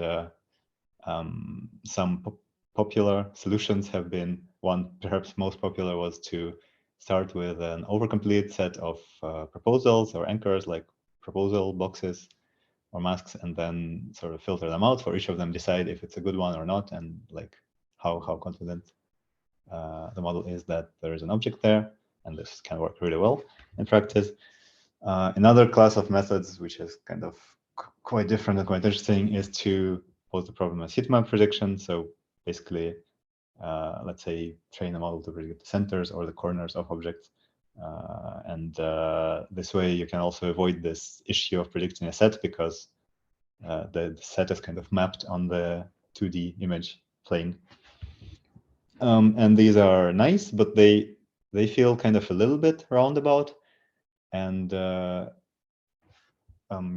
some popular solutions have been, one perhaps most popular was to start with an overcomplete set of proposals or anchors, like proposal boxes or masks, and then sort of filter them out for each of them, decide if it's a good one or not, and like how confident the model is that there is an object there. And this can work really well in practice. Another class of methods, which is kind of quite different and quite interesting, is to pose the problem as heat map prediction. So basically, let's say train a model to predict the centers or the corners of objects. And this way you can also avoid this issue of predicting a set, because the set is kind of mapped on the 2D image plane. And these are nice, but they feel kind of a little bit roundabout. And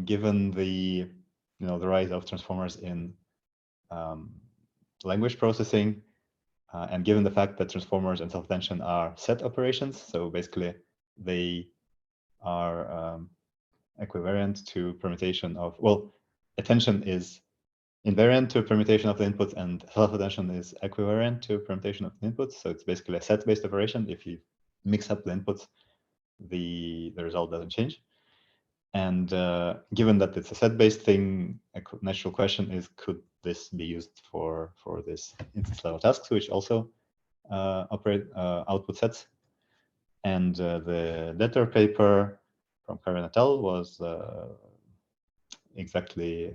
given the the rise of transformers in language processing, and given the fact that transformers and self-attention are set operations, so basically they are equivariant to permutation of, well, attention is invariant to permutation of the inputs, and self-attention is equivariant to permutation of the inputs. So it's basically a set-based operation. If you mix up the inputs, the result doesn't change. And given that it's a set-based thing, a natural question is, could this be used for this instance level tasks, which also operate output sets? And the letter paper from Karen et al. Was exactly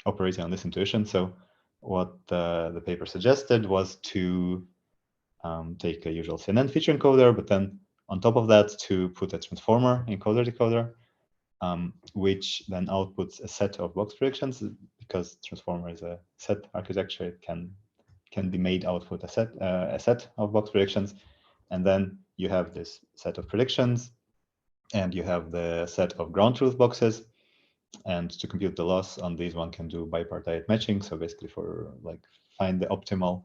operating on this intuition. So what the paper suggested was to take a usual CNN feature encoder, but then on top of that to put a transformer encoder decoder, which then outputs a set of box predictions. Because transformer is a set architecture, it can be made output a set of box predictions, and then you have this set of predictions, and you have the set of ground truth boxes. And to compute the loss on these, one can do bipartite matching. So basically, for like find the optimal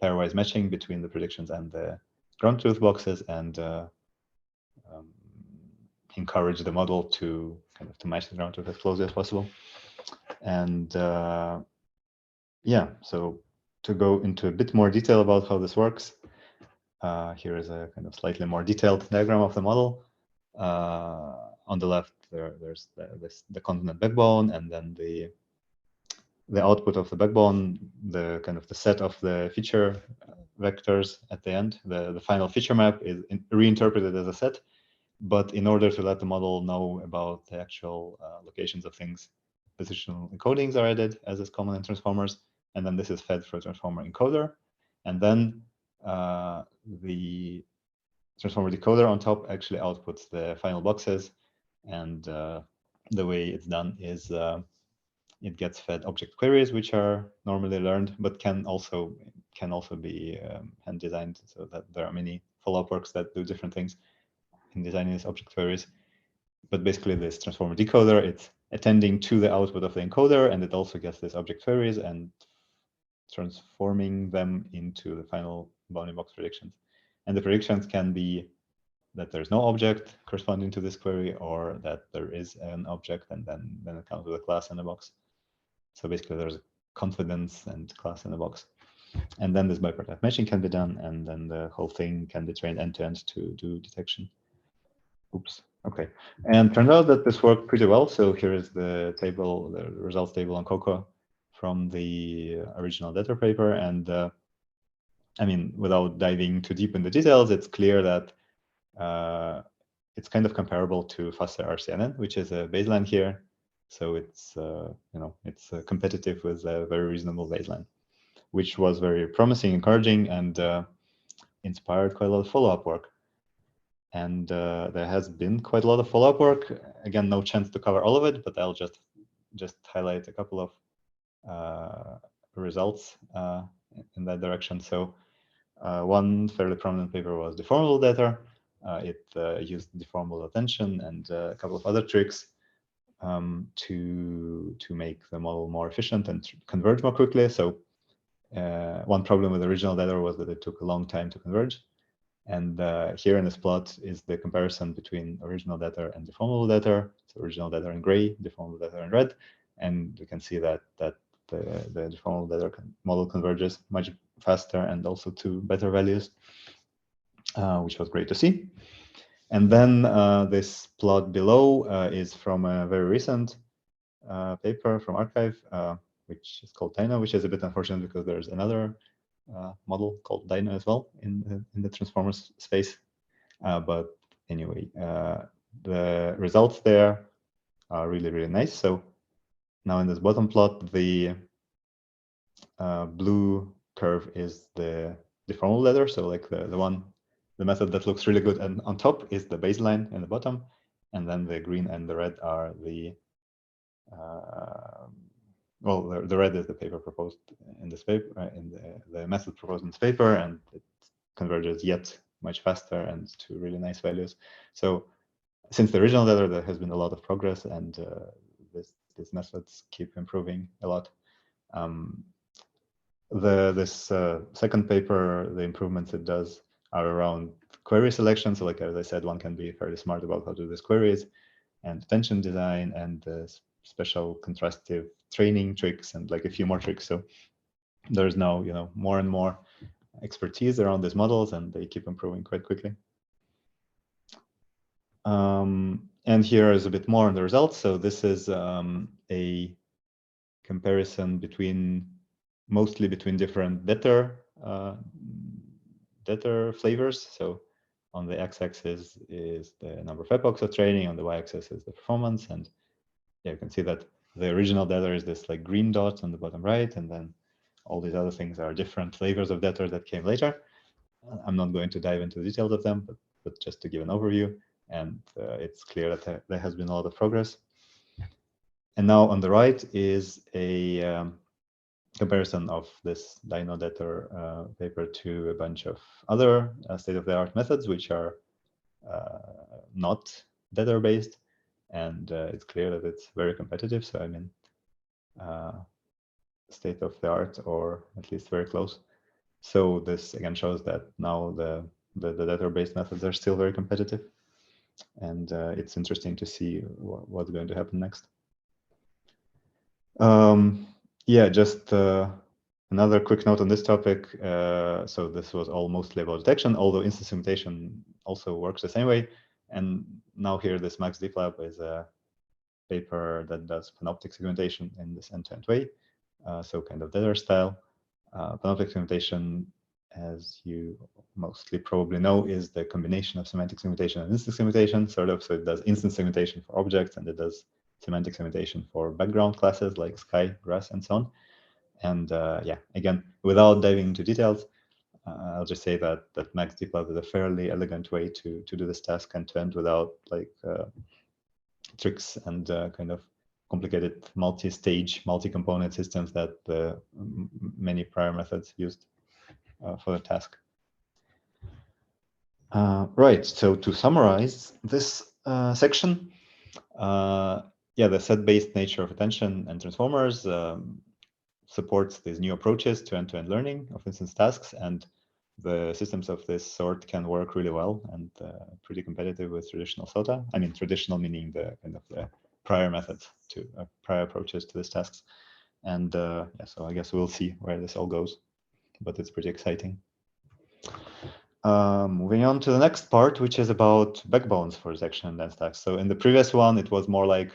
pairwise matching between the predictions and the ground truth boxes, and encourage the model to kind of to match the ground truth as closely as possible. And yeah, so to go into a bit more detail about how this works, here is a kind of slightly more detailed diagram of the model. On the left, there's the continent backbone, and then the output of the backbone, the kind of the set of the feature vectors at the end. The final feature map is reinterpreted as a set, but in order to let the model know about the actual locations of things, positional encodings are added, as is common in transformers, and then this is fed through a transformer encoder, and then the transformer decoder on top actually outputs the final boxes. And the way it's done is it gets fed object queries, which are normally learned, but can also be hand designed, so that there are many follow-up works that do different things in designing these object queries. But basically, this transformer decoder, it's attending to the output of the encoder, and it also gets these object queries and transforming them into the final bounding box predictions. And the predictions can be that there's no object corresponding to this query, or that there is an object and then it comes with a class in a box. So basically there's a confidence and class in a box. And then this bipartite matching can be done, and then the whole thing can be trained end to end to do detection. Oops. Okay. And turned out that this worked pretty well. So here is the table, the results table on Cocoa from the original data paper. And I mean, without diving too deep in the details, it's clear that it's kind of comparable to faster RCNN, which is a baseline here. So it's it's competitive with a very reasonable baseline, which was very promising, encouraging, and inspired quite a lot of follow-up work. And there has been quite a lot of follow-up work. Again, no chance to cover all of it, but I'll just highlight a couple of results in that direction. So one fairly prominent paper was deformable data. It used deformable attention and a couple of other tricks to make the model more efficient and converge more quickly. So one problem with the original data was that it took a long time to converge. And here in this plot is the comparison between original data and deformable data. So original data in gray, deformable data in red. And you can see that the deformable data model converges much faster and also to better values, which was great to see. And then this plot below is from a very recent paper from Archive, which is called Dino, which is a bit unfortunate because there's another model called Dino as well in the transformers space. But anyway, the results there are really, really nice. So now in this bottom plot, the blue curve is the deformable ladder, so like the one the method that looks really good and on top is the baseline in the bottom, and then the green and the red are the well, the red is the paper proposed in this paper, in the method proposed in this paper, and it converges yet much faster and to really nice values. So since the original data, there has been a lot of progress, and these methods keep improving a lot. This second paper, the improvements it does are around query selection. So like as I said, one can be fairly smart about how to do these queries, and attention design, and special contrastive training tricks, and like a few more tricks. So there's now, you know, more and more expertise around these models, and they keep improving quite quickly. And here is a bit more on the results. So this is a comparison between mostly between different debtor flavors. So on the x-axis is the number of epochs of training, on the y-axis is the performance, and yeah, you can see that the original debtor is this like green dot on the bottom right, and then all these other things are different flavors of debtor that came later. I'm not going to dive into the details of them, but just to give an overview, and it's clear that there has been a lot of progress. And now on the right is a comparison of this Dino debtor paper to a bunch of other state-of-the-art methods, which are not debtor based, and it's clear that it's very competitive. So I mean, state-of-the-art, or at least very close. So this again shows that now the debtor-based methods are still very competitive, and it's interesting to see what's going to happen next. Yeah, just another quick note on this topic. So this was all mostly about detection, although instance segmentation also works the same way. And now here, this Max DeepLab is a paper that does panoptic segmentation in this end-to-end way, so kind of debtor style. Panoptic segmentation, as you mostly probably know, is the combination of semantic segmentation and instance segmentation, sort of. So it does instance segmentation for objects, and it does semantic segmentation for background classes like sky, grass, and so on. And yeah, again, without diving into details, I'll just say that Max DeepLab is a fairly elegant way to do this task end-to-end without like tricks and kind of complicated multi-stage, multi-component systems that many prior methods used for the task. Right, so to summarize this section, yeah, the set-based nature of attention and transformers supports these new approaches to end-to-end learning of instance tasks, and the systems of this sort can work really well and pretty competitive with traditional SOTA. I mean, traditional meaning the kind of the prior methods to prior approaches to these tasks. And yeah, so I guess we'll see where this all goes, but it's pretty exciting. Moving on to the next part, which is about backbones for detection and dense tasks. So in the previous one, it was more like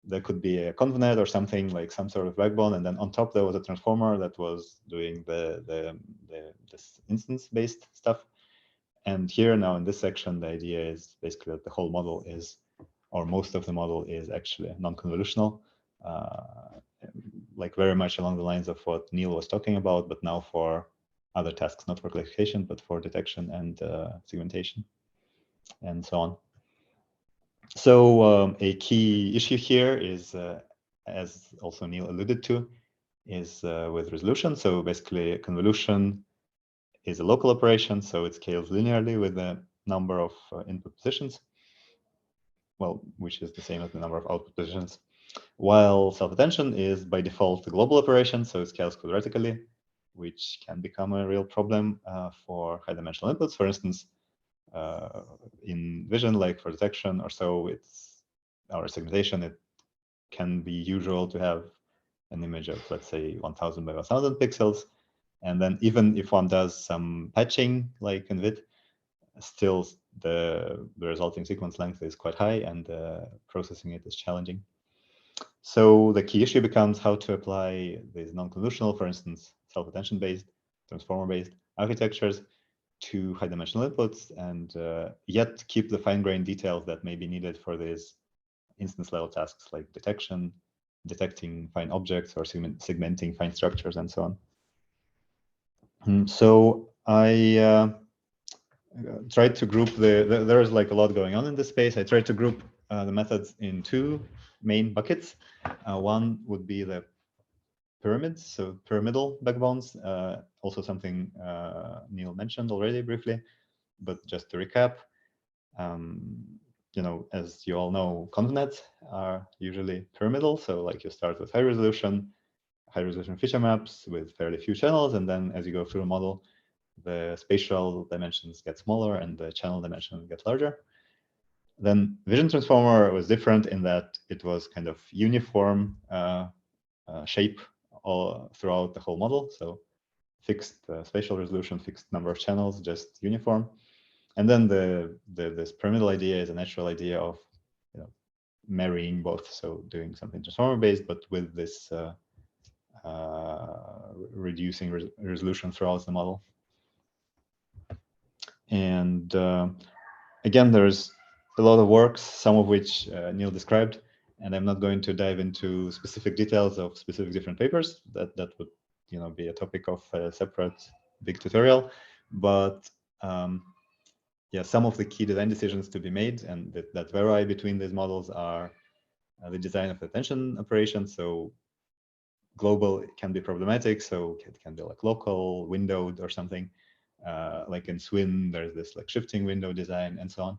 there could be a convnet or something, like some sort of backbone, and then on top there was a transformer that was doing this instance-based stuff. And here now in this section, the idea is basically that the whole model is, or most of the model is actually non-convolutional, like very much along the lines of what Neil was talking about, but now for other tasks, not for classification, but for detection and segmentation, and so on. So a key issue here is, as also Neil alluded to, is with resolution. So basically, convolution is a local operation, so it scales linearly with the number of input positions, well, which is the same as the number of output positions, while self-attention is by default a global operation, so it scales quadratically, which can become a real problem for high-dimensional inputs. For instance, in vision, like for detection or so, it's our segmentation, it can be usual to have an image of, let's say, 1000 by 1000 pixels. And then even if one does some patching, like in VIT, still the resulting sequence length is quite high, and processing it is challenging. So the key issue becomes how to apply these non-convolutional, for instance, self-attention based, transformer-based architectures to high-dimensional inputs, and yet keep the fine-grained details that may be needed for these instance-level tasks like detection, detecting fine objects, or segmenting fine structures, and so on. So I tried to group there's like a lot going on in this space. I tried to group the methods in two main buckets. One would be the pyramids, so pyramidal backbones, also something Neil mentioned already briefly, but just to recap, you know, as you all know, ConvNets are usually pyramidal. So like you start with high resolution feature maps with fairly few channels, and then as you go through a model, the spatial dimensions get smaller and the channel dimensions get larger. Then Vision Transformer was different in that it was kind of uniform shape all throughout the whole model. So fixed spatial resolution, fixed number of channels, just uniform. And then this pyramidal idea is a natural idea of, you know, marrying both. So doing something transformer based, but with this reducing resolution throughout the model. And again, there's a lot of works, some of which Neil described, and I'm not going to dive into specific details of specific different papers. That would, you know, be a topic of a separate big tutorial. But yeah, some of the key design decisions to be made and that vary between these models are the design of the attention operation. So global can be problematic, so it can be like local, windowed or something. Like in Swin, there's this like shifting window design and so on.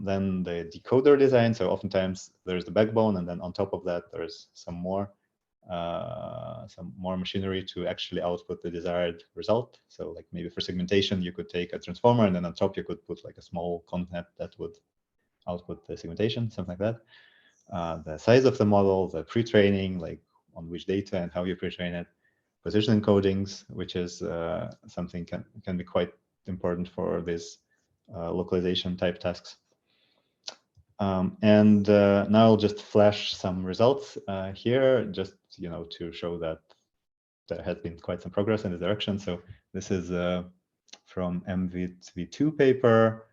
Then the decoder design, so oftentimes there's the backbone, and then on top of that there's some more machinery to actually output the desired result. So like maybe for segmentation, you could take a transformer, and then on top you could put like a small convnet that would output the segmentation, something like that. The size of the model, the pre-training, like on which data and how you pre-train it, position encodings, which is something can be quite important for these localization type tasks. And now I'll just flash some results here, just, you know, to show that there has been quite some progress in this direction. So this is from MV2 paper.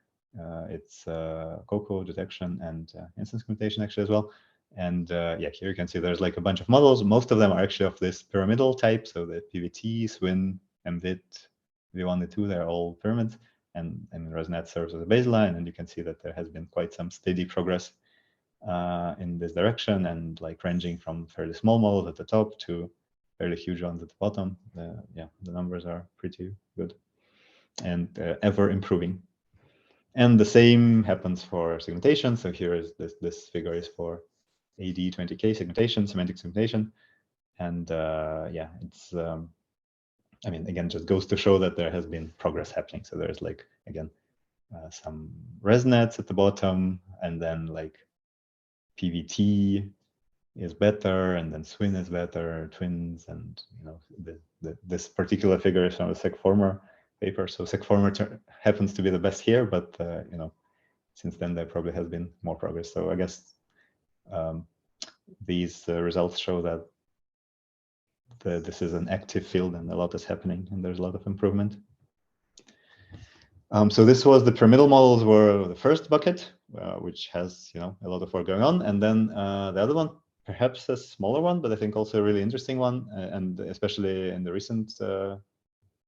It's COCO detection and instance computation actually as well. And yeah, here you can see there's like a bunch of models. Most of them are actually of this pyramidal type. So the PVT, SWIN, MVIT, V1, V2, they're all pyramids. And ResNet serves as a baseline. And you can see that there has been quite some steady progress in this direction, and like ranging from fairly small models at the top to fairly huge ones at the bottom. Yeah, the numbers are pretty good and ever improving. And the same happens for segmentation. So here is this figure is for AD20K segmentation, semantic segmentation. And yeah, it's, I mean, again, just goes to show that there has been progress happening. So there's like, again, some ResNets at the bottom, and then like PVT is better, and then SWIN is better, twins, and, you know, this particular figure is from the SegFormer paper. So SegFormer happens to be the best here, but you know, since then there probably has been more progress. So I guess these results show that this is an active field and a lot is happening, and there's a lot of improvement. So this was the pyramidal models were the first bucket, which has, you know, a lot of work going on, and then the other one, perhaps a smaller one, but I think also a really interesting one, and especially in the recent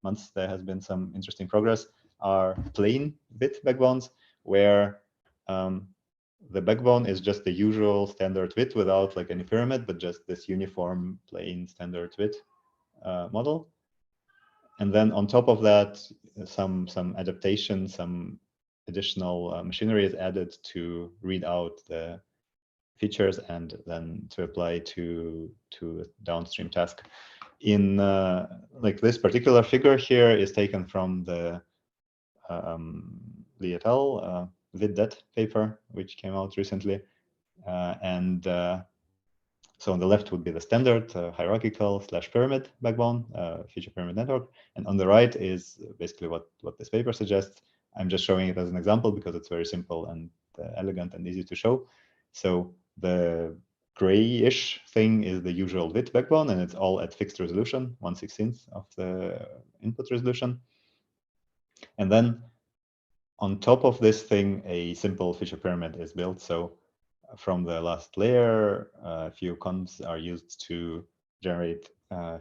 months there has been some interesting progress, are plain bit backbones, where the backbone is just the usual standard width without like any pyramid, but just this uniform plain standard width model. And then on top of that, some adaptation, some additional machinery is added to read out the features and then to apply to a downstream task. In like this particular figure here is taken from the Li et al. VidDet paper, which came out recently. And so on the left would be the standard hierarchical / pyramid backbone, feature pyramid network. And on the right is basically what this paper suggests. I'm just showing it as an example because it's very simple and elegant and easy to show. So the grayish thing is the usual width backbone, and it's all at fixed resolution, 1/16 of the input resolution. And then on top of this thing, a simple feature pyramid is built. So from the last layer, a few convs are used to generate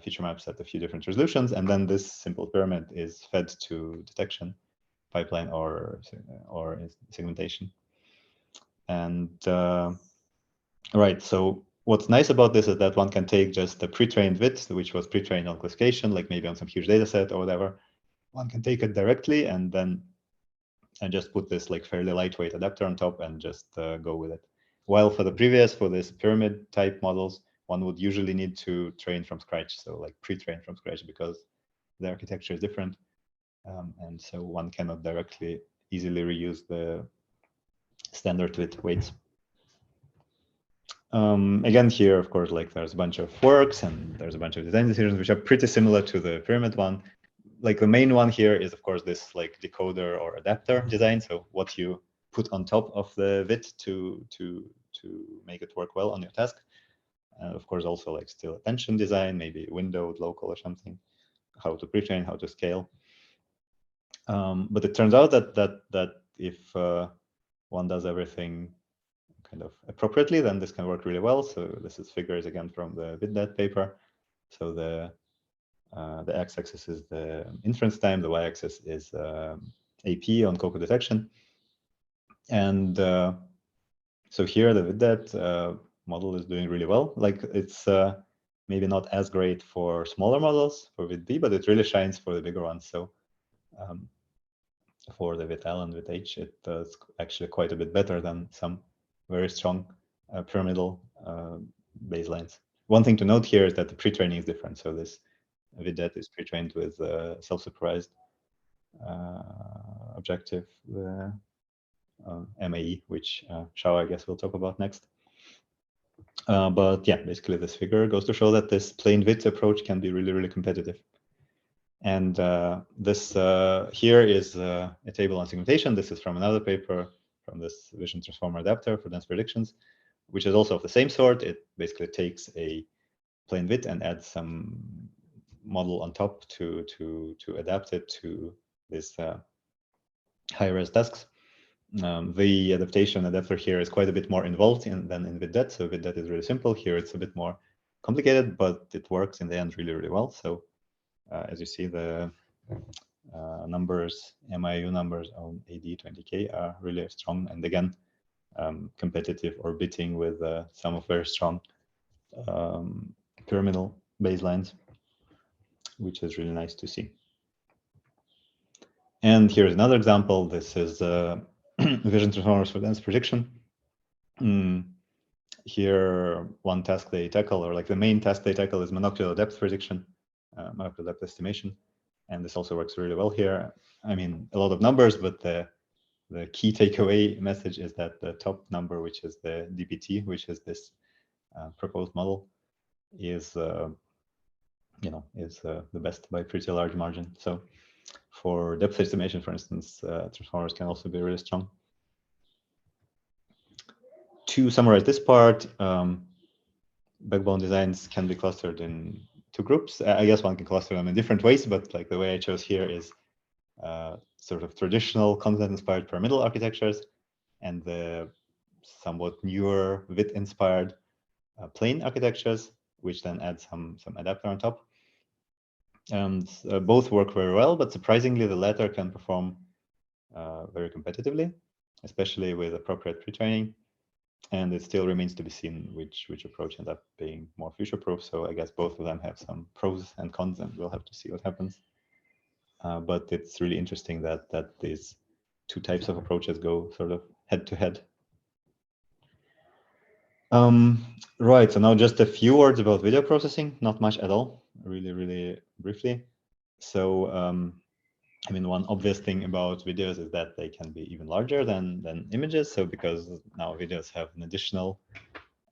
feature maps at a few different resolutions. And then this simple pyramid is fed to detection pipeline or segmentation. And right, so what's nice about this is that one can take just the pre-trained VIT, which was pre-trained on classification, like maybe on some huge data set or whatever. One can take it directly and then just put this like fairly lightweight adapter on top and just go with it. While for this pyramid type models, one would usually need to train from scratch, so like pre-train from scratch, because the architecture is different, and so one cannot directly easily reuse the standard VIT weights. Again, here, of course, like there's a bunch of works and there's a bunch of design decisions which are pretty similar to the pyramid one. Like the main one here is, of course, this like decoder or adapter design. So what you put on top of the VIT to make it work well on your task. Of course, also like still attention design, maybe windowed, local or something, how to pre-train, how to scale. But it turns out that if one does everything kind of appropriately, then this can work really well. So this is figures again from the VidDat paper. So the x-axis is the inference time, the y-axis is AP on COCO detection. And so here the VidDat model is doing really well. Like it's maybe not as great for smaller models for VidB, but it really shines for the bigger ones. So for the VidL and VidH, it does actually quite a bit better than some very strong pyramidal baselines. One thing to note here is that the pre-training is different. So this VidDat is pre-trained with self-supervised objective, the MAE, which Shao, I guess, we'll talk about next. But yeah, basically this figure goes to show that this plain VIT approach can be really, really competitive. And this here is a table on segmentation. This is from another paper from this vision transformer adapter for dense predictions, which is also of the same sort. It basically takes a plain VIT and adds some model on top to adapt it to this high-res tasks. The adaptation adapter here is quite a bit more involved than in VidDat. So VidDat is really simple. Here it's a bit more complicated, but it works in the end really, really well. So as you see, the numbers, MIU numbers on AD20K are really strong. And again, competitive or beating with some of very strong pyramidal baselines, which is really nice to see. And here's another example. This is vision transformers for dense prediction. Here, one task they tackle, or like the main task they tackle, is monocular depth prediction, monocular depth estimation. And this also works really well here. I mean, a lot of numbers, but the key takeaway message is that the top number, which is the DPT, which is this proposed model, is the best by pretty large margin. So for depth estimation, for instance, transformers can also be really strong. To summarize this part, backbone designs can be clustered in two groups. I guess one can cluster them in different ways, but like the way I chose here is sort of traditional content-inspired pyramidal architectures and the somewhat newer VIT-inspired plain architectures, which then add some adapter on top. And both work very well, but surprisingly, the latter can perform very competitively, especially with appropriate pre-training. And it still remains to be seen which approach ends up being more future-proof. So I guess both of them have some pros and cons, and we'll have to see what happens. But it's really interesting that these two types of approaches go sort of head-to-head. Right, so now just a few words about video processing, not much at all, really, really briefly. So, I mean, one obvious thing about videos is that they can be even larger than images. So because now videos have an additional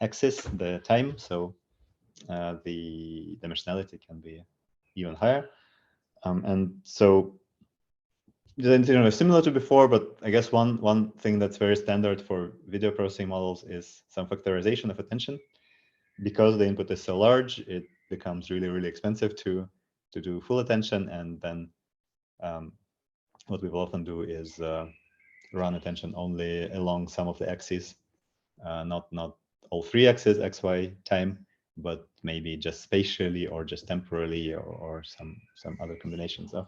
axis, the time, so the dimensionality can be even higher. And so the decision is similar to before, but I guess one thing that's very standard for video processing models is some factorization of attention. Because the input is so large, it becomes really, really expensive to do full attention. And then what we will often do is run attention only along some of the axes, not all three axes, x, y, time, but maybe just spatially or just temporally or some other combinations of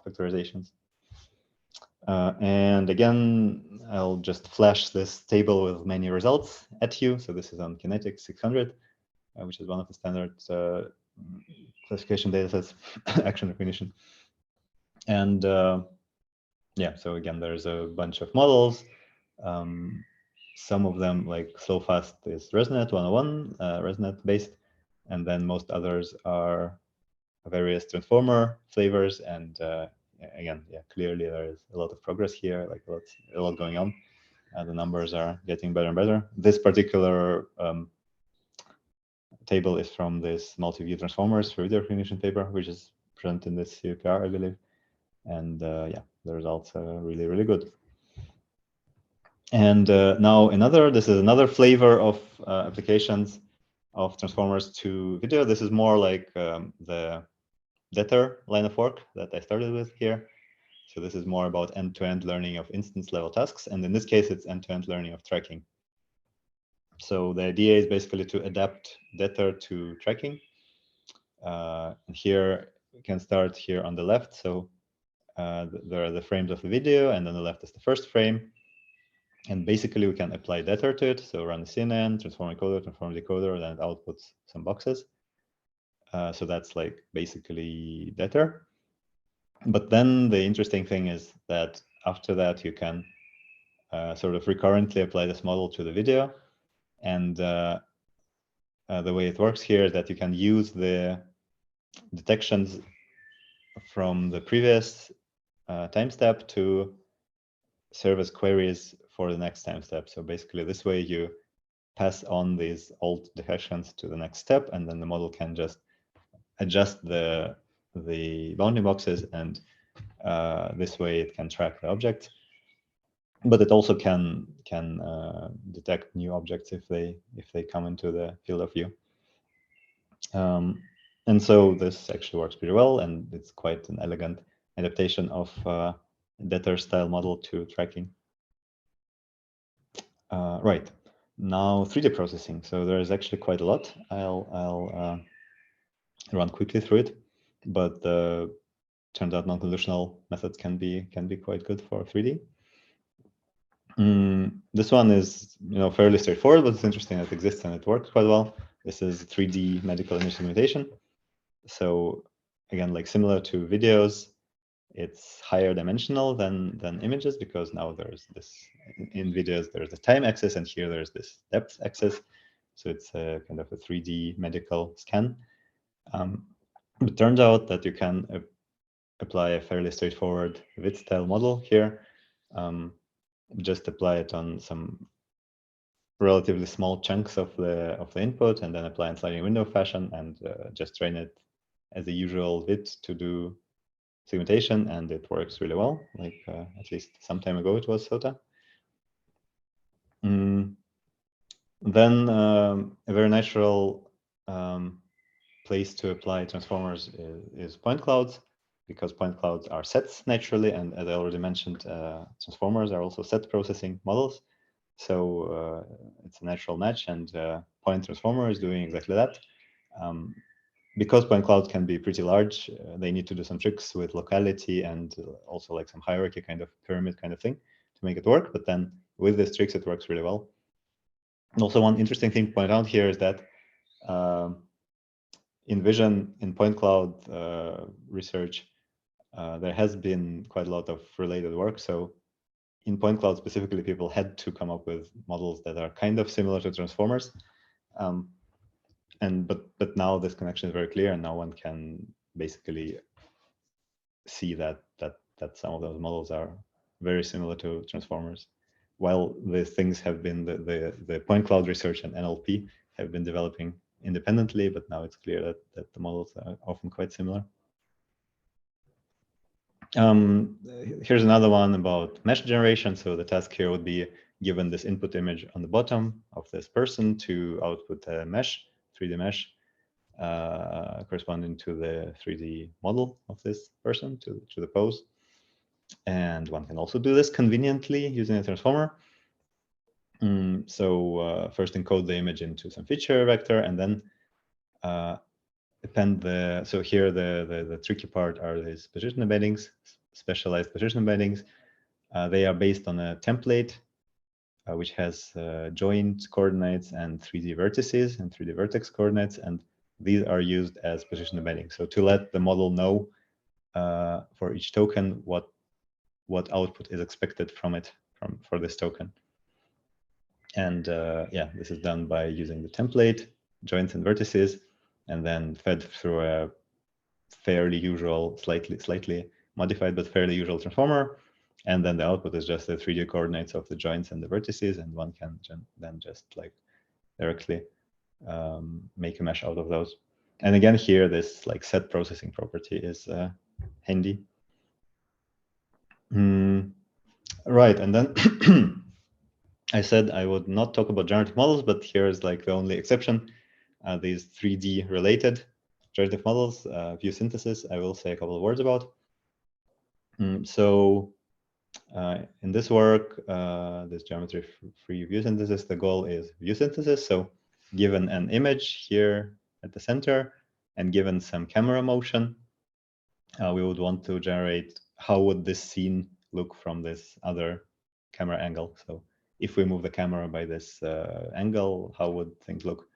factorizations. And again, I'll just flash this table with many results at you. So this is on Kinetic 600, which is one of the standard classification data sets, action recognition. And yeah, so again, there's a bunch of models. Some of them, like Slowfast, is ResNet 101, ResNet based, and then most others are various transformer flavors. And again, yeah, clearly there is a lot of progress here, like a lot going on. The numbers are getting better and better. This particular table is from this multi-view transformers for video recognition paper, which is presented in this CVPR, I believe. And yeah, the results are really, really good. And now this is another flavor of applications of transformers to video. This is more like the debtor line of work that I started with here. So this is more about end-to-end learning of instance level tasks. And in this case, it's end-to-end learning of tracking. So the idea is basically to adapt debtor to tracking. And here we can start here on the left. So there are the frames of the video, and on the left is the first frame. And basically we can apply debtor to it. So run the CNN, transform encoder, transform decoder, then it outputs some boxes. So that's like basically debtor. But then the interesting thing is that after that, you can sort of recurrently apply this model to the video. And the way it works here is that you can use the detections from the previous time step to serve as queries for the next time step. So basically this way you pass on these old detections to the next step, and then the model can just adjust the bounding boxes, and this way it can track the object. But it also can detect new objects if they come into the field of view. And so this actually works pretty well, and it's quite an elegant adaptation of debtor style model to tracking. Right, now 3D processing. So there is actually quite a lot. I'll run quickly through it, but turns out non-convolutional methods can be quite good for 3D. This one is fairly straightforward, but it's interesting that it exists and it works quite well. This is 3D medical image segmentation. So again, like similar to videos, it's higher dimensional than images, because now there's this, in videos there's the time axis, and here there's this depth axis. So it's a kind of a 3D medical scan. It turns out that you can apply a fairly straightforward vid style model here. Just apply it on some relatively small chunks of the input, and then apply in sliding window fashion, and just train it as the usual vid to do segmentation, and it works really well. Like at least some time ago it was SOTA. Then a very natural place to apply transformers is point clouds, because point clouds are sets naturally, and as I already mentioned, transformers are also set processing models. So it's a natural match, and point transformer is doing exactly that. Because point clouds can be pretty large, they need to do some tricks with locality and also like some hierarchy kind of pyramid kind of thing to make it work. But then with these tricks, it works really well. And also one interesting thing to point out here is that in vision, in point cloud research, there has been quite a lot of related work. So in point cloud specifically, people had to come up with models that are kind of similar to transformers. But now this connection is very clear, and now one can basically see that some of those models are very similar to transformers. While the things have been the point cloud research and NLP have been developing independently, but now it's clear that the models are often quite similar. Here's another one about mesh generation. So the task here would be given this input image on the bottom of this person to output a mesh, 3D mesh, corresponding to the 3D model of this person, to the pose. And one can also do this conveniently using a transformer. So first encode the image into some feature vector, and then append so here the tricky part are these position embeddings, specialized position embeddings. They are based on a template which has joint coordinates and 3D vertices and 3D vertex coordinates, and these are used as position embedding. So to let the model know for each token what output is expected from it for this token. And yeah, this is done by using the template, joints and vertices, and then fed through a fairly usual, slightly modified but fairly usual transformer. And then the output is just the 3D coordinates of the joints and the vertices, and one can then just like directly make a mesh out of those. And again, here this like set processing property is handy. Right, and then I said I would not talk about generative models, but here is like the only exception. These 3D related generative models, view synthesis, I will say a couple of words about. So in this work, this geometry-free view synthesis, the goal is view synthesis. So given an image here at the center and given some camera motion, we would want to generate how would this scene look from this other camera angle. So if we move the camera by this angle, how would things look?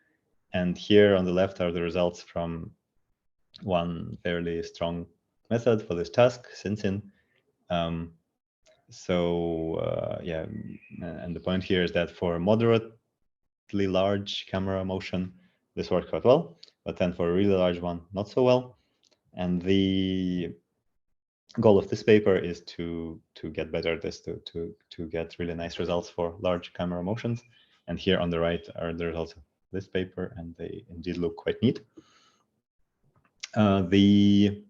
And here on the left are the results from one fairly strong method for this task, Synsin. Yeah, and the point here is that for moderately large camera motion, this works quite well, but then for a really large one, not so well. And the goal of this paper is to get better at this, to get really nice results for large camera motions. And here on the right are the results of this paper, and they indeed look quite neat. The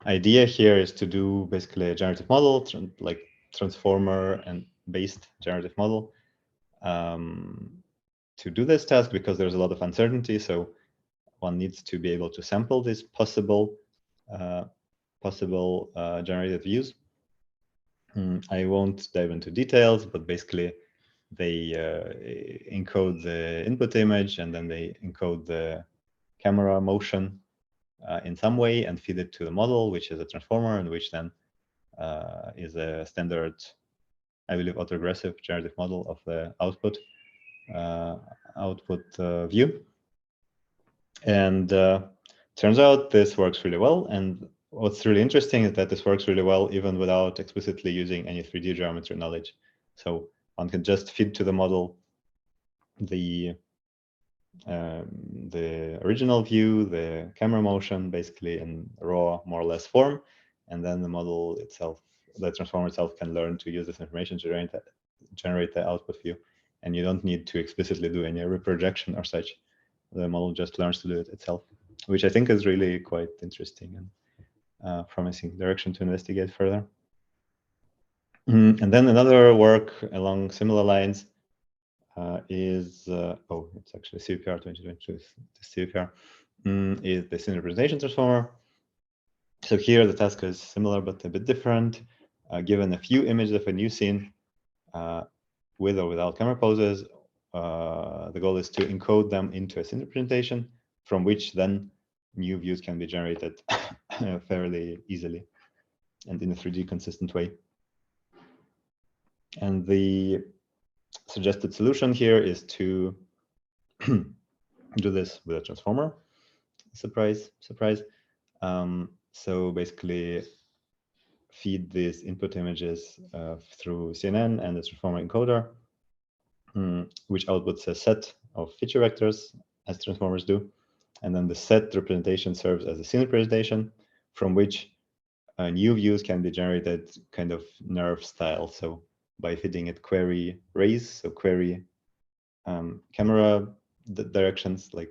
idea here is to do basically a generative model, like transformer and based generative model, to do this task, because there's a lot of uncertainty. So one needs to be able to sample these possible generated views. I won't dive into details, but basically they encode the input image, and then they encode the camera motion in some way and feed it to the model, which is a transformer, and which then is a standard, I believe, autoregressive generative model of the output view. And turns out this works really well. And what's really interesting is that this works really well even without explicitly using any 3D geometry knowledge. So one can just feed to the model the original view, the camera motion, basically in raw, more or less form, and then the model itself, the transformer itself, can learn to use this information to generate the output view. And you don't need to explicitly do any reprojection or such. The model just learns to do it itself, which I think is really quite interesting and promising direction to investigate further. And then another work along similar lines is, it's actually CVPR 2022, the CVPR, is the scene representation transformer. So here the task is similar, but a bit different. Given a few images of a new scene with or without camera poses, the goal is to encode them into a scene representation from which then new views can be generated fairly easily and in a 3D consistent way. And the suggested solution here is to do this with a transformer. Surprise, surprise. So basically feed these input images through CNN and the transformer encoder, which outputs a set of feature vectors, as transformers do. And then the set representation serves as a scene representation from which new views can be generated kind of nerve style. So by feeding it query rays, so query camera directions, like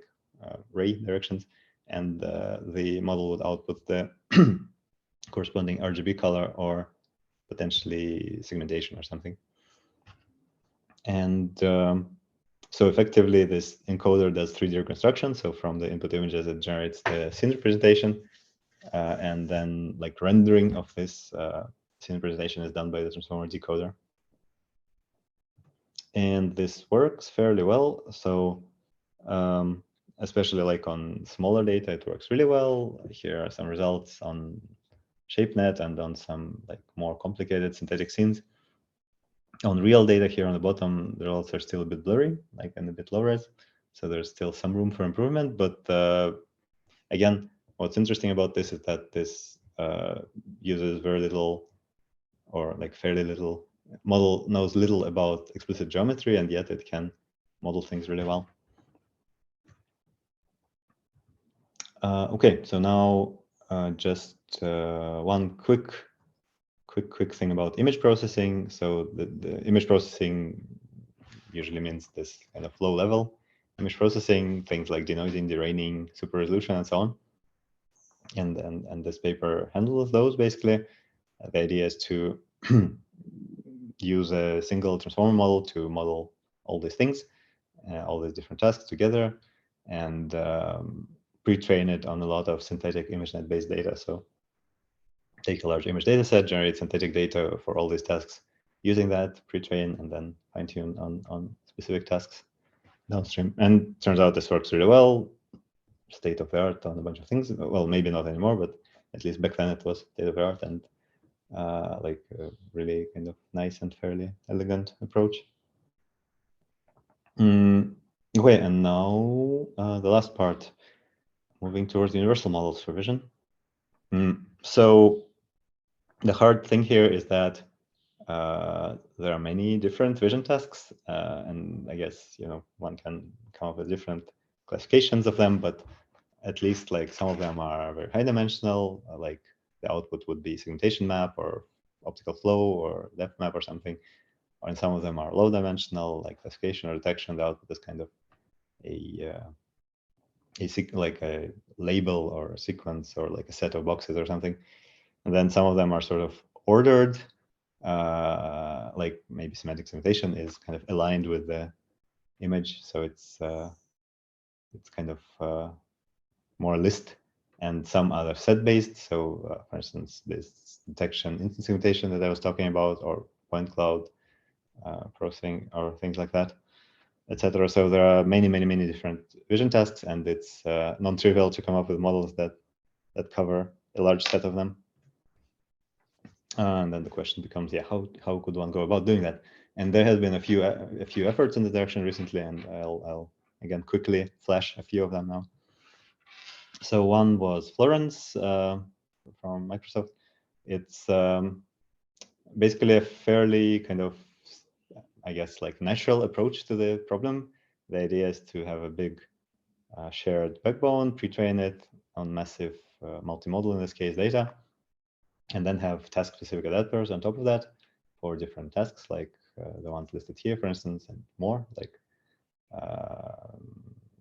ray directions, and the model would output the corresponding RGB color or potentially segmentation or something. And so effectively, this encoder does 3D reconstruction. So from the input images, it generates the scene representation, and then like rendering of this scene representation is done by the transformer decoder. And this works fairly well. So especially like on smaller data, it works really well. Here are some results on ShapeNet and on some like more complicated synthetic scenes. On real data here on the bottom, the results are still a bit blurry, like and a bit low res. So there's still some room for improvement. But again, what's interesting about this is that this uses very little, or like fairly little, model knows little about explicit geometry, and yet it can model things really well. Okay, so now just one quick thing about image processing. So the image processing usually means this kind of low level image processing, things like denoising, deraining, super resolution, and so on. And this paper handles those basically. The idea is to use a single transformer model to model all these things, all these different tasks together, and pre-train it on a lot of synthetic ImageNet-based data. So take a large image data set, generate synthetic data for all these tasks using that, pre-train, and then fine-tune on specific tasks downstream. And turns out this works really well, state of the art on a bunch of things. Well, maybe not anymore, but at least back then it was state of the art, and like a really kind of nice and fairly elegant approach. Okay, and now the last part, moving towards universal models for vision. So the hard thing here is that there are many different vision tasks, and I guess one can come up with different classifications of them, but at least like some of them are very high dimensional, like the output would be segmentation map or optical flow or depth map or something, and some of them are low dimensional, like classification or detection. The output is kind of like a label or a sequence or like a set of boxes or something. And then some of them are sort of ordered, like maybe semantic segmentation is kind of aligned with the image, so it's kind of more list, and some other set based. So for instance, this detection instant segmentation that I was talking about, or point cloud processing, or things like that, etc. So there are many different vision tasks, and it's non-trivial to come up with models that cover a large set of them. And then the question becomes, yeah, how could one go about doing that? And there has been a few efforts in the direction recently, and I'll again quickly flash a few of them now. So one was Florence from Microsoft. It's basically a fairly kind of, I guess, like natural approach to the problem. The idea is to have a big shared backbone, pre-train it on massive multimodal, in this case, data, and then have task-specific adapters on top of that for different tasks, like the ones listed here, for instance, and more, like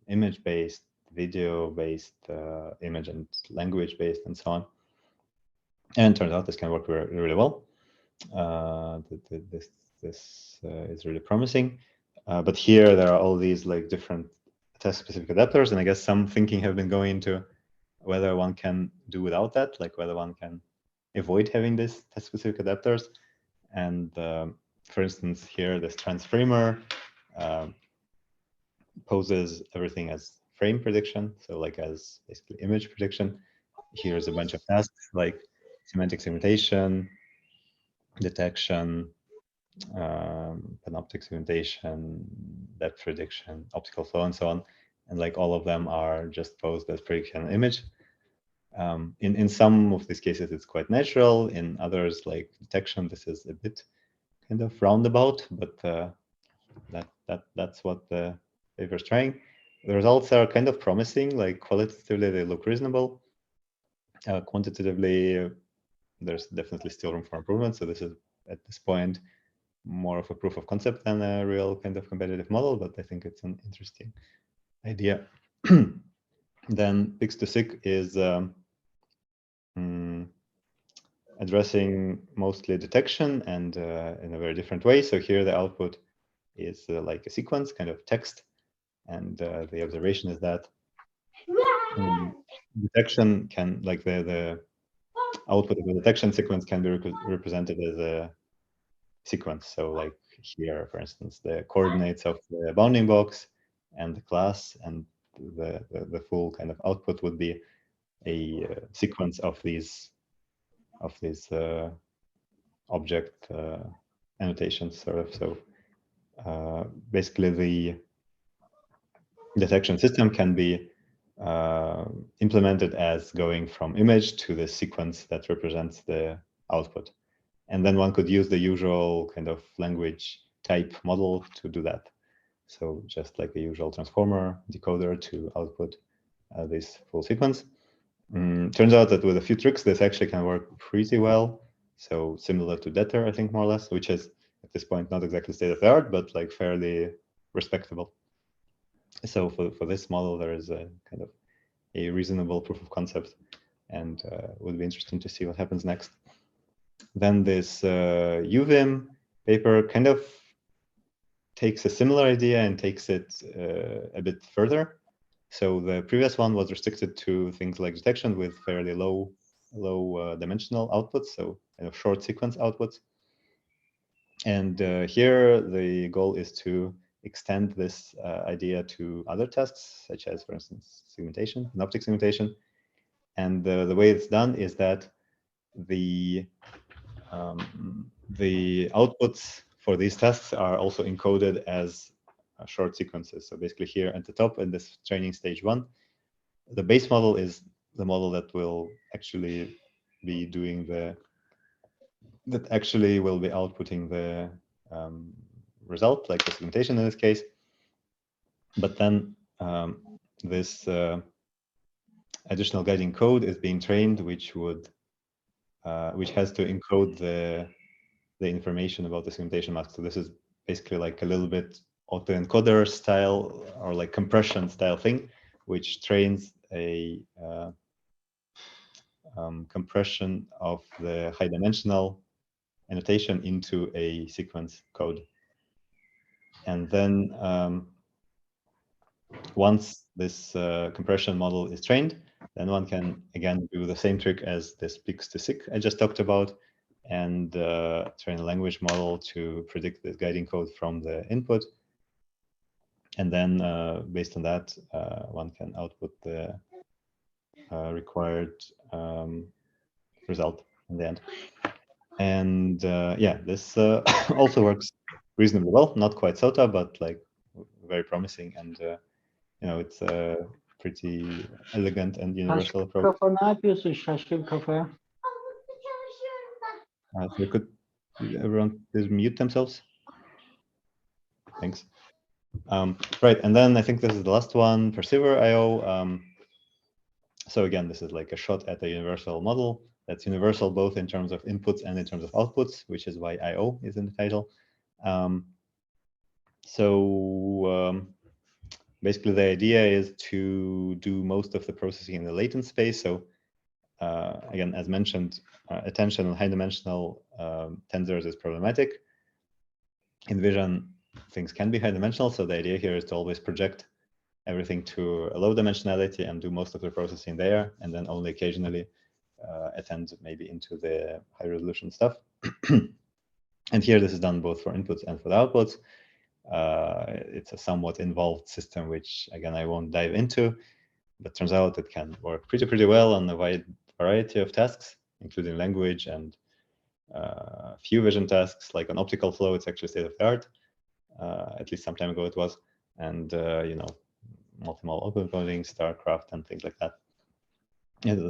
image-based, video-based, image and language-based, and so on. And it turns out this can work really well. This is really promising. But here there are all these like different task-specific adapters, and I guess some thinking have been going into whether one can do without that, like whether one can avoid having this task-specific adapters. And for instance, here this transframer poses everything as frame prediction, so like as basically image prediction. Here's a bunch of tasks like semantic segmentation, detection, panoptic segmentation, depth prediction, optical flow, and so on. And like all of them are just posed as prediction image. In some of these cases, it's quite natural. In others, like detection, this is a bit kind of roundabout, but that's what the paper is trying. The results are kind of promising. Like qualitatively, they look reasonable. Quantitatively, there's definitely still room for improvement. So this is at this point more of a proof of concept than a real kind of competitive model, but I think it's an interesting idea. Then Pix2Sig is addressing mostly detection, and in a very different way. So here the output is like a sequence, kind of text, and the observation is that detection can, like the output of the detection sequence can be represented as a sequence. So like here, for instance, the coordinates of the bounding box and the class, and the full kind of output would be a sequence of these object annotations, sort of. So basically, the detection system can be implemented as going from image to the sequence that represents the output. And then one could use the usual kind of language type model to do that. So just like a usual transformer decoder to output this full sequence. Turns out that with a few tricks, this actually can work pretty well. So similar to Detter, I think, more or less, which is at this point not exactly state of the art, but like fairly respectable. So for this model, there is a kind of a reasonable proof of concept, and would be interesting to see what happens next. Then this UVim paper kind of takes a similar idea and takes it a bit further. So the previous one was restricted to things like detection with fairly low dimensional outputs, so kind of short sequence outputs. And here the goal is to extend this idea to other tasks, such as, for instance, segmentation, synoptic segmentation. And the way it's done is that the outputs for these tasks are also encoded as short sequences. So basically here at the top in this training stage 1, the base model is the model that will actually be doing that actually will be outputting the result, like the segmentation in this case. But then this additional guiding code is being trained, which has to encode the information about the segmentation mask. So this is basically like a little bit autoencoder style or like compression style thing, which trains a compression of the high dimensional annotation into a sequence code. And then once this compression model is trained, then one can again do the same trick as this peaks to SIG I just talked about, and train a language model to predict the guiding code from the input. And then based on that, one can output the required result in the end. And yeah, this also works reasonably well, not quite SOTA, but like very promising. And you know, it's a pretty elegant and universal approach. So could everyone please mute themselves? Thanks. Right, and then I think this is the last one, Perceiver.io. So again, this is like a shot at the universal model that's universal both in terms of inputs and in terms of outputs, which is why I/O is in the title. Basically, the idea is to do most of the processing in the latent space. So again, as mentioned, attention on high-dimensional tensors is problematic. In vision, things can be high-dimensional, so the idea here is to always project everything to a low dimensionality and do most of the processing there, and then only occasionally attend maybe into the high-resolution stuff. And here, this is done both for inputs and for the outputs. It's a somewhat involved system, which again I won't dive into, but turns out it can work pretty well on a wide variety of tasks, including language and few vision tasks. Like on optical flow, it's actually state of the art. At least some time ago it was, and you know, multimodal open coding, StarCraft, and things like that,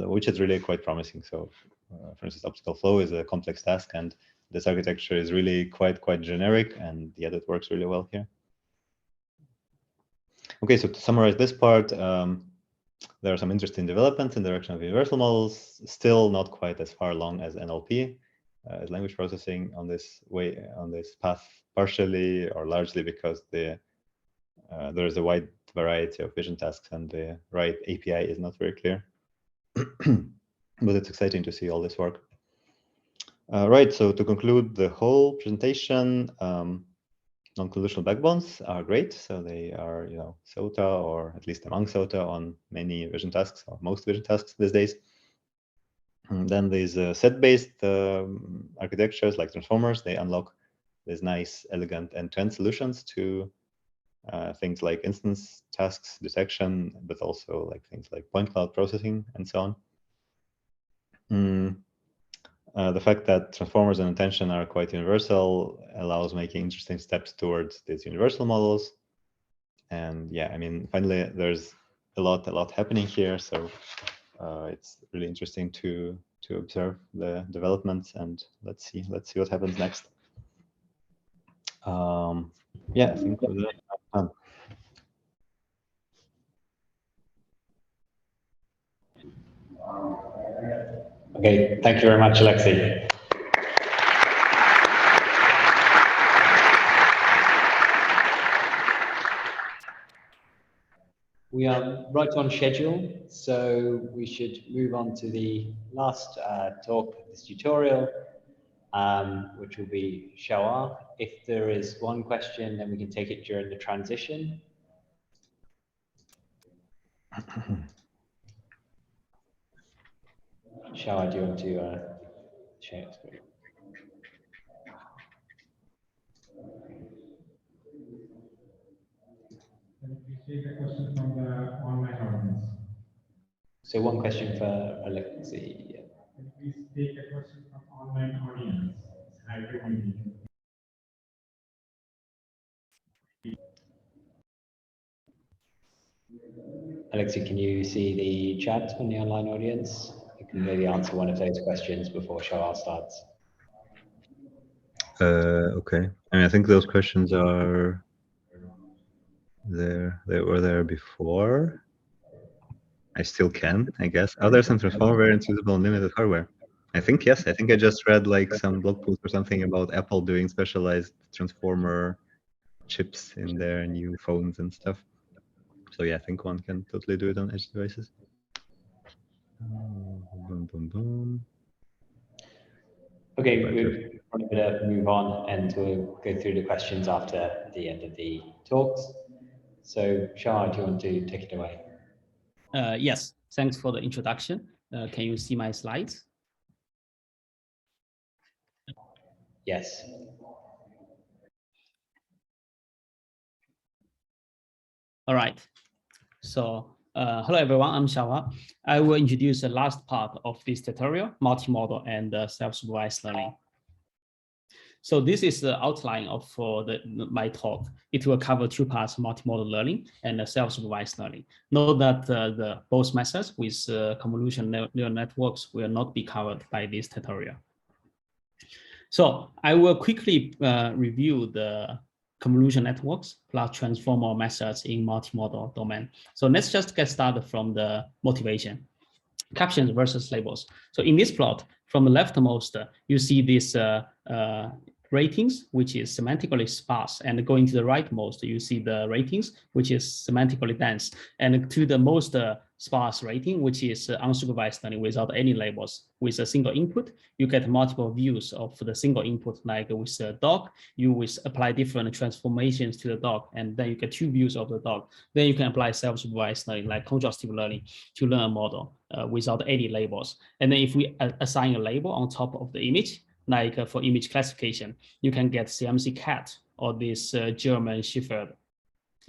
which is really quite promising. So, for instance, optical flow is a complex task, and this architecture is really quite generic, and yet it works really well here. Okay, so to summarize this part, there are some interesting developments in the direction of universal models, still not quite as far along as NLP, as language processing on this path, partially or largely because there is a wide variety of vision tasks and the right API is not very clear. But it's exciting to see all this work. Right, so to conclude the whole presentation, non-convolutional backbones are great. So they are, you know, SOTA, or at least among SOTA on many vision tasks, or most vision tasks these days. And then these set-based architectures like transformers, they unlock these nice, elegant end-to-end solutions to things like instance tasks detection, but also like things like point cloud processing and so on. the fact that transformers and attention are quite universal allows making interesting steps towards these universal models. And yeah, I mean, finally, there's a lot happening here. So it's really interesting to observe the developments, and let's see what happens next. Yeah, I think with that, I'm done. Okay, thank you very much, Alexei. We are right on schedule, so we should move on to the last talk of this tutorial, which will be Shawar. If there is one question, then we can take it during the transition. Shawar, do you want to share your screen? Can you please take a question from the online audience? So one question for Alexei. Yeah. Can you please take a question from online audience? It's hybrid meeting. Alexei, can you see the chat on the online audience? You can maybe answer one of those questions before Shawar starts. Okay. I mean, I think those questions are there. They were there before. I still can, I guess. Are there some transformer variants usable on limited hardware? I think yes. I think I just read like some blog post or something about Apple doing specialized transformer chips in their new phones and stuff. So yeah, I think one can totally do it on edge devices. Boom, boom, boom. Okay, we're probably going to move on and we'll go through the questions after the end of the talks. So Shah, do you want to take it away? Yes, thanks for the introduction. Can you see my slides? Yes. All right. So hello everyone, I'm Xiaohua. I will introduce the last part of this tutorial, multimodal and self-supervised learning. So this is the outline of my talk. It will cover two parts, multimodal learning and self-supervised learning. Note that both methods with convolutional neural networks will not be covered by this tutorial. So I will quickly review the convolutional networks plus transformer methods in multimodal domain. So let's just get started from the motivation. Captions versus labels. So in this plot, from the leftmost, you see this ratings, which is semantically sparse, and going to the rightmost, you see the ratings, which is semantically dense, and to the most sparse rating, which is unsupervised learning without any labels. With a single input, you get multiple views of the single input, like with a dog, you will apply different transformations to the dog, and then you get two views of the dog. Then you can apply self-supervised learning, like contrastive learning, to learn a model without any labels. And then if we assign a label on top of the image, like for image classification, you can get CMC cat or this German Shepherd.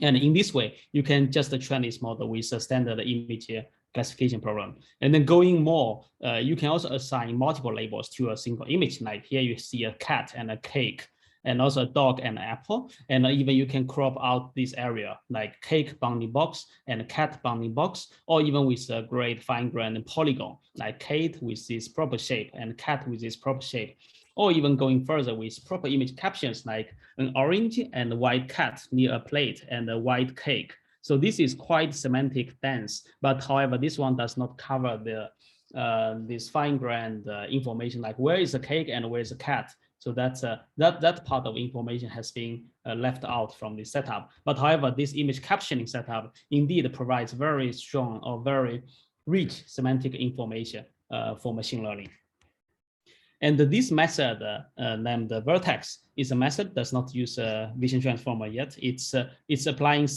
And in this way, you can just train this model with a standard image classification program. And then going more, you can also assign multiple labels to a single image. Like here you see a cat and a cake, and also a dog and an apple. And even you can crop out this area, like cake bounding box and cat bounding box, or even with a great fine-grained polygon, like cake with this proper shape and cat with this proper shape. Or even going further with proper image captions, like an orange and a white cat near a plate and a white cake. So this is quite semantic dense, but however, this one does not cover the this fine-grained information, like where is the cake and where is the cat. So that's that part of information has been left out from the setup. But however, this image captioning setup indeed provides very strong or very rich semantic information for machine learning. And this method named vertex is a method does not use a vision transformer yet. It's applying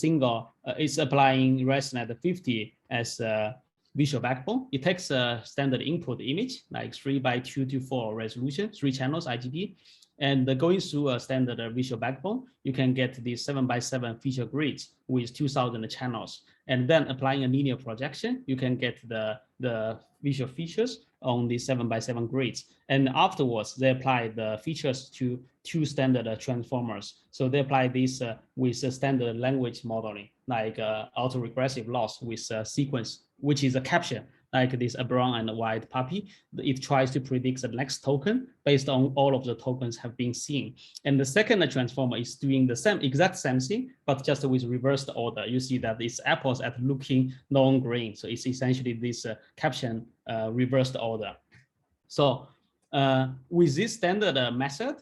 it's applying ResNet 50 as a visual backbone. It takes a standard input image like 3:224 resolution, 3 channels IGB, and going through a standard visual backbone, you can get the 7x7 feature grids with 2,000 channels. And then applying a linear projection, you can get the visual features on the 7x7 grids. And afterwards, they apply the features to two standard transformers. So they apply this with standard language modeling, like autoregressive loss with sequence, which is a caption, like this a brown and a white puppy. It tries to predict the next token based on all of the tokens have been seen. And the second transformer is doing the exact same thing, but just with reversed order. You see that it's apples at looking non-green. So it's essentially this caption reversed order. So with this standard method,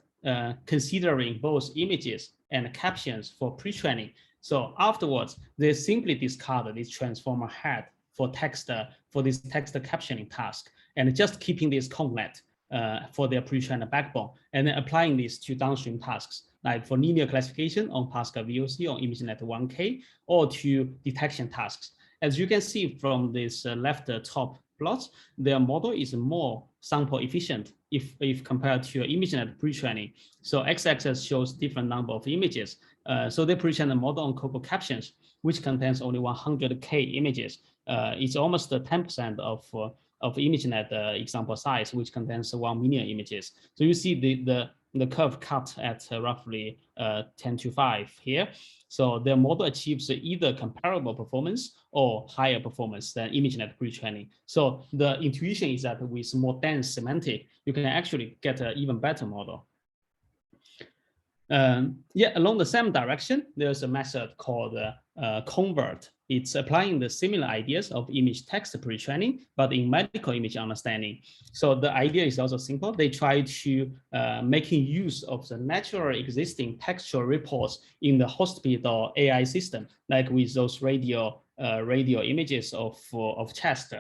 considering both images and captions for pre-training, so afterwards, they simply discard this transformer head for text for this text captioning task, and just keeping this conglet for their pre-trained backbone, and then applying this to downstream tasks, like for linear classification on Pascal VOC on ImageNet 1K, or to detection tasks. As you can see from this left top plot, their model is more sample efficient if compared to ImageNet pre-training. So x-axis shows different number of images. So they pre-train a model on Coco captions, which contains only 100K images. It's almost 10% of ImageNet example size, which contains 1 million images. So you see the curve cut at roughly 10^5 here. So their model achieves either comparable performance or higher performance than ImageNet pre-training. So the intuition is that with more dense semantic, you can actually get an even better model. Along the same direction, there's a method called convert. It's applying the similar ideas of image text pre-training, but in medical image understanding. So the idea is also simple. They try to making use of the natural existing textual reports in the hospital AI system, like with those radio images of chest.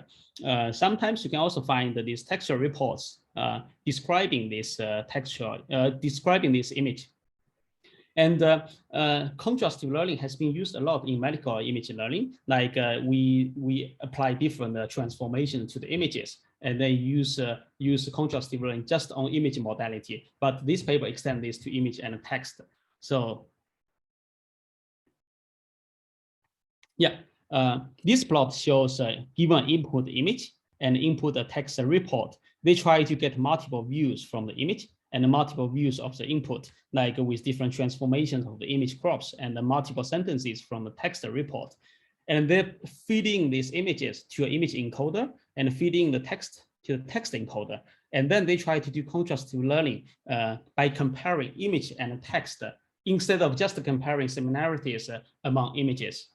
Sometimes you can also find these textual reports describing this describing this image. And contrastive learning has been used a lot in medical image learning. Like we apply different transformation to the images, and then use contrastive learning just on image modality. But this paper extends this to image and text. So yeah, this plot shows given input image and input a text report. They try to get multiple views from the image and multiple views of the input, like with different transformations of the image crops and the multiple sentences from the text report. And they're feeding these images to an image encoder and feeding the text to the text encoder. And then they try to do contrastive learning by comparing image and text instead of just comparing similarities among images.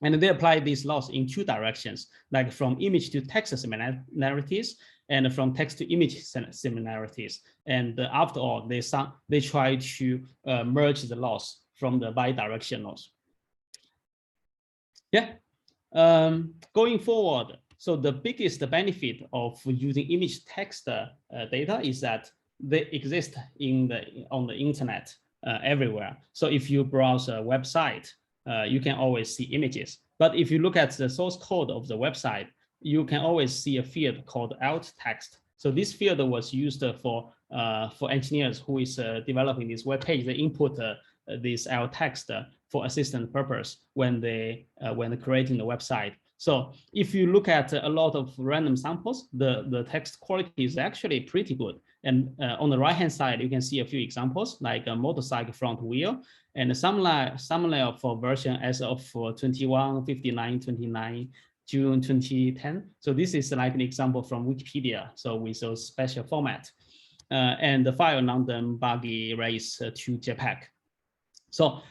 And they apply these laws in two directions, like from image to text similarities and from text to image similarities. And after all, they try to merge the laws from the bidirectionals. Yeah, going forward, so the biggest benefit of using image text data is that they exist on the internet everywhere. So if you browse a website, you can always see images. But if you look at the source code of the website, you can always see a field called alt text. So this field was used for engineers who is developing this web page. They input this alt text for assistant purpose when creating the website. So if you look at a lot of random samples, the text quality is actually pretty good. And on the right-hand side, you can see a few examples, like a motorcycle front wheel, and some layer for version as of 21.59.29 June 2010. So this is like an example from Wikipedia. So with those special format, and the file non-dem buggy race to JPEG. So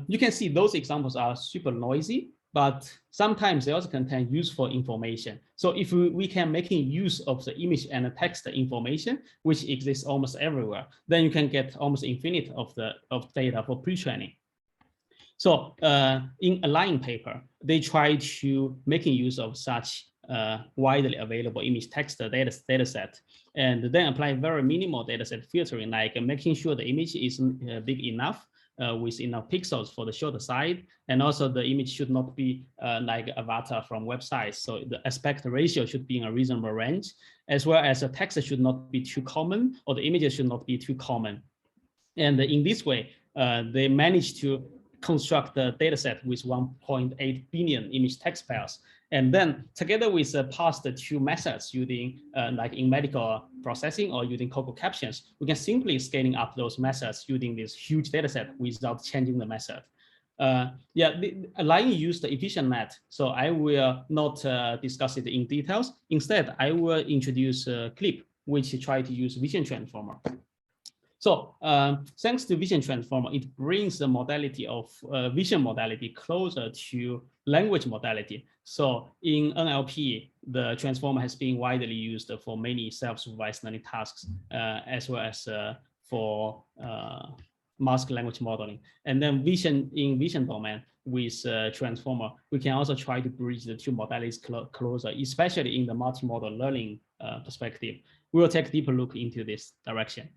you can see those examples are super noisy, but sometimes they also contain useful information. So if we can making use of the image and the text information, which exists almost everywhere, then you can get almost infinite of data for pre-training. So in Align paper, they try to making use of such widely available image text data set, and then apply very minimal data set filtering, like making sure the image is big enough with enough pixels for the shorter side, and also the image should not be like avatar from websites. So the aspect ratio should be in a reasonable range, as well as the text should not be too common, or the images should not be too common. And in this way, they managed to construct the dataset with 1.8 billion image text pairs. And then together with past two methods using like in medical processing or using COCO captions, we can simply scaling up those methods using this huge data set without changing the method. Line used the efficient net, so I will not discuss it in details. Instead, I will introduce a clip which try to use vision transformer. So thanks to vision transformer, it brings the modality of vision modality closer to language modality. So in NLP, the transformer has been widely used for many self-supervised learning tasks, as well as for mask language modeling. And then in vision domain with transformer, we can also try to bridge the two modalities closer, especially in the multimodal learning perspective. We will take a deeper look into this direction.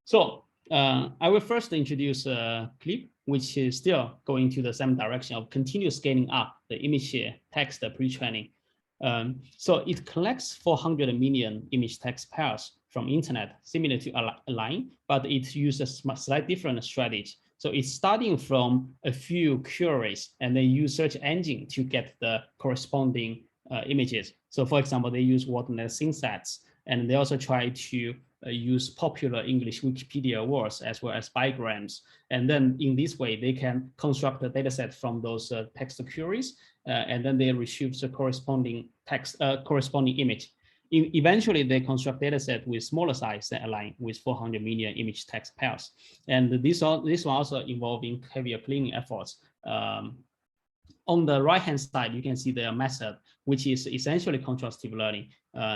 So I will first introduce a clip, which is still going to the same direction of continuous scaling up the image text pre-training. So it collects 400 million image text pairs from internet, similar to Align, but it uses a slightly different strategy. So it's starting from a few queries and they use search engine to get the corresponding images. So for example, they use wordnet synsets, and they also try to use popular English Wikipedia words as well as bigrams. And then in this way, they can construct a data set from those text queries, and then they retrieve the corresponding text, corresponding image. Eventually, they construct data set with smaller size than Align with 400 million image text pairs. And this one also involving heavier cleaning efforts. On the right-hand side, you can see the method, which is essentially contrastive learning,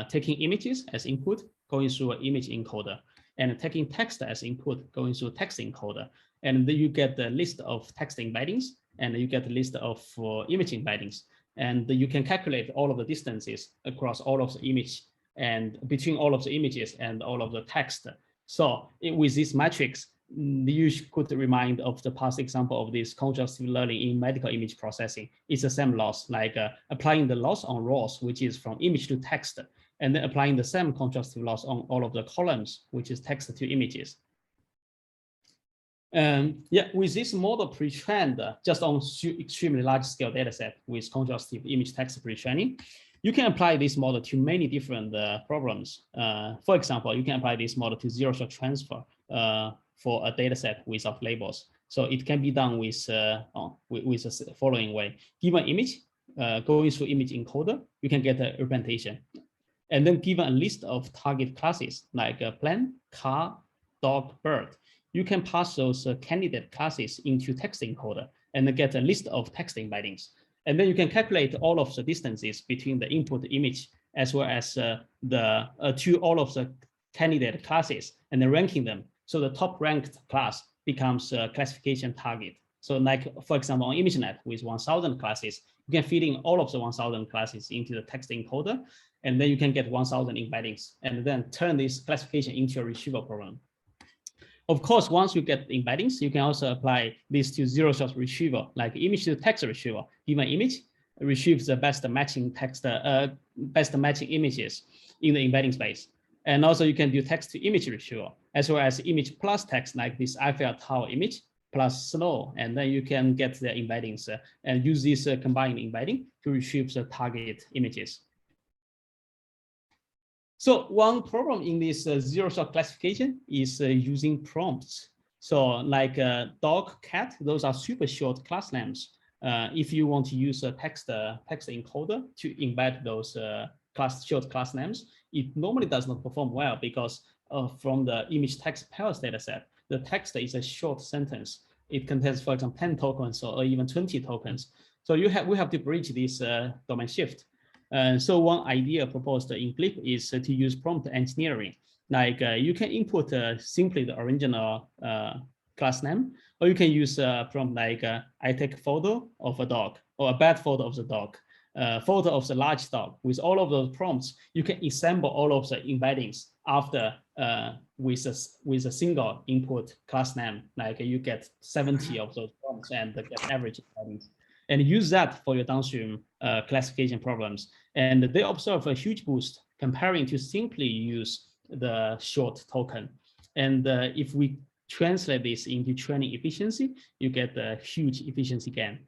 taking images as input, going through an image encoder, and taking text as input, going through a text encoder. And then you get the list of text embeddings, and you get the list of image embeddings. And you can calculate all of the distances across all of the image and between all of the images and all of the text. So with this matrix, you could remind of the past example of this contrastive learning in medical image processing. It's the same loss, like applying the loss on rows, which is from image to text, and then applying the same contrastive loss on all of the columns, which is text to images. With this model pre-trained just on extremely large scale data set with contrastive image text pre-training, you can apply this model to many different problems. For example, you can apply this model to zero-shot transfer for a data set without labels. So it can be done with the following way. Given image, going through image encoder, you can get a representation. And then given a list of target classes like plant, car, dog, bird, you can pass those candidate classes into text encoder and get a list of text embeddings. And then you can calculate all of the distances between the input image as well as to all of the candidate classes and then ranking them. So the top ranked class becomes a classification target. So like, for example, on ImageNet with 1000 classes, you can feed in all of the 1000 classes into the text encoder, and then you can get 1000 embeddings and then turn this classification into a retrieval problem. Of course, once you get embeddings, you can also apply this to zero-shot retrieval, like image to text retrieval. Given image, retrieves the best matching text, best matching images in the embedding space. And also you can do text to image retrieval, as well as image plus text, like this Eiffel Tower image plus snow. And then you can get the embeddings and use this combined embedding to retrieve the target images. So one problem in this zero-shot classification is using prompts. So like dog, cat, those are super short class names. If you want to use a text encoder to embed those short class names, it normally does not perform well because from the image text pairs dataset, the text is a short sentence. It contains, for example, 10 tokens or even 20 tokens. So we have to bridge this domain shift. So one idea proposed in Clip is to use prompt engineering. Like you can input simply the original class name, or you can use prompt like I take a photo of a dog or a bad photo of the dog, photo of the large dog. With all of those prompts, you can assemble all of the embeddings after with a single input class name. Like you get 70 of those prompts and get average embeddings, and use that for your downstream classification problems. And they observe a huge boost comparing to simply use the short token. And if we translate this into training efficiency, you get a huge efficiency gain.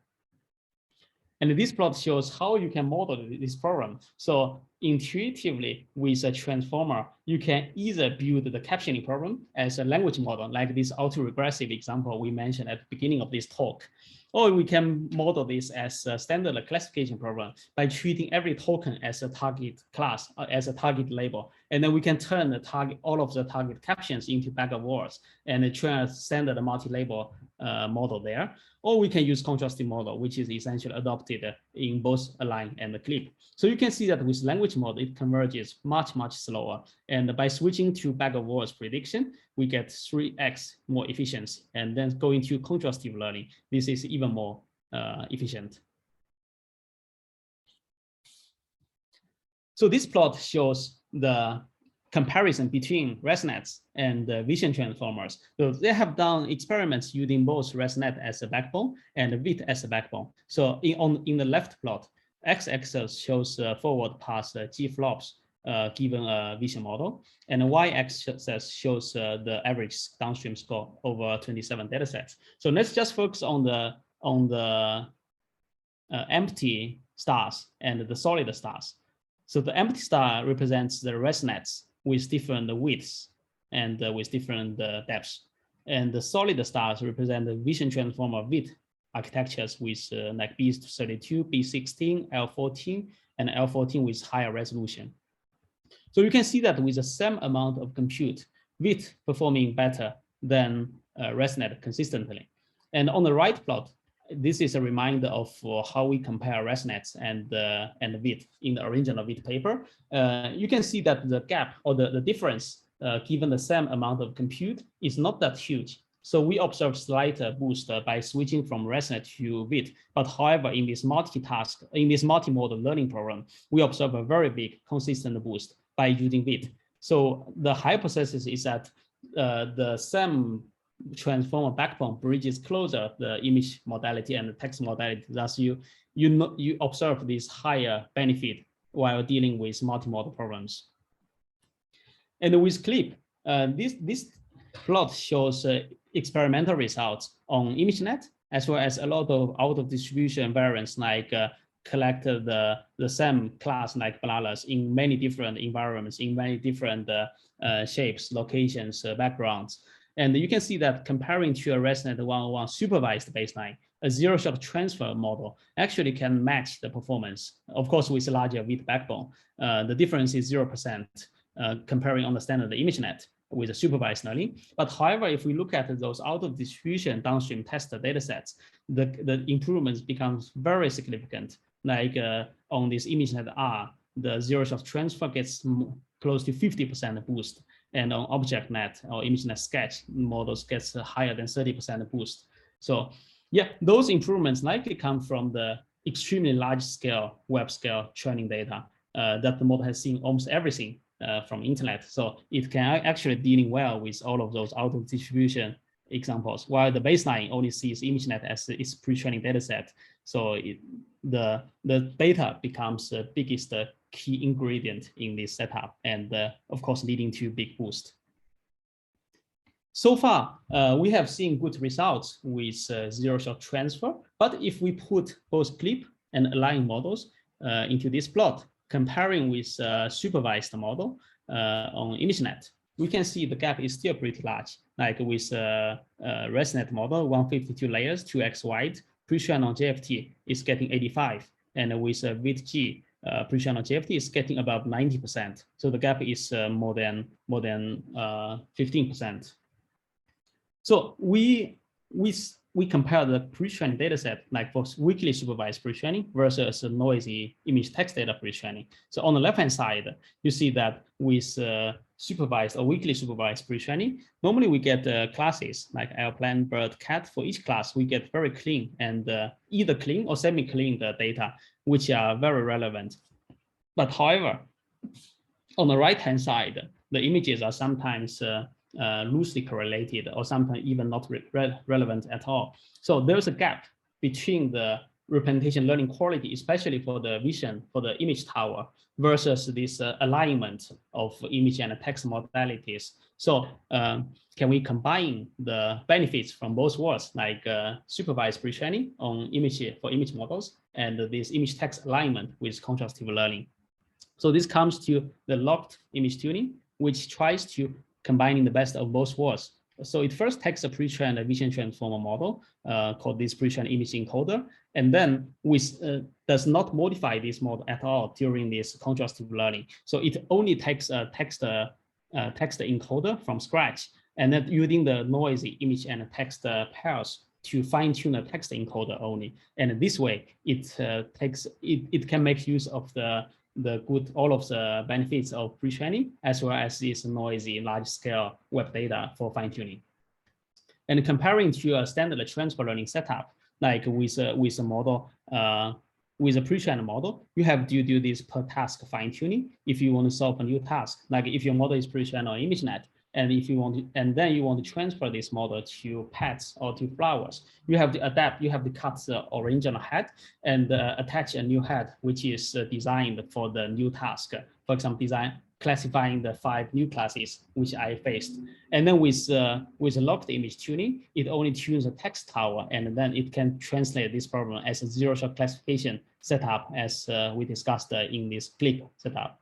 And this plot shows how you can model this problem. So intuitively, with a transformer, you can either build the captioning problem as a language model, like this autoregressive example we mentioned at the beginning of this talk. Or we can model this as a standard classification problem by treating every token as a target class, as a target label. And then we can turn the target, all of the target captions into bag of words and train a standard multi-label model there. Or we can use contrastive model, which is essentially adopted in both align and the clip. So you can see that with language model, it converges much, much slower. And by switching to bag of words prediction, we get 3x more efficiency. And then going to contrastive learning, this is even more efficient. So this plot shows the comparison between ResNets and vision transformers. So they have done experiments using both ResNet as a backbone and VIT as a backbone. So in the left plot, x-axis shows forward pass G flops given a vision model, and the y-axis shows the average downstream score over 27 datasets. So let's just focus on the empty stars and the solid stars. So the empty star represents the ResNets with different widths and with different depths. And the solid stars represent the vision transformer VIT architectures with like B32, B16, L14, and L14 with higher resolution. So you can see that with the same amount of compute, VIT performing better than ResNet consistently. And on the right plot, this is a reminder of how we compare ResNets and VIT in the original VIT paper. You can see that the gap or the difference given the same amount of compute is not that huge. So we observe slight boost by switching from ResNet to VIT. But however, in this multimodal learning problem, we observe a very big consistent boost by using VIT. So the hypothesis is that the same transformer backbone bridges closer the image modality and the text modality. Thus, you observe this higher benefit while dealing with multimodal problems. And with CLIP, this plot shows experimental results on ImageNet, as well as a lot of out-of-distribution variants like collect the same class like bananas in many different environments, in many different shapes, locations, backgrounds. And you can see that comparing to a ResNet 101 supervised baseline, a zero-shot transfer model actually can match the performance, of course, with a larger VIT backbone. The difference is 0% comparing on the standard ImageNet with a supervised learning. But however, if we look at those out-of-distribution downstream test datasets, the improvements becomes very significant. Like on this ImageNet R, the zero-shot transfer gets close to 50% boost. And on ObjectNet or ImageNet Sketch models gets higher than 30% boost. So yeah, those improvements likely come from the extremely large scale web scale training data that the model has seen almost everything from internet. So it can actually dealing well with all of those out of distribution examples, while the baseline only sees ImageNet as its pre-training data set. So the data becomes the biggest key ingredient in this setup, and of course leading to big boost. So far, we have seen good results with zero-shot transfer, but if we put both CLIP and align models into this plot, comparing with supervised model on ImageNet, we can see the gap is still pretty large. Like with ResNet model, 152 layers, 2x wide, pre-trained on JFT is getting 85, and with VIT-G, pre-trained on JFT is getting about 90%. So the gap is more than 15%. So we compare the pre-training data set, like for weakly supervised pre-training versus a noisy image text data pre-training. So on the left-hand side, you see that with supervised or weakly supervised pre-training, normally we get classes like airplane, bird, cat. For each class, we get very clean and either clean or semi-clean data, which are very relevant. But however, on the right-hand side, the images are sometimes loosely correlated or sometimes even not relevant at all. So there's a gap between the representation learning quality, especially for the vision, for the image tower, versus this alignment of image and text modalities. So can we combine the benefits from both worlds, like supervised pre-training on image for image models and this image text alignment with contrastive learning? So this comes to the locked image tuning, which tries to combining the best of both worlds. So it first takes a pre-trained vision transformer model called this pre-trained image encoder, and then does not modify this model at all during this contrastive learning. So it only takes a text encoder from scratch, and then using the noisy image and text pairs to fine-tune the text encoder only. And this way, it can make use of all of the benefits of pre-training, as well as this noisy large-scale web data for fine-tuning. And comparing to a standard transfer learning setup, like with a model, with a pre-trained model, you have to do this per task fine-tuning if you want to solve a new task. Like if your model is pre-trained on ImageNet, and if you want to, and then you want to transfer this model to pets or to flowers, you have to adapt. You have to cut the original head and attach a new head, which is designed for the new task. For example, classifying the 5 new classes which I faced. And then with locked image tuning, it only tunes the text tower, and then it can translate this problem as a zero-shot classification setup, as we discussed in this clip setup.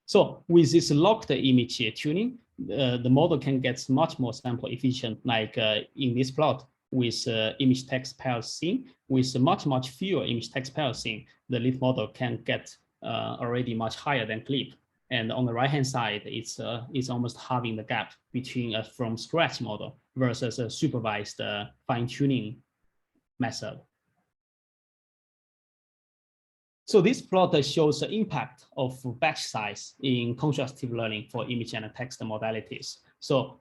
So with this locked image tuning, the model can get much more sample efficient, like in this plot with image text pairs seen. With much fewer image text pairs seen, the lead model can get already much higher than clip. And on the right-hand side, it's almost halving the gap between a from scratch model versus a supervised fine-tuning method. So this plot shows the impact of batch size in contrastive learning for image and text modalities. So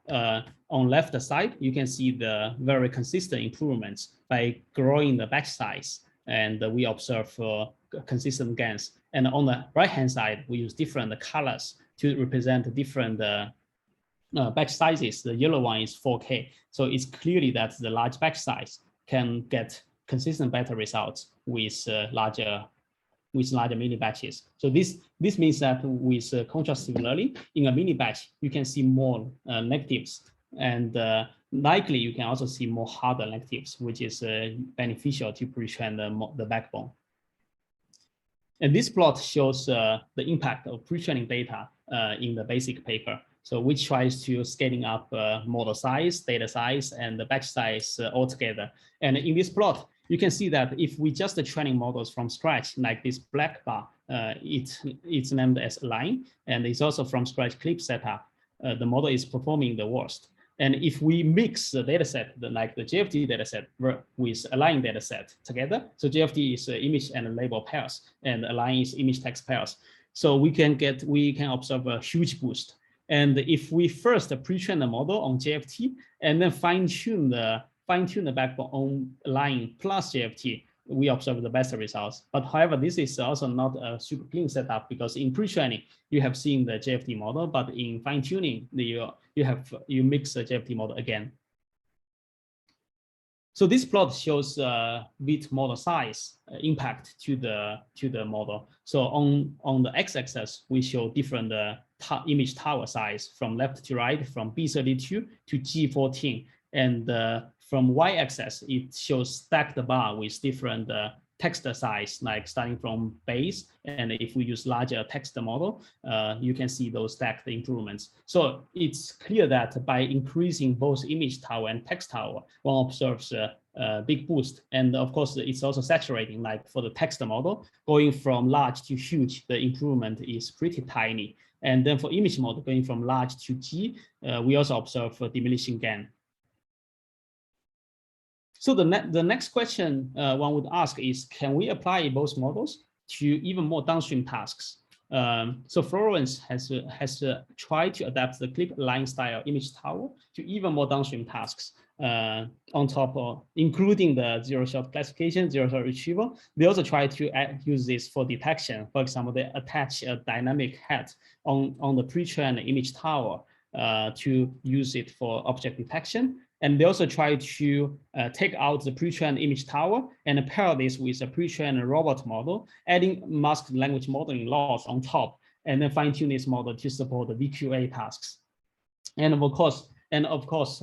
on left side, you can see the very consistent improvements by growing the batch size, and we observe consistent gains. And on the right-hand side, we use different colors to represent different batch sizes. The yellow one is 4K. So it's clearly that the large batch size can get consistent better results with larger mini batches. So this means that with contrastive learning in a mini batch, you can see more negatives, and likely you can also see more harder negatives, which is beneficial to pre-train the backbone. And this plot shows the impact of pre-training data in the basic paper. So which tries to scaling up model size, data size, and the batch size altogether. And in this plot, you can see that if we just training models from scratch, like this black bar, it's named as align, and it's also from scratch clip setup, the model is performing the worst. And if we mix the dataset, like the JFT dataset with align dataset together, so JFT is image and label pairs, and align is image text pairs. So we can observe a huge boost. And if we first pre-train the model on JFT and then fine-tune the backbone on align plus JFT, we observe the best results. But however, this is also not a super clean setup, because in pre-training you have seen the JFT model, but in fine-tuning you mix the JFT model again. So this plot shows bit model size impact to the model. So on the x-axis we show different image tower size from left to right, from B32 to G14, and from y-axis it shows stacked bar with different text size, like starting from base. And if we use larger text model, you can see those stacked improvements. So it's clear that by increasing both image tower and text tower, one observes a big boost. And of course, it's also saturating, like for the text model, going from large to huge, the improvement is pretty tiny. And then for image model, going from large to G, we also observe a diminishing gain. So the next question one would ask is, can we apply both models to even more downstream tasks? So Florence has tried to adapt the clip line style image tower to even more downstream tasks on top of, including the zero-shot classification, zero-shot retrieval. They also try to use this for detection. For example, they attach a dynamic head on the pre-trained image tower to use it for object detection. And they also try to take out the pre-trained image tower and pair this with a pre-trained robot model, adding masked language modeling laws on top, and then fine-tune this model to support the VQA tasks. And of course,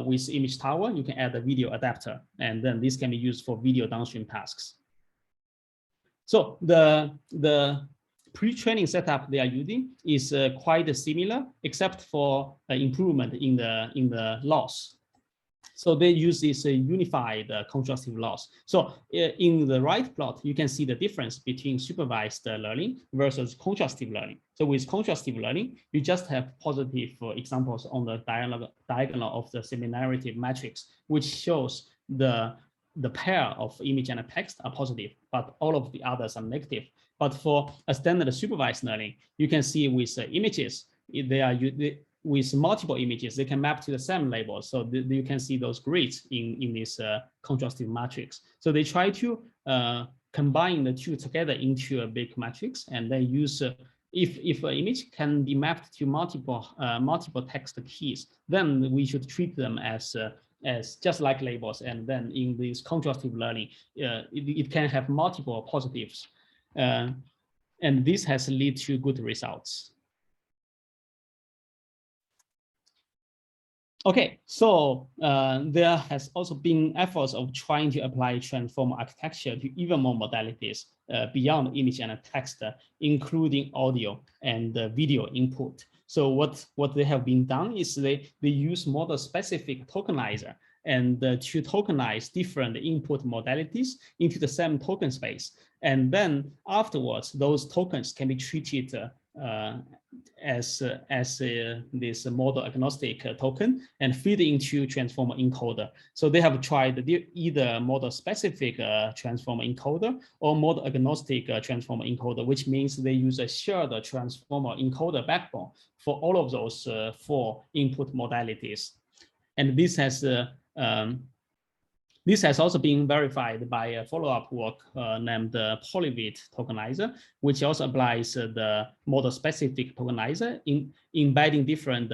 with image tower, you can add a video adapter, and then this can be used for video downstream tasks. So the pre-training setup they are using is quite similar, except for improvement in the loss. So they use this unified contrastive loss. So in the right plot, you can see the difference between supervised learning versus contrastive learning. So with contrastive learning, you just have positive examples on the diagonal of the similarity matrix, which shows the pair of image and text are positive, but all of the others are negative. But for a standard supervised learning, you can see with images, with multiple images, they can map to the same label. So you can see those grids in this contrastive matrix. So they try to combine the two together into a big matrix, and they use if an image can be mapped to multiple text keys, then we should treat them as just like labels. And then in this contrastive learning, it can have multiple positives, and this has led to good results. Okay, so there has also been efforts of trying to apply transformer architecture to even more modalities beyond image and text, including audio and video input. So what they have been done is they use model-specific tokenizer and to tokenize different input modalities into the same token space. And then afterwards, those tokens can be treated as this model agnostic token and feed into transformer encoder. So they have tried either model specific transformer encoder or model agnostic transformer encoder, which means they use a shared transformer encoder backbone for all of those 4 input modalities. And this has also been verified by a follow-up work named Polyvit tokenizer, which also applies the model-specific tokenizer in embedding different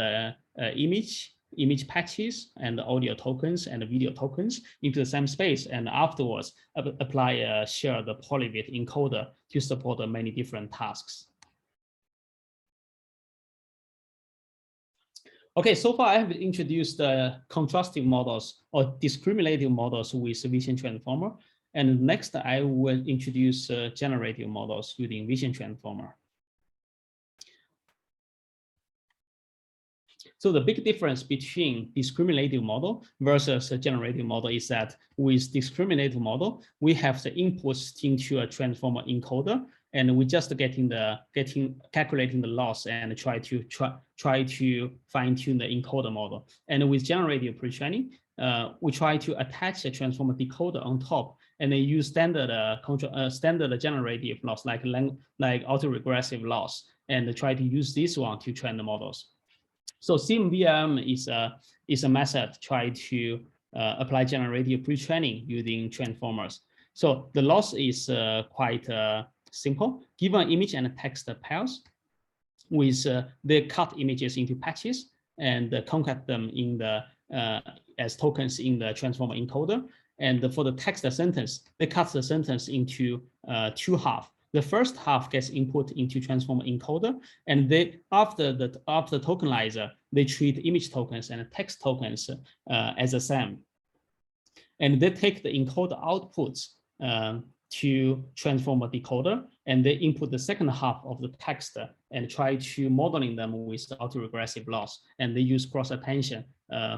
image patches and audio tokens and video tokens into the same space, and afterwards apply a shared Polyvit encoder to support many different tasks. Okay, so far I have introduced contrastive models or discriminative models with vision transformer. And next I will introduce generative models using vision transformer. So the big difference between discriminative model versus a generative model is that with discriminative model, we have the inputs into a transformer encoder, and we just calculating the loss and try to fine tune the encoder model. And with generative pre-training, we try to attach a transformer decoder on top, and they use standard generative loss like autoregressive loss, and try to use this one to train the models. So CVPR is a method to try to apply generative pre-training using transformers. So the loss is quite simple. Given image and text pairs, with they cut images into patches and concat them in the as tokens in the transformer encoder. And for the text sentence, they cut the sentence into 2 halves. The first half gets input into transformer encoder, and they after tokenizer, they treat image tokens and text tokens as the same. And they take the encoder outputs to transformer decoder, and they input the second half of the text and try to modeling them with autoregressive loss. And they use cross attention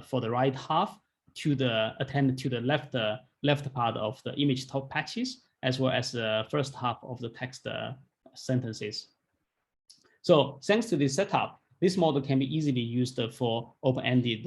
for the right half to attend to the left part of the image top patches, as well as the first half of the text sentences. So thanks to this setup, this model can be easily used for open-ended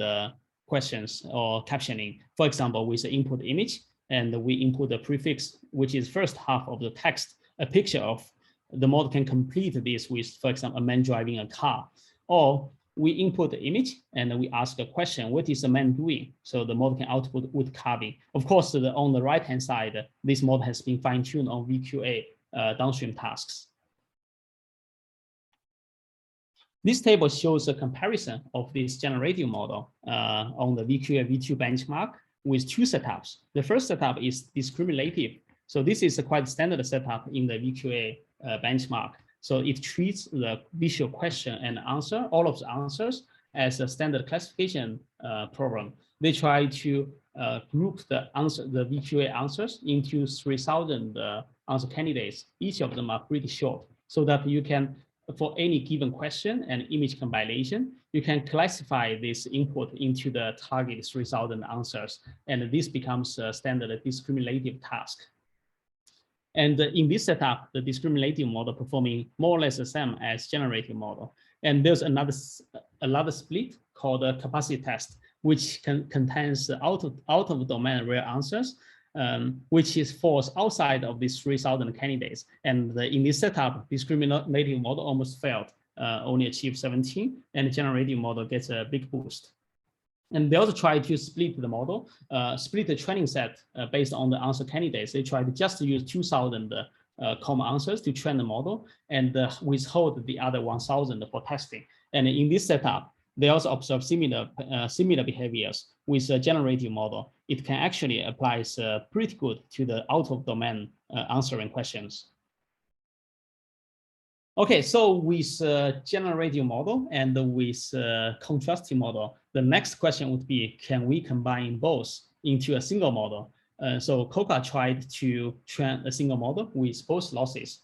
questions or captioning. For example, with the input image, and we input the prefix, which is first half of the text, a picture of the model can complete this with, for example, a man driving a car. Or we input the image and we ask a question, what is the man doing? So the model can output wood carving. Of course, on the right-hand side, this model has been fine-tuned on VQA downstream tasks. This table shows a comparison of this generative model on the VQA V2 benchmark with two setups. The first setup is discriminative. So this is a quite standard setup in the VQA benchmark. So it treats the visual question and answer, all of the answers, as a standard classification problem. They try to group the VQA answers into 3,000 answer candidates. Each of them are pretty short, so that you can, for any given question and image combination, you can classify this input into the target 3,000 answers, and this becomes a standard discriminative task. And in this setup, the discriminative model performing more or less the same as generative model. And there's another split called a capacity test, which contains out of domain real answers, which falls outside of these 3,000 candidates. And in this setup, discriminative model almost failed, only achieved 17, and the generative model gets a big boost. And they also try to split the model, split the training set based on the answer candidates. They try to just use 2,000 common answers to train the model and withhold the other 1,000 for testing. And in this setup, they also observe similar behaviors with a generative model. It can actually apply pretty good to the out-of-domain answering questions. Okay, so with generative model and with contrastive model, the next question would be, can we combine both into a single model? So Coca tried to train a single model with both losses.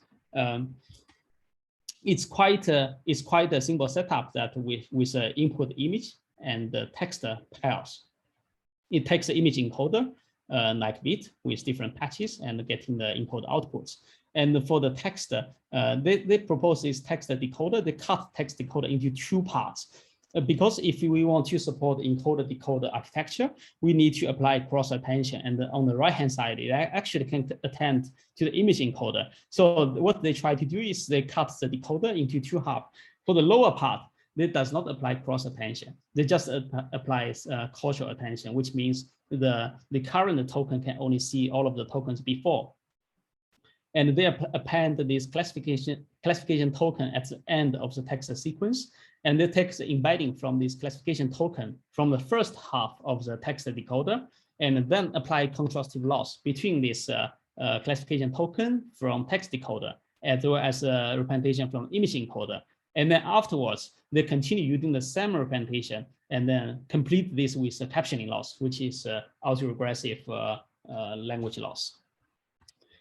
It's quite a simple setup that with input image and the text pairs. It takes the image encoder like bit with different patches and getting the input outputs. And for the text, they propose this text decoder. They cut text decoder into two parts. Because if we want to support encoder-decoder architecture, we need to apply cross attention. And on the right-hand side, it actually can attend to the image encoder. So what they try to do is they cut the decoder into two halves. For the lower part, they does not apply cross attention. They just applies causal attention, which means the current token can only see all of the tokens before. And they append this classification token at the end of the text sequence. And they take the embedding from this classification token from the first half of the text decoder, and then apply contrastive loss between this classification token from text decoder, as well as a representation from image encoder. And then afterwards, they continue using the same representation and then complete this with a captioning loss, which is autoregressive language loss.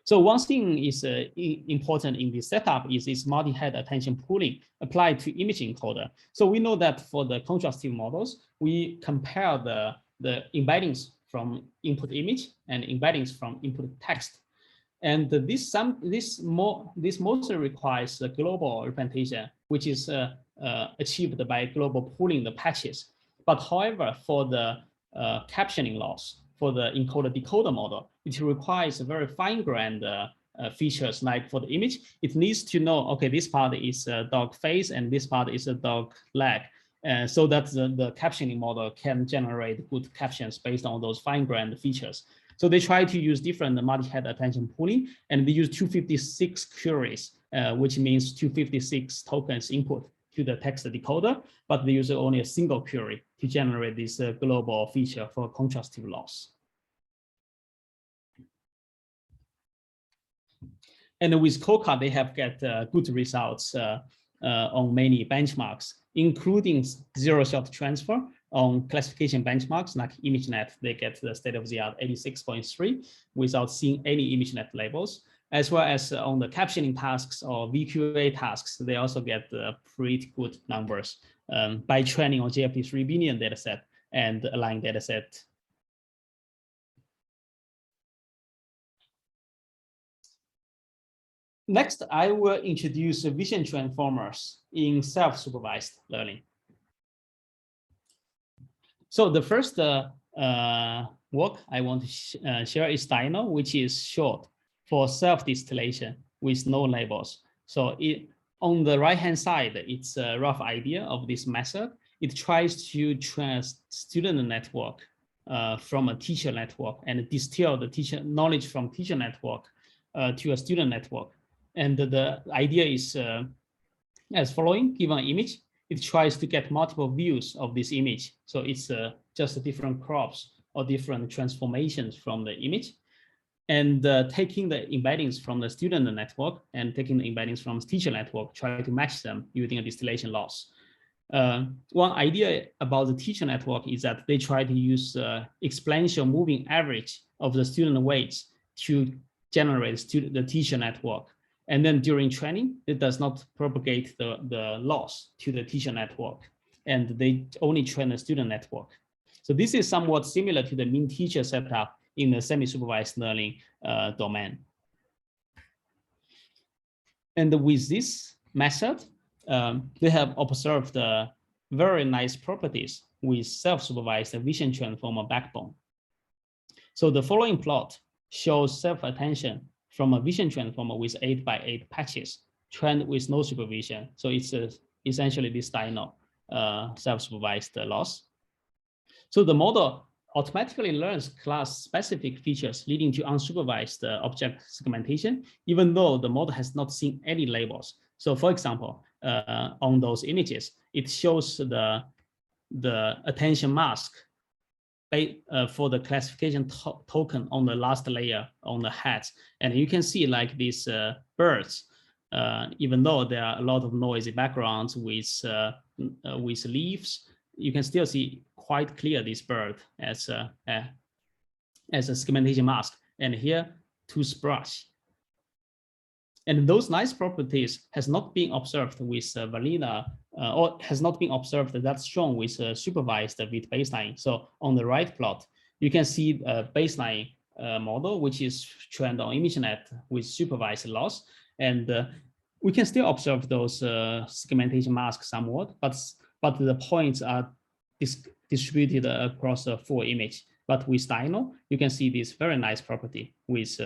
So one thing is important in this setup is this multi-head attention pooling applied to image encoder. So we know that for the contrastive models, we compare the embeddings from input image and embeddings from input text. And this mostly requires a global representation, which is achieved by global pooling the patches. But however, for the captioning loss, for the encoder-decoder model, it requires very fine-grained features. Like for the image, it needs to know, okay, this part is a dog face and this part is a dog leg, so that the captioning model can generate good captions based on those fine-grained features. So they try to use different multi-head attention pooling, and they use 256 queries, which means 256 tokens input to the text decoder, but they use only a single query to generate this global feature for contrastive loss. And with Coca, they have got good results on many benchmarks, including zero-shot transfer on classification benchmarks like ImageNet. They get the state-of-the-art 86.3 without seeing any ImageNet labels, as well as on the captioning tasks or VQA tasks. They also get pretty good numbers by training on JFP3 Binion dataset and Align dataset. Next, I will introduce vision transformers in self-supervised learning. So the first work I want to share is Dino, which is short for self-distillation with no labels. So on the right-hand side, it's a rough idea of this method. It tries to train student network from a teacher network and distill the teacher knowledge from teacher network to a student network. And the idea is as following: given an image, it tries to get multiple views of this image. So it's just different crops or different transformations from the image. And taking the embeddings from the student network and taking the embeddings from the teacher network, try to match them using a distillation loss. One idea about the teacher network is that they try to use exponential moving average of the student weights to generate the teacher network. And then during training, it does not propagate the loss to the teacher network, and they only train the student network. So this is somewhat similar to the mean teacher setup in the semi-supervised learning domain. And with this method, they have observed very nice properties with self-supervised vision transformer backbone. So the following plot shows self-attention from a vision transformer with 8x8 patches trained with no supervision. So it's essentially this dino self-supervised loss. So the model automatically learns class-specific features leading to unsupervised object segmentation, even though the model has not seen any labels. So for example, on those images, it shows the attention mask for the classification token on the last layer on the heads. And you can see like these birds, even though there are a lot of noisy backgrounds with leaves, you can still see quite clear this bird as a segmentation mask. And here, toothbrush. And those nice properties has not been observed with vanilla, or has not been observed that strong with supervised with baseline. So on the right plot, you can see a baseline model, which is trained on ImageNet with supervised loss. And we can still observe those segmentation masks somewhat, but the points are distributed across the full image. But with Dino, you can see this very nice property with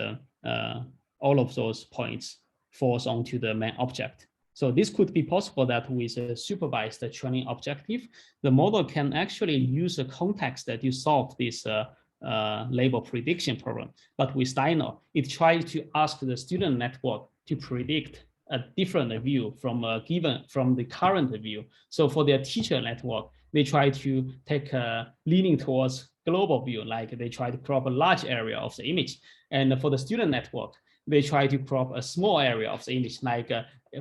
all of those points falls onto the main object. So this could be possible that with a supervised training objective, the model can actually use a context that you solve this label prediction problem. But with Dino, it tries to ask the student network to predict a different view from the current view. So for their teacher network, they try to take a leaning towards global view, like they try to crop a large area of the image. And for the student network, they try to crop a small area of the image, like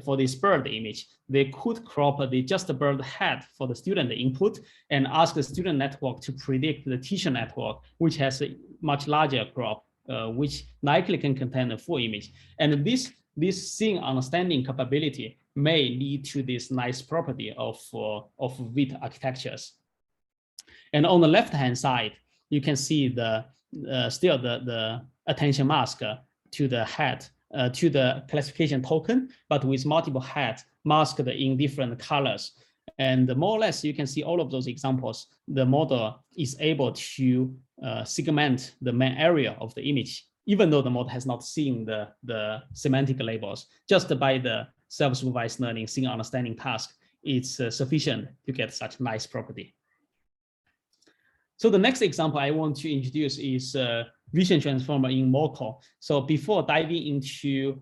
for this bird image, they could crop just the bird head for the student input and ask the student network to predict the teacher network, which has a much larger crop, which likely can contain a full image. And this seeing understanding capability may lead to this nice property of WIT architectures. And on the left-hand side, you can see still the attention mask to the head, to the classification token, but with multiple heads masked in different colors. And more or less, you can see all of those examples. The model is able to segment the main area of the image, even though the model has not seen the semantic labels. Just by the self-supervised learning seeing understanding task, it's sufficient to get such nice property. So the next example I want to introduce is vision transformer in MOCO. So before diving into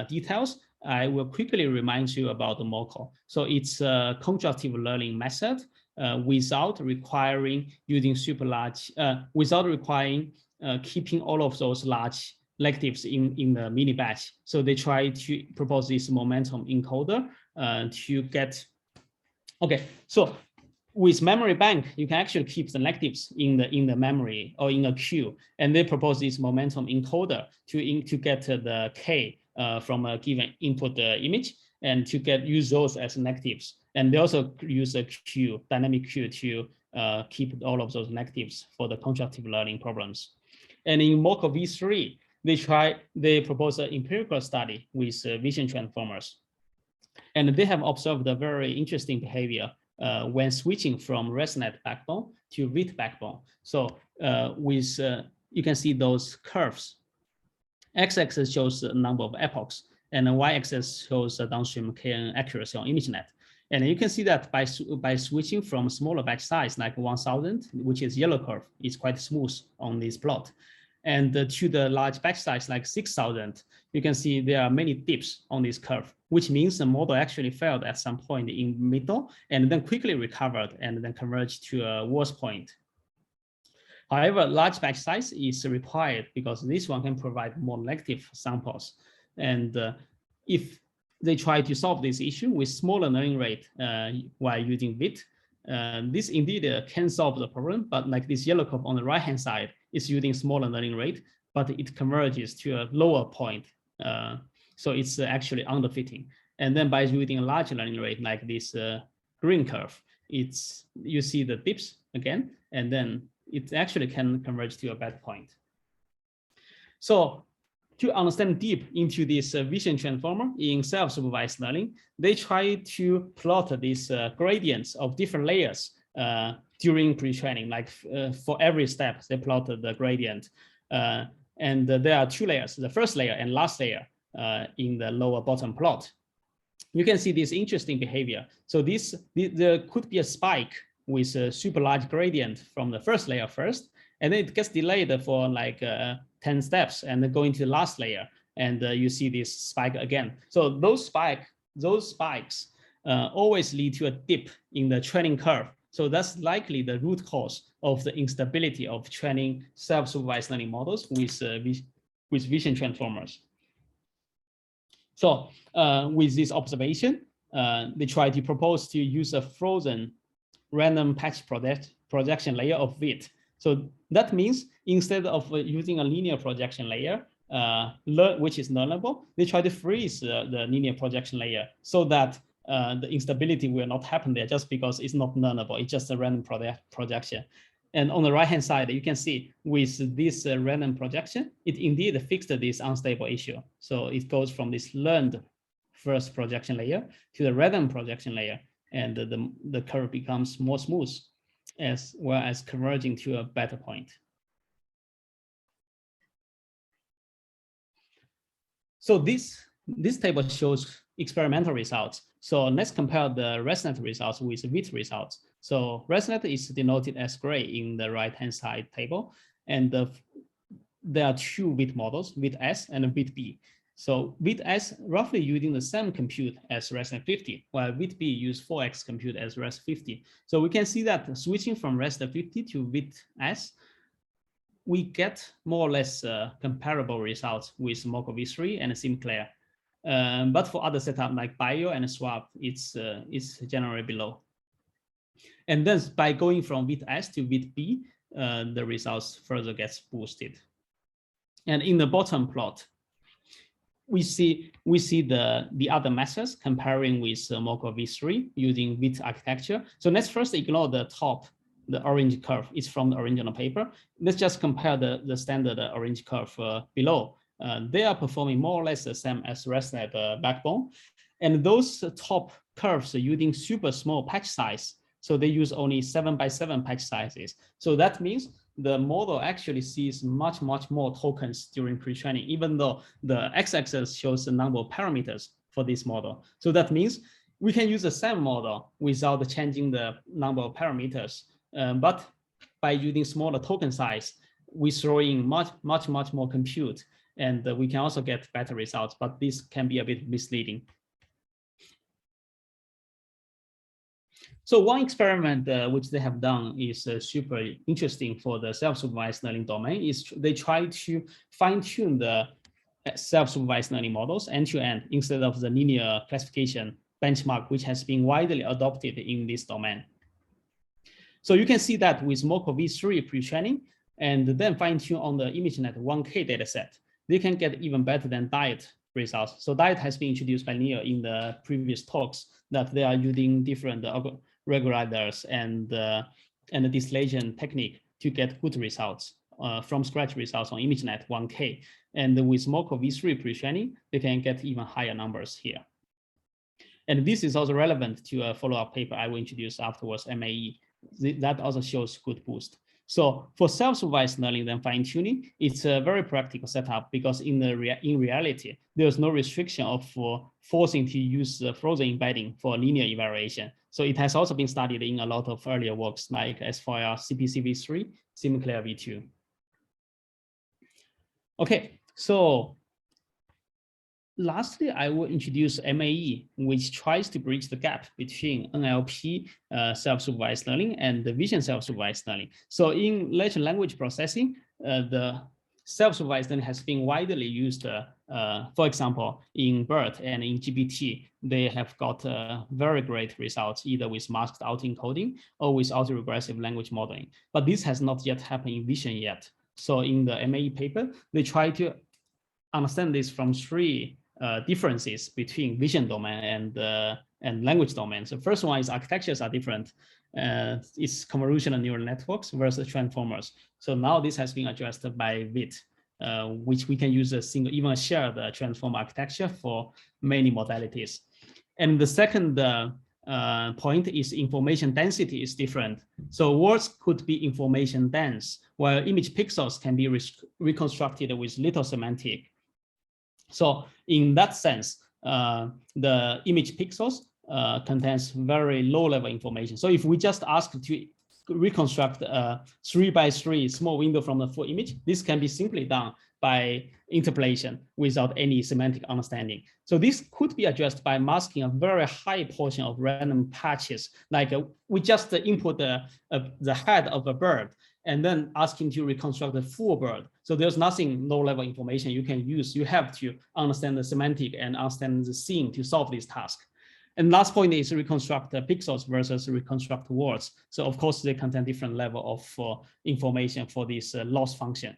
details, I will quickly remind you about the MOCO. So it's a constructive learning method without requiring using super large, without requiring keeping all of those large lectives in the mini batch. So they try to propose this momentum encoder to get, okay, so with memory bank, you can actually keep the lectives in the memory or in a queue, and they propose this momentum encoder to get the K from a given input image and to use those as negatives. And they also use a queue, dynamic queue, to keep all of those negatives for the constructive learning problems. And in MOCO V3, they propose an empirical study with vision transformers, and they have observed a very interesting behavior when switching from ResNet backbone to WIT backbone. So you can see those curves. X-axis shows the number of epochs, and the Y-axis shows the downstream KN accuracy on ImageNet. And you can see that by switching from smaller batch size, like 1000, which is yellow curve, it's quite smooth on this plot. And to the large batch size, like 6,000, you can see there are many dips on this curve, which means the model actually failed at some point in middle and then quickly recovered and then converged to a worse point. However, large batch size is required because this one can provide more negative samples. And if they try to solve this issue with smaller learning rate while using VIT, this indeed can solve the problem, but like this yellow curve on the right-hand side is using smaller learning rate, but it converges to a lower point. So it's actually underfitting. And then by using a large learning rate like this green curve, you see the dips again, and then it actually can converge to a bad point. So to understand deep into this vision transformer in self-supervised learning, they try to plot these gradients of different layers during pre-training. Like for every step, they plotted the gradient. And there are two layers, the first layer and last layer in the lower bottom plot. You can see this interesting behavior. So there could be a spike with a super large gradient from the first layer first, and then it gets delayed for like 10 steps and then going to the last layer, and you see this spike again. So those spikes always lead to a dip in the training curve. So that's likely the root cause of the instability of training self-supervised learning models with vision transformers. So with this observation, they try to propose to use a frozen random patch projection layer of VIT. So that means instead of using a linear projection layer, which is learnable, they try to freeze the linear projection layer so that the instability will not happen there just because it's not learnable. It's just a random projection. And on the right-hand side, you can see with this random projection, it indeed fixed this unstable issue. So it goes from this learned first projection layer to the random projection layer, and the curve becomes more smooth as well as converging to a better point. So this table shows experimental results. So let's compare the ResNet results with VIT results. So ResNet is denoted as gray in the right-hand side table, and there are two VIT models, VIT-S and VIT-B. So VIT-S roughly using the same compute as ResNet 50, while VIT-B use 4x compute as RES 50. So we can see that switching from ResNet 50 to VIT-S, we get more or less comparable results with Moco V3 and Sinclair. But for other setup like Bio and Swap, it's generally below. And then by going from VIT-S to VIT-B, the results further gets boosted. And in the bottom plot, we see the other methods comparing with Moco V3 using VIT architecture. So let's first ignore the top, the orange curve. It's from the original paper. Let's just compare the standard orange curve below. They are performing more or less the same as ResNet backbone. And those top curves are using super small patch size. So they use only 7x7 patch sizes. So that means the model actually sees much more tokens during pre-training, even though the x-axis shows the number of parameters for this model. So that means we can use the same model without changing the number of parameters. But by using smaller token size, we throw in much more compute, and we can also get better results, but this can be a bit misleading. So one experiment which they have done is super interesting for the self-supervised learning domain is they try to fine-tune the self-supervised learning models end-to-end instead of the linear classification benchmark, which has been widely adopted in this domain. So you can see that with Moco V3 pre-training and then fine-tune on the ImageNet 1K dataset, they can get even better than diet results. So diet has been introduced by Neil in the previous talks that they are using different regulators and the distillation technique to get good results, from scratch results on ImageNet 1K. And with Moco V3 pre-training, they can get even higher numbers here. And this is also relevant to a follow-up paper I will introduce afterwards, MAE. That also shows good boost. So for self-supervised learning, then fine-tuning, it's a very practical setup because in reality, there's no restriction of forcing to use frozen embedding for linear evaluation. So it has also been studied in a lot of earlier works like S4R, CPC v3, Sinclair v2. Okay, so lastly, I will introduce MAE, which tries to bridge the gap between NLP self-supervised learning and the vision self-supervised learning. So in natural language processing, the self-supervised learning has been widely used, for example, in BERT and in GPT. They have got very great results, either with masked autoencoding or with autoregressive language modeling. But this has not yet happened in vision yet. So in the MAE paper, they try to understand this from three differences between vision domain and language domain. So first one is architectures are different. It's convolutional neural networks versus transformers. So now this has been addressed by VIT, which we can use a single, even a shared transformer architecture for many modalities. And the second point is information density is different. So words could be information dense, while image pixels can be reconstructed with little semantic. So in that sense, the image pixels contains very low-level information. So if we just ask to reconstruct a 3x3 small window from the full image, this can be simply done by interpolation without any semantic understanding. So this could be addressed by masking a very high portion of random patches. Like we just input the head of a bird and then asking to reconstruct the full bird. So there's nothing low-level information you can use. You have to understand the semantic and understand the scene to solve this task. And last point is reconstruct the pixels versus reconstruct words. So of course they contain different level of information for this loss function.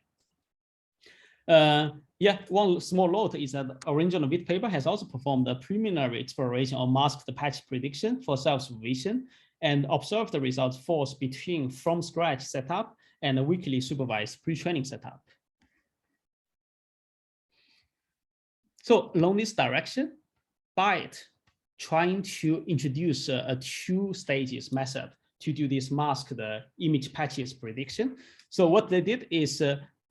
Yeah, one small note is that original VIT paper has also performed a preliminary exploration of masked patch prediction for self-supervision and observed the results falls between from scratch setup and a weekly supervised pre-training setup. So along this direction, BITE trying to introduce a two stages method to do this masked image patches prediction. So what they did is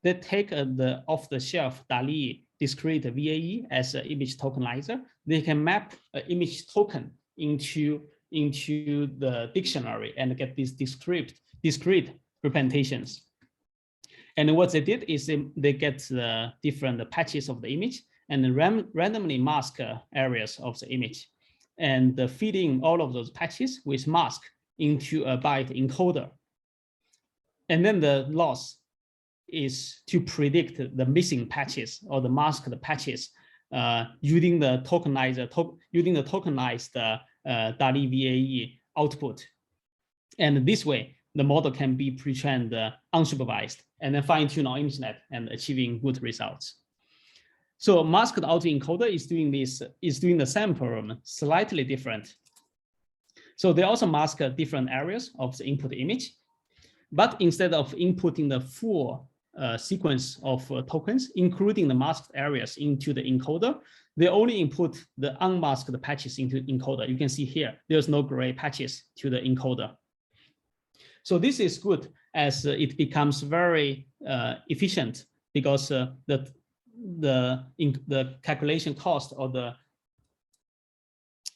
they take the off-the-shelf DALL-E discrete VAE as an image tokenizer. They can map an image token into the dictionary and get these discrete representations. And what they did is they get the different patches of the image and randomly mask areas of the image and feeding all of those patches with mask into a BITE encoder. And then the loss is to predict the missing patches or the masked patches using the tokenized DALL-E VAE output. And this way, the model can be pre-trained unsupervised and then fine-tune on internet and achieving good results. So masked autoencoder is doing the same problem, slightly different. So they also mask different areas of the input image, but instead of inputting the full sequence of tokens, including the masked areas into the encoder, they only input the unmasked patches into encoder. You can see here, there's no gray patches to the encoder. So this is good as it becomes very efficient because the calculation cost or the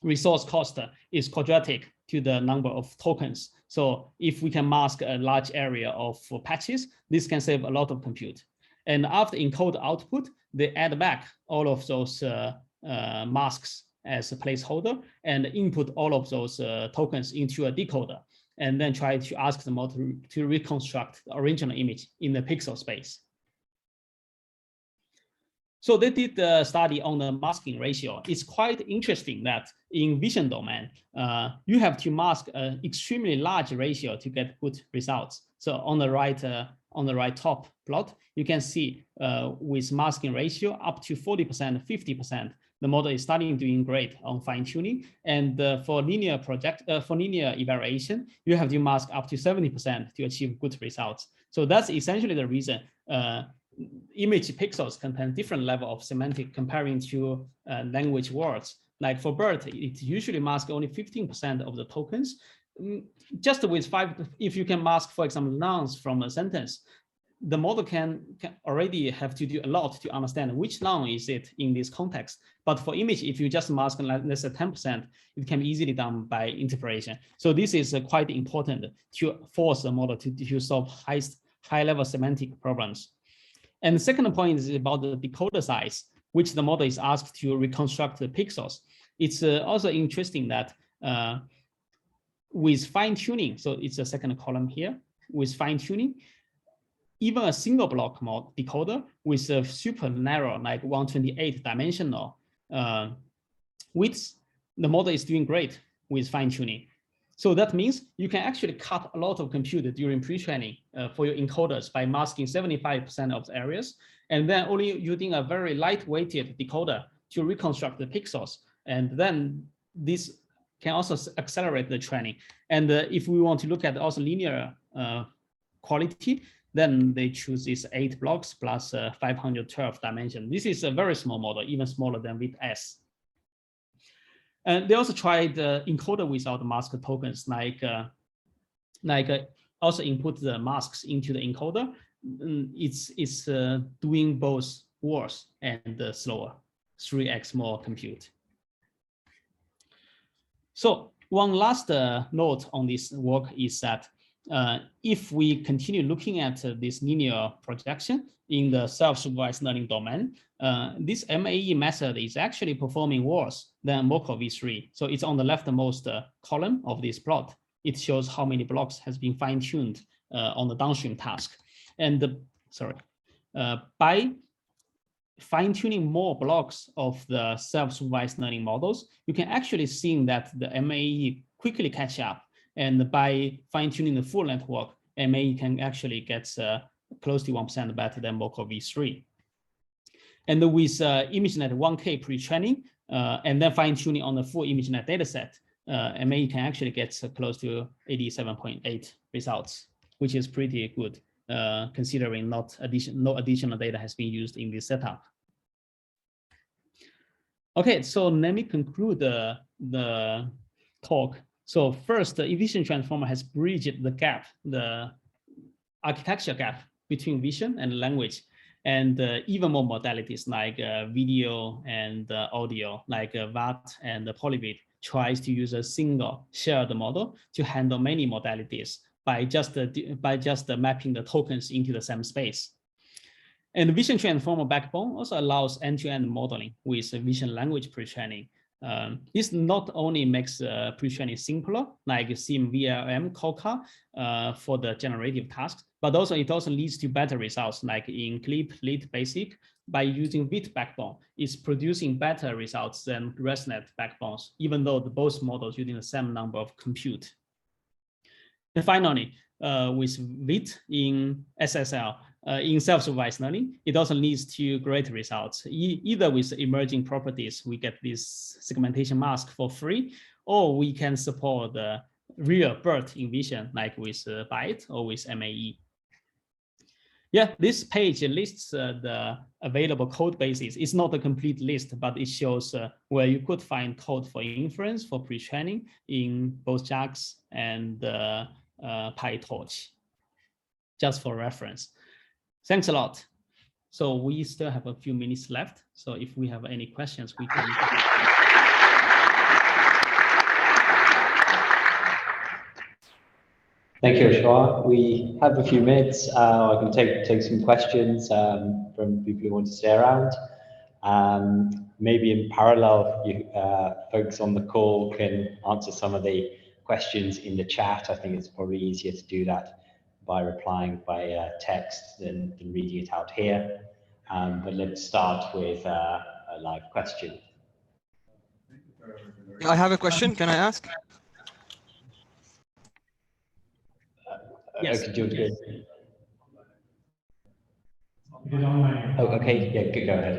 resource cost is quadratic to the number of tokens. So if we can mask a large area of patches, this can save a lot of compute. And after encode output, they add back all of those masks as a placeholder and input all of those tokens into a decoder, and then try to ask the model to reconstruct the original image in the pixel space. So they did the study on the masking ratio. It's quite interesting that in vision domain, you have to mask an extremely large ratio to get good results. So on the right top plot, you can see with masking ratio up to 40%, 50%, the model is starting doing great on fine tuning. And for linear evaluation, you have to mask up to 70% to achieve good results. So that's essentially the reason image pixels contain different level of semantic comparing to language words. Like for BERT, it usually masks only 15% of the tokens. Just with if you can mask, for example, nouns from a sentence, the model can already have to do a lot to understand which noun is it in this context. But for image, if you just mask less than 10%, it can be easily done by interpolation. So this is quite important to force the model to solve high-level semantic problems. And the second point is about the decoder size, which the model is asked to reconstruct the pixels. It's also interesting that with fine tuning, so it's the second column here, with fine tuning, even a single block decoder with a super narrow, like 128 dimensional width, the model is doing great with fine tuning. So that means you can actually cut a lot of compute during pre-training for your encoders by masking 75% of the areas, and then only using a very lightweighted decoder to reconstruct the pixels. And then this can also accelerate the training. And if we want to look at also linear quality, then they choose this 8 blocks plus 512 dimension. This is a very small model, even smaller than with S. And they also tried encoder without mask tokens, like also input the masks into the encoder. It's doing both worse and slower, 3x more compute. So one last note on this work is that if we continue looking at this linear projection in the self-supervised learning domain, this MAE method is actually performing worse than Mocha V3. So it's on the leftmost column of this plot. It shows how many blocks has been fine-tuned on the downstream task. And by fine-tuning more blocks of the self-supervised learning models, you can actually see that the MAE quickly catch up. And by fine-tuning the full network, MAE can actually get close to 1% better than Mocha V3. And with ImageNet 1K pre-training and then fine-tuning on the full ImageNet dataset, MAE can actually get close to 87.8 results, which is pretty good, considering no additional data has been used in this setup. Okay, so let me conclude the talk. So first, the efficient transformer has bridged the gap, the architecture gap between vision and language, and even more modalities like video and audio, like VAT and Polybit tries to use a single shared model to handle many modalities by just mapping the tokens into the same space. And the vision transformer backbone also allows end-to-end modeling with vision language pre-training. This not only makes pre-training simpler, like SIM, VLM, COCA for the generative tasks, but also it also leads to better results, like in CLIP, LIT, BASIC. By using VIT backbone, it's producing better results than ResNet backbones, even though both models using the same number of compute. And finally, with VIT in SSL, in self-supervised learning, it also leads to great results. Either with emerging properties, we get this segmentation mask for free, or we can support the real BERT in vision, like with ByTE or with MAE. Yeah, this page lists the available code bases. It's not a complete list, but it shows where you could find code for inference, for pre-training in both JAX and PyTorch, just for reference. Thanks a lot. So we still have a few minutes left. So if we have any questions, we can. Thank you, Ashwa. We have a few minutes. I can take some questions from people who want to stay around. Maybe in parallel, you folks on the call can answer some of the questions in the chat. I think it's probably easier to do that by replying by text than reading it out here. But let's start with a live question. I have a question. Can I ask? Yes. Okay, oh, okay. Yeah, go ahead.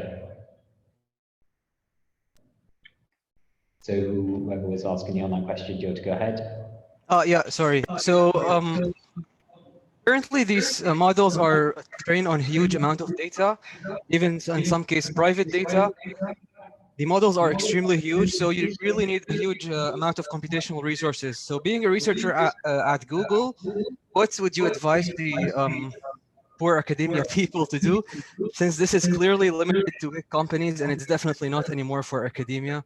So whoever was asking the online question, do you want to go ahead? Yeah, sorry. So currently these models are trained on huge amount of data, even in some case private data. The models are extremely huge, so you really need a huge amount of computational resources. So being a researcher at Google, what would you advise the poor academia people to do, since this is clearly limited to big companies and it's definitely not anymore for academia.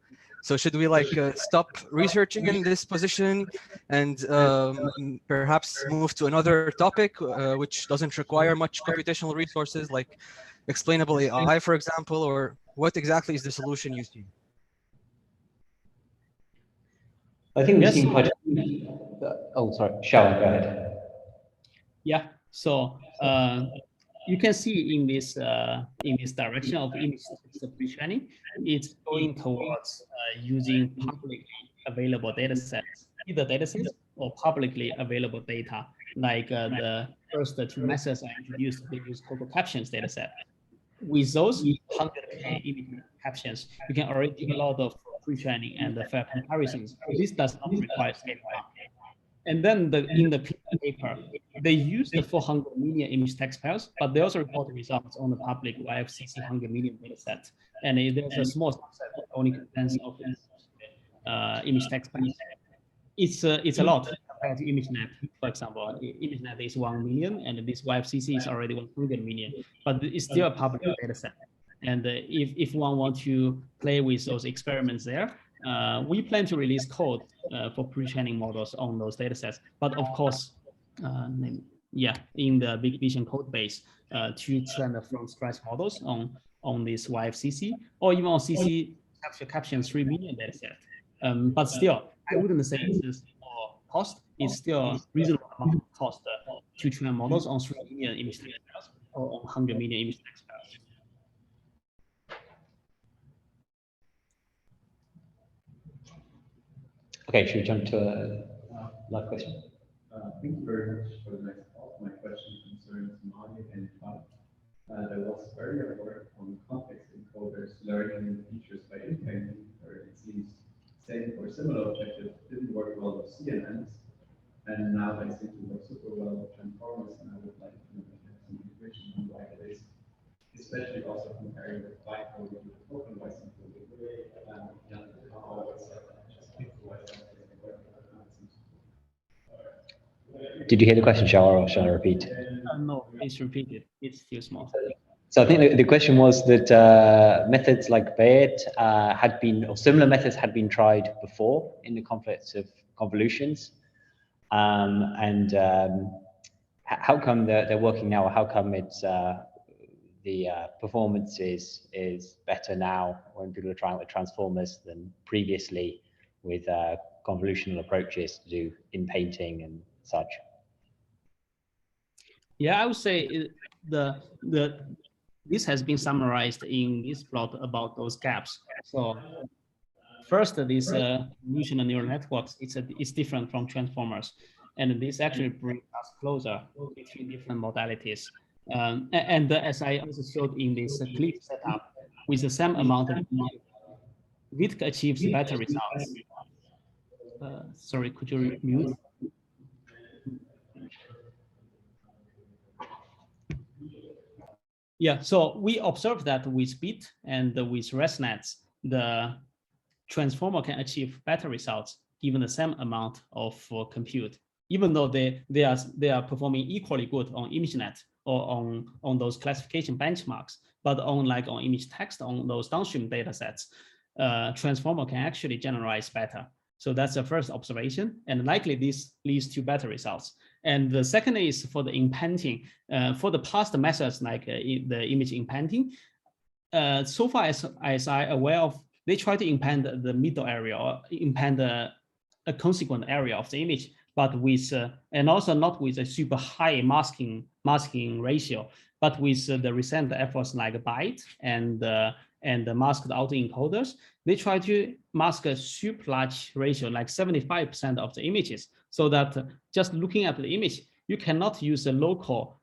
So should we like stop researching in this position and perhaps move to another topic which doesn't require much computational resources, like explainable AI, for example, or what exactly is the solution you see? I think we've Yes. seen quite. Oh, sorry, Sharon, go ahead. Yeah. So you can see in this direction of image pre-training, it's going towards using publicly available data sets, either data sets or publicly available data. Like the first two methods I introduced, they use total captions data set. With those 100K image captions, you can already do a lot of pre-training and fair comparisons. This does not require scaling up. And then in the paper, they use the 400 million image text pairs, but they also report the results on the public YFCC 100 million data set. And there's a small subset that only contains of image text pairs. It's a lot compared to ImageNet, for example. ImageNet is 1 million, and this YFCC is already 100 million, but it's still a public data set. And if one wants to play with those experiments there, we plan to release code for pre-training models on those data sets. But of course, in the Big Vision code base to train the from scratch models on this YFCC, or even on CC caption 3 million data set. But still, I wouldn't say it's cost. It's still reasonable amount of cost to train models on 3 million image text pairs or on 100 million image text pairs. Okay, should we jump to a live question? Thank you very much for the next talk. My question concerns Mali and Cloud. There was earlier work on context encoders learning features by inpainting, where it seems same or similar objectives didn't work well with CNNs, and now they seem to work super well with transformers, and I would like to have some integration on why it is, especially also comparing the byte coding with the token-wise encoding. Did you hear the question, Shawar, or shall I repeat? No, please repeat it. It's too small. So I think the question was that methods like Bayet had been, or similar methods had been tried before in the context of convolutions. How come they're working now, or how come it's the performance is better now when people are trying with transformers than previously with convolutional approaches to do in painting and such? Yeah, I would say this has been summarized in this plot about those gaps. So first, this convolutional neural networks, it's different from transformers, and this actually brings us closer between different modalities. And as I also showed in this clip setup, with the same amount of money, it achieves better results. Sorry, could you mute? Yeah, so we observed that with BIT and with ResNets, the transformer can achieve better results given the same amount of compute, even though they are performing equally good on ImageNet or on those classification benchmarks, but on image text on those downstream data sets, transformer can actually generalize better. So that's the first observation, and likely this leads to better results. And the second is for the inpainting. For the past methods like the image inpainting, so far as I'm aware of, they try to inpaint the middle area or inpaint a consequent area of the image, but with and also not with a super high masking ratio, but with the recent efforts like Byte and the masked autoencoders, they try to mask a super large ratio, like 75% of the images, so that just looking at the image, you cannot use a local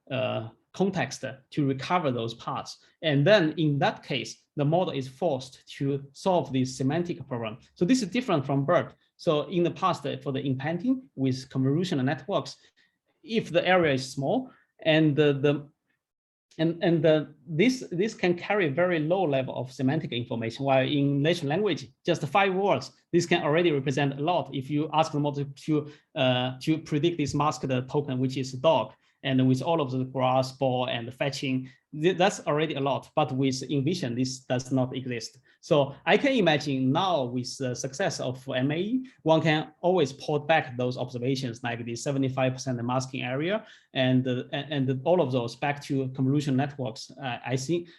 context to recover those parts. And then in that case, the model is forced to solve this semantic problem. So this is different from BERT. So in the past, for the inpainting with convolutional networks, if the area is small and this can carry very low level of semantic information, while in natural language, just 5 words, this can already represent a lot. If you ask the model to predict this masked token, which is dog, and with all of the grass, ball, and fetching, that's already a lot. But with InVision, this does not exist. So I can imagine now with the success of MAE, one can always port back those observations like the 75% masking area and all of those back to convolutional networks.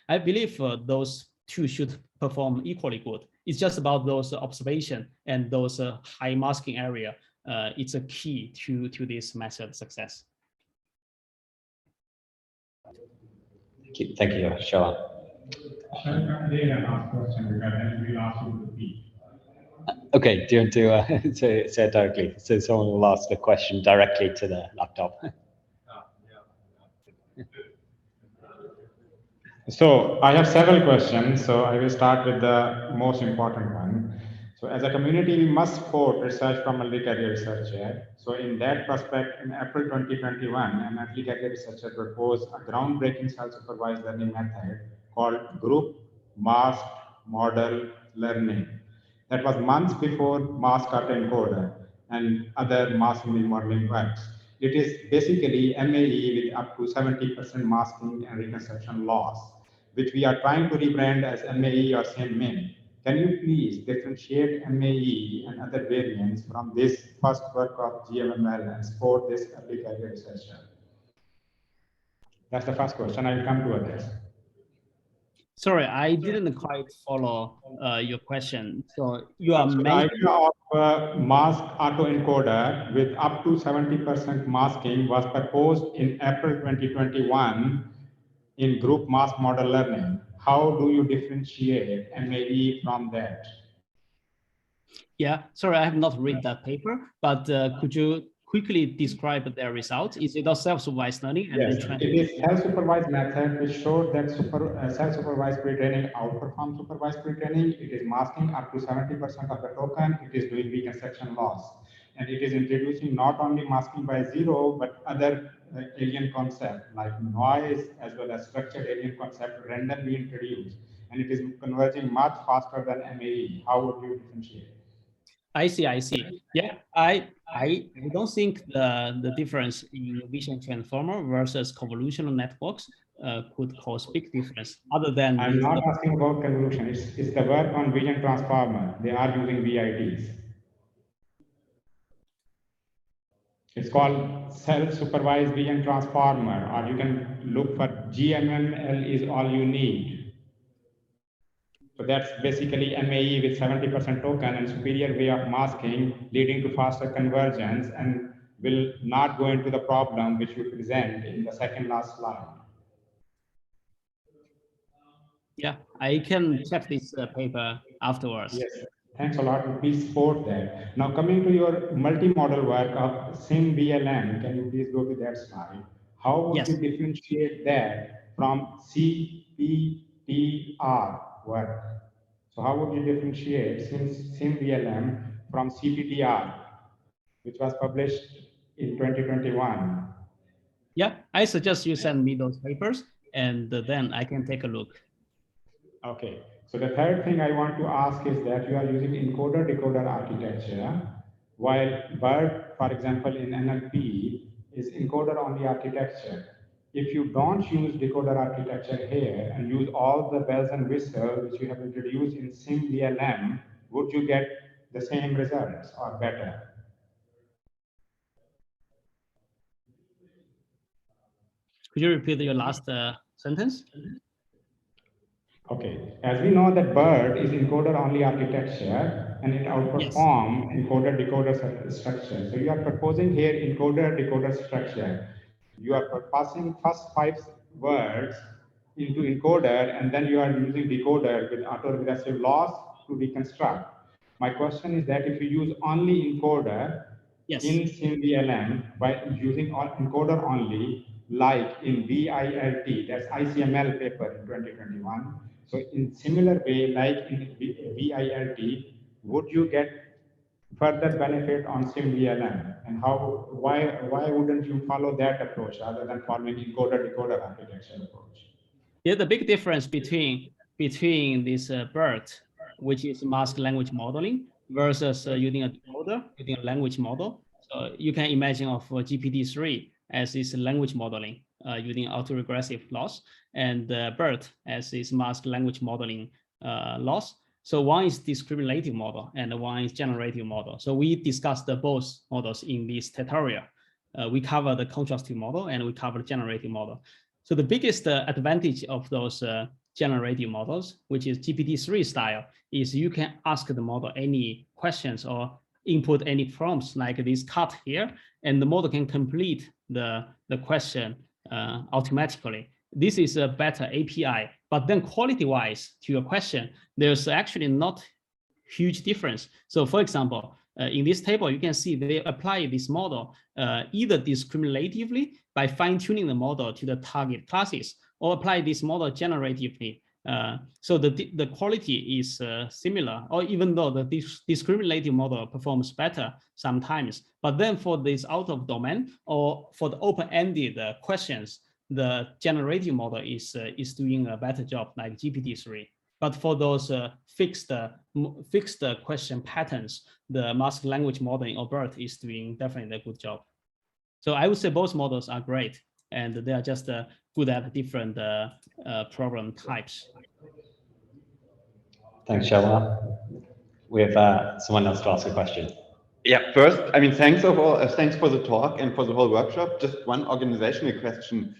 I believe those two should perform equally good. It's just about those observation and those high masking area. It's a key to this method success. Thank you, Shawan. Okay, do you want to say it directly? So someone will ask a question directly to the laptop. So I have several questions. So I will start with the most important one. So as a community, we must support research from multi-career researcher. So in that prospect, in April 2021, a multi-career researcher proposed a groundbreaking self-supervised learning method called group masked model learning. That was months before mask autoencoder and other mask image modeling works. It is basically MAE with up to 70% masking and reconstruction loss, which we are trying to rebrand as MAE or SIM-MIN. Can you please differentiate MAE and other variants from this first work of GMML and support this early career researcher? That's the first question. I will come to others. Sorry, I didn't quite follow your question. So you are the idea of mask autoencoder with up to 70% masking was proposed in April 2021 in group mask model learning. How do you differentiate MAE from that? Yeah, sorry, I have not read that paper, but could you quickly describe their results? Is it a self-supervised learning? And yes, then it is self-supervised method which showed that self-supervised pre-training outperforms supervised pre-training. It is masking up to 70% of the token. It is doing reconstruction loss. And it is introducing not only masking by zero, but other alien concept like noise as well as structured alien concept randomly introduced. And it is converging much faster than MAE. How would you differentiate? I see. Yeah, I don't think the difference in vision transformer versus convolutional networks could cause big difference other than. I'm not asking about convolution. It's the work on vision transformer. They are using VITs. It's called self-supervised vision transformer, or you can look for GMML is all you need. So that's basically MAE with 70% token and superior way of masking, leading to faster convergence, and will not go into the problem which we present in the second last slide. Yeah, I can check this paper afterwards. Yes, thanks a lot. Please support that. Now coming to your multi-model work of SIM-VLM, can you please go to that slide? How would you differentiate that from CVPR work? So how would you differentiate SIM-VLM from CPTR, which was published in 2021? Yeah, I suggest you send me those papers and then I can take a look. Okay, so the third thing I want to ask is that you are using encoder-decoder architecture, while BERT, for example, in NLP, is encoder-only architecture. If you don't use decoder architecture here and use all the bells and whistles which you have introduced in SIM-VLM, would you get the same results or better? Could you repeat your last sentence? Okay, as we know that BERT is encoder-only architecture and it outperforms encoder-decoder structure. So you are proposing here encoder-decoder structure. You are passing first 5 words into encoder and then you are using decoder with autoregressive loss to reconstruct. My question is that if you use only encoder in SIM-VLM by using encoder only, like in VILT, that's ICML paper in 2021. So in similar way, like in VILT, would you get further benefit on SIM-VLM? And why wouldn't you follow that approach rather than following encoder-decoder architecture approach? Yeah, the big difference between this BERT, which is mask language modeling, versus using a decoder, using a language model. So you can imagine of GPT-3, as its language modeling using autoregressive loss, and BERT as its masked language modeling loss. So one is discriminative model and one is generative model. So we discussed both models in this tutorial. We cover the contrastive model and we cover the generative model. So the biggest advantage of those generative models, which is GPT-3 style, is you can ask the model any questions or input any prompts like this cut here, and the model can complete the question automatically. This is a better API, but then quality-wise, to your question, there's actually not huge difference. So for example, in this table, you can see they apply this model either discriminatively by fine-tuning the model to the target classes, or apply this model generatively. So the quality is similar, or even though the discriminative model performs better sometimes, but then for this out of domain or for the open-ended questions, the generative model is doing a better job, like GPT-3. But for those fixed question patterns, the masked language modeling or BERT is doing definitely a good job. So I would say both models are great, and they are just good at different problem types. Thanks, Xiaohua. We have someone else to ask a question. Yeah, first, I mean, thanks for the talk and for the whole workshop. Just one organizational question.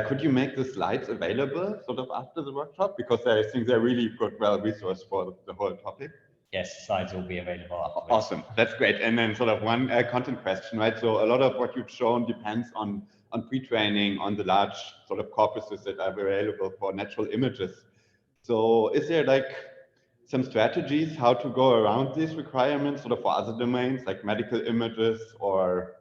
Could you make the slides available sort of after the workshop? Because I think they're really good, well resourced for the whole topic. Yes, slides will be available afterwards. Awesome, that's great. And then sort of one content question, right? So a lot of what you've shown depends on pre-training, on the large sort of corpuses that are available for natural images. So is there like some strategies how to go around these requirements sort of for other domains like medical images, or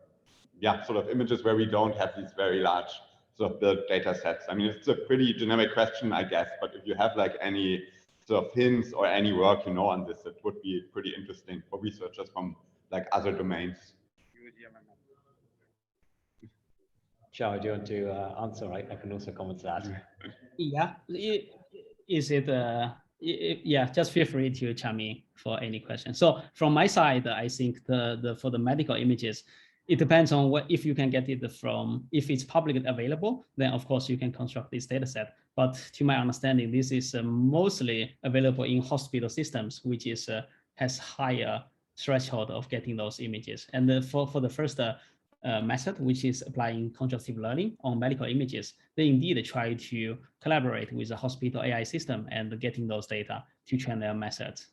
yeah, sort of images where we don't have these very large sort of built data sets? I mean, it's a pretty generic question, I guess, but if you have like any sort of hints or any work you know on this, it would be pretty interesting for researchers from like other domains. Xiao, do you want to answer? I can also comment to that. Yeah, yeah, just feel free to chime in for any question. So from my side, I think for the medical images, it depends on what, if you can get it from, if it's publicly available, then of course you can construct this data set. But to my understanding, this is mostly available in hospital systems, which is has higher threshold of getting those images. And for the first method, which is applying contrastive learning on medical images, they indeed try to collaborate with the hospital AI system and getting those data to train their methods.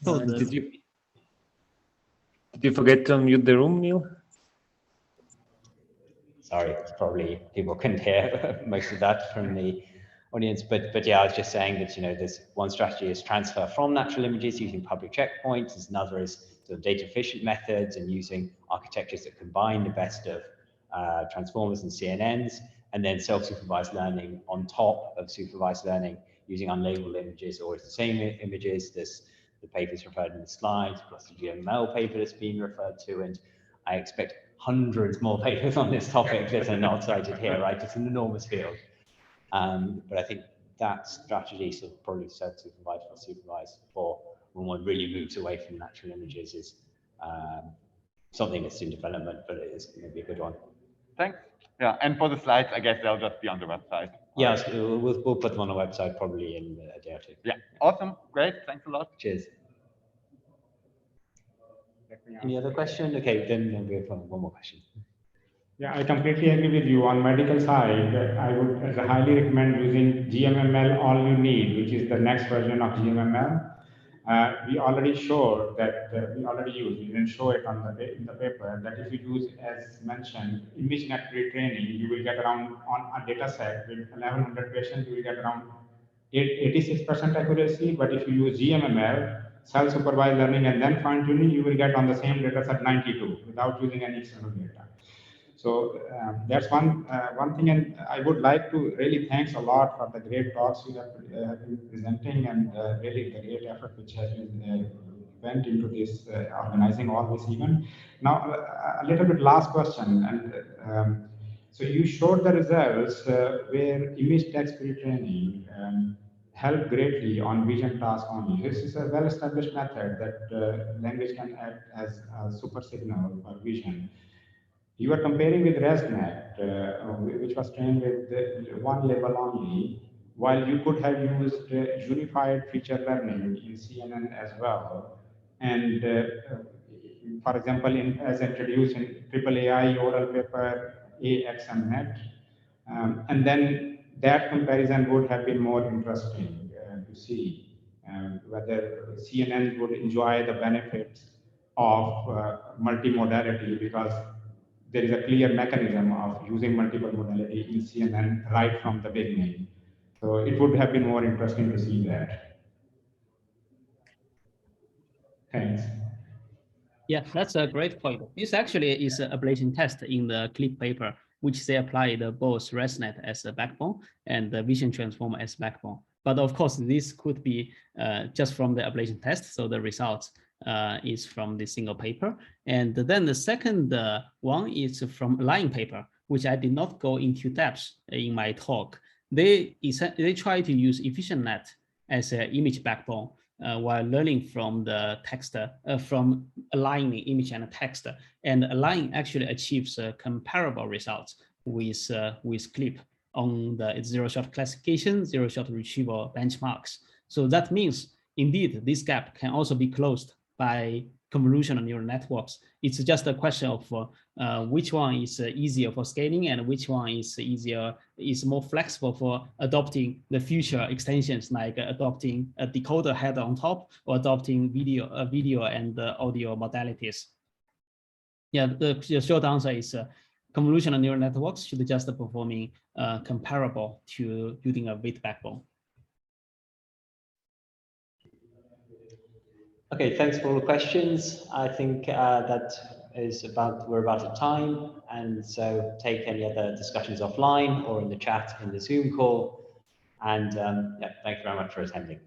So did you forget to unmute the room, Neil? Sorry, probably people couldn't hear most of that from the audience, but yeah, I was just saying that, you know, there's one strategy is transfer from natural images using public checkpoints. There's another is sort of data efficient methods and using architectures that combine the best of transformers and CNNs, and then self-supervised learning on top of supervised learning using unlabeled images or the same images. There's the papers referred in the slides, plus the GML paper that's been referred to, and I expect hundreds more papers on this topic that are not cited here, right? It's an enormous field. But I think that strategy sort of probably self-supervised or supervised for when one really moves away from natural images is something that's in development, but it is going to be a good one. Thanks. Yeah, and for the slides, I guess they'll just be on the website. Yes, we'll put them on the website probably in a day or two. Yeah, awesome, great, thanks a lot. Cheers. Any other question? Okay, then we have one more question. Yeah, I completely agree with you. On medical side, I would highly recommend using GMML all you need, which is the next version of GMML. we already showed that we already used, we didn't show it on in the paper, that if you use, as mentioned, ImageNet pre-training, you will get around, on a data set with 1100 patients, you will get around 86% accuracy. But if you use GMML, self-supervised learning, and then fine-tuning, you will get on the same data set 92 without using any external data. So that's one thing, and I would like to really thanks a lot for the great talks you have been presenting, and really the great effort which has been went into this organizing all this event. Now, a little bit last question, and so you showed the results where image text pre-training help greatly on vision task only. This is a well-established method that language can act as a super signal for vision. You are comparing with ResNet, which was trained with one level only, while you could have used unified feature learning in CNN as well. And for example, as introduced in AAAI oral paper AXMNet, and then that comparison would have been more interesting to see whether CNN would enjoy the benefits of multimodality, because there is a clear mechanism of using multiple modality in CNN right from the beginning. So it would have been more interesting to see that. Thanks. Yeah, that's a great point. This actually is an ablation test in the CLIP paper, which they applied both ResNet as a backbone and the vision transformer as backbone. But of course, this could be just from the ablation test. So the results is from the single paper. And then the second one is from Align paper, which I did not go into depth in my talk. They try to use EfficientNet as an image backbone while learning from the text, from aligning image and text. And Align actually achieves comparable results with CLIP on the zero-shot classification, zero-shot retrieval benchmarks. So that means, indeed, this gap can also be closed by convolutional neural networks. It's just a question of which one is easier for scaling and which one is more flexible for adopting the future extensions, like adopting a decoder head on top or adopting video and audio modalities. Yeah, the short answer is convolutional neural networks should just performing comparable to using a weight backbone. Okay, thanks for all the questions. I think that is we're about at time, and so take any other discussions offline or in the chat in the Zoom call. And yeah, thank you very much for attending.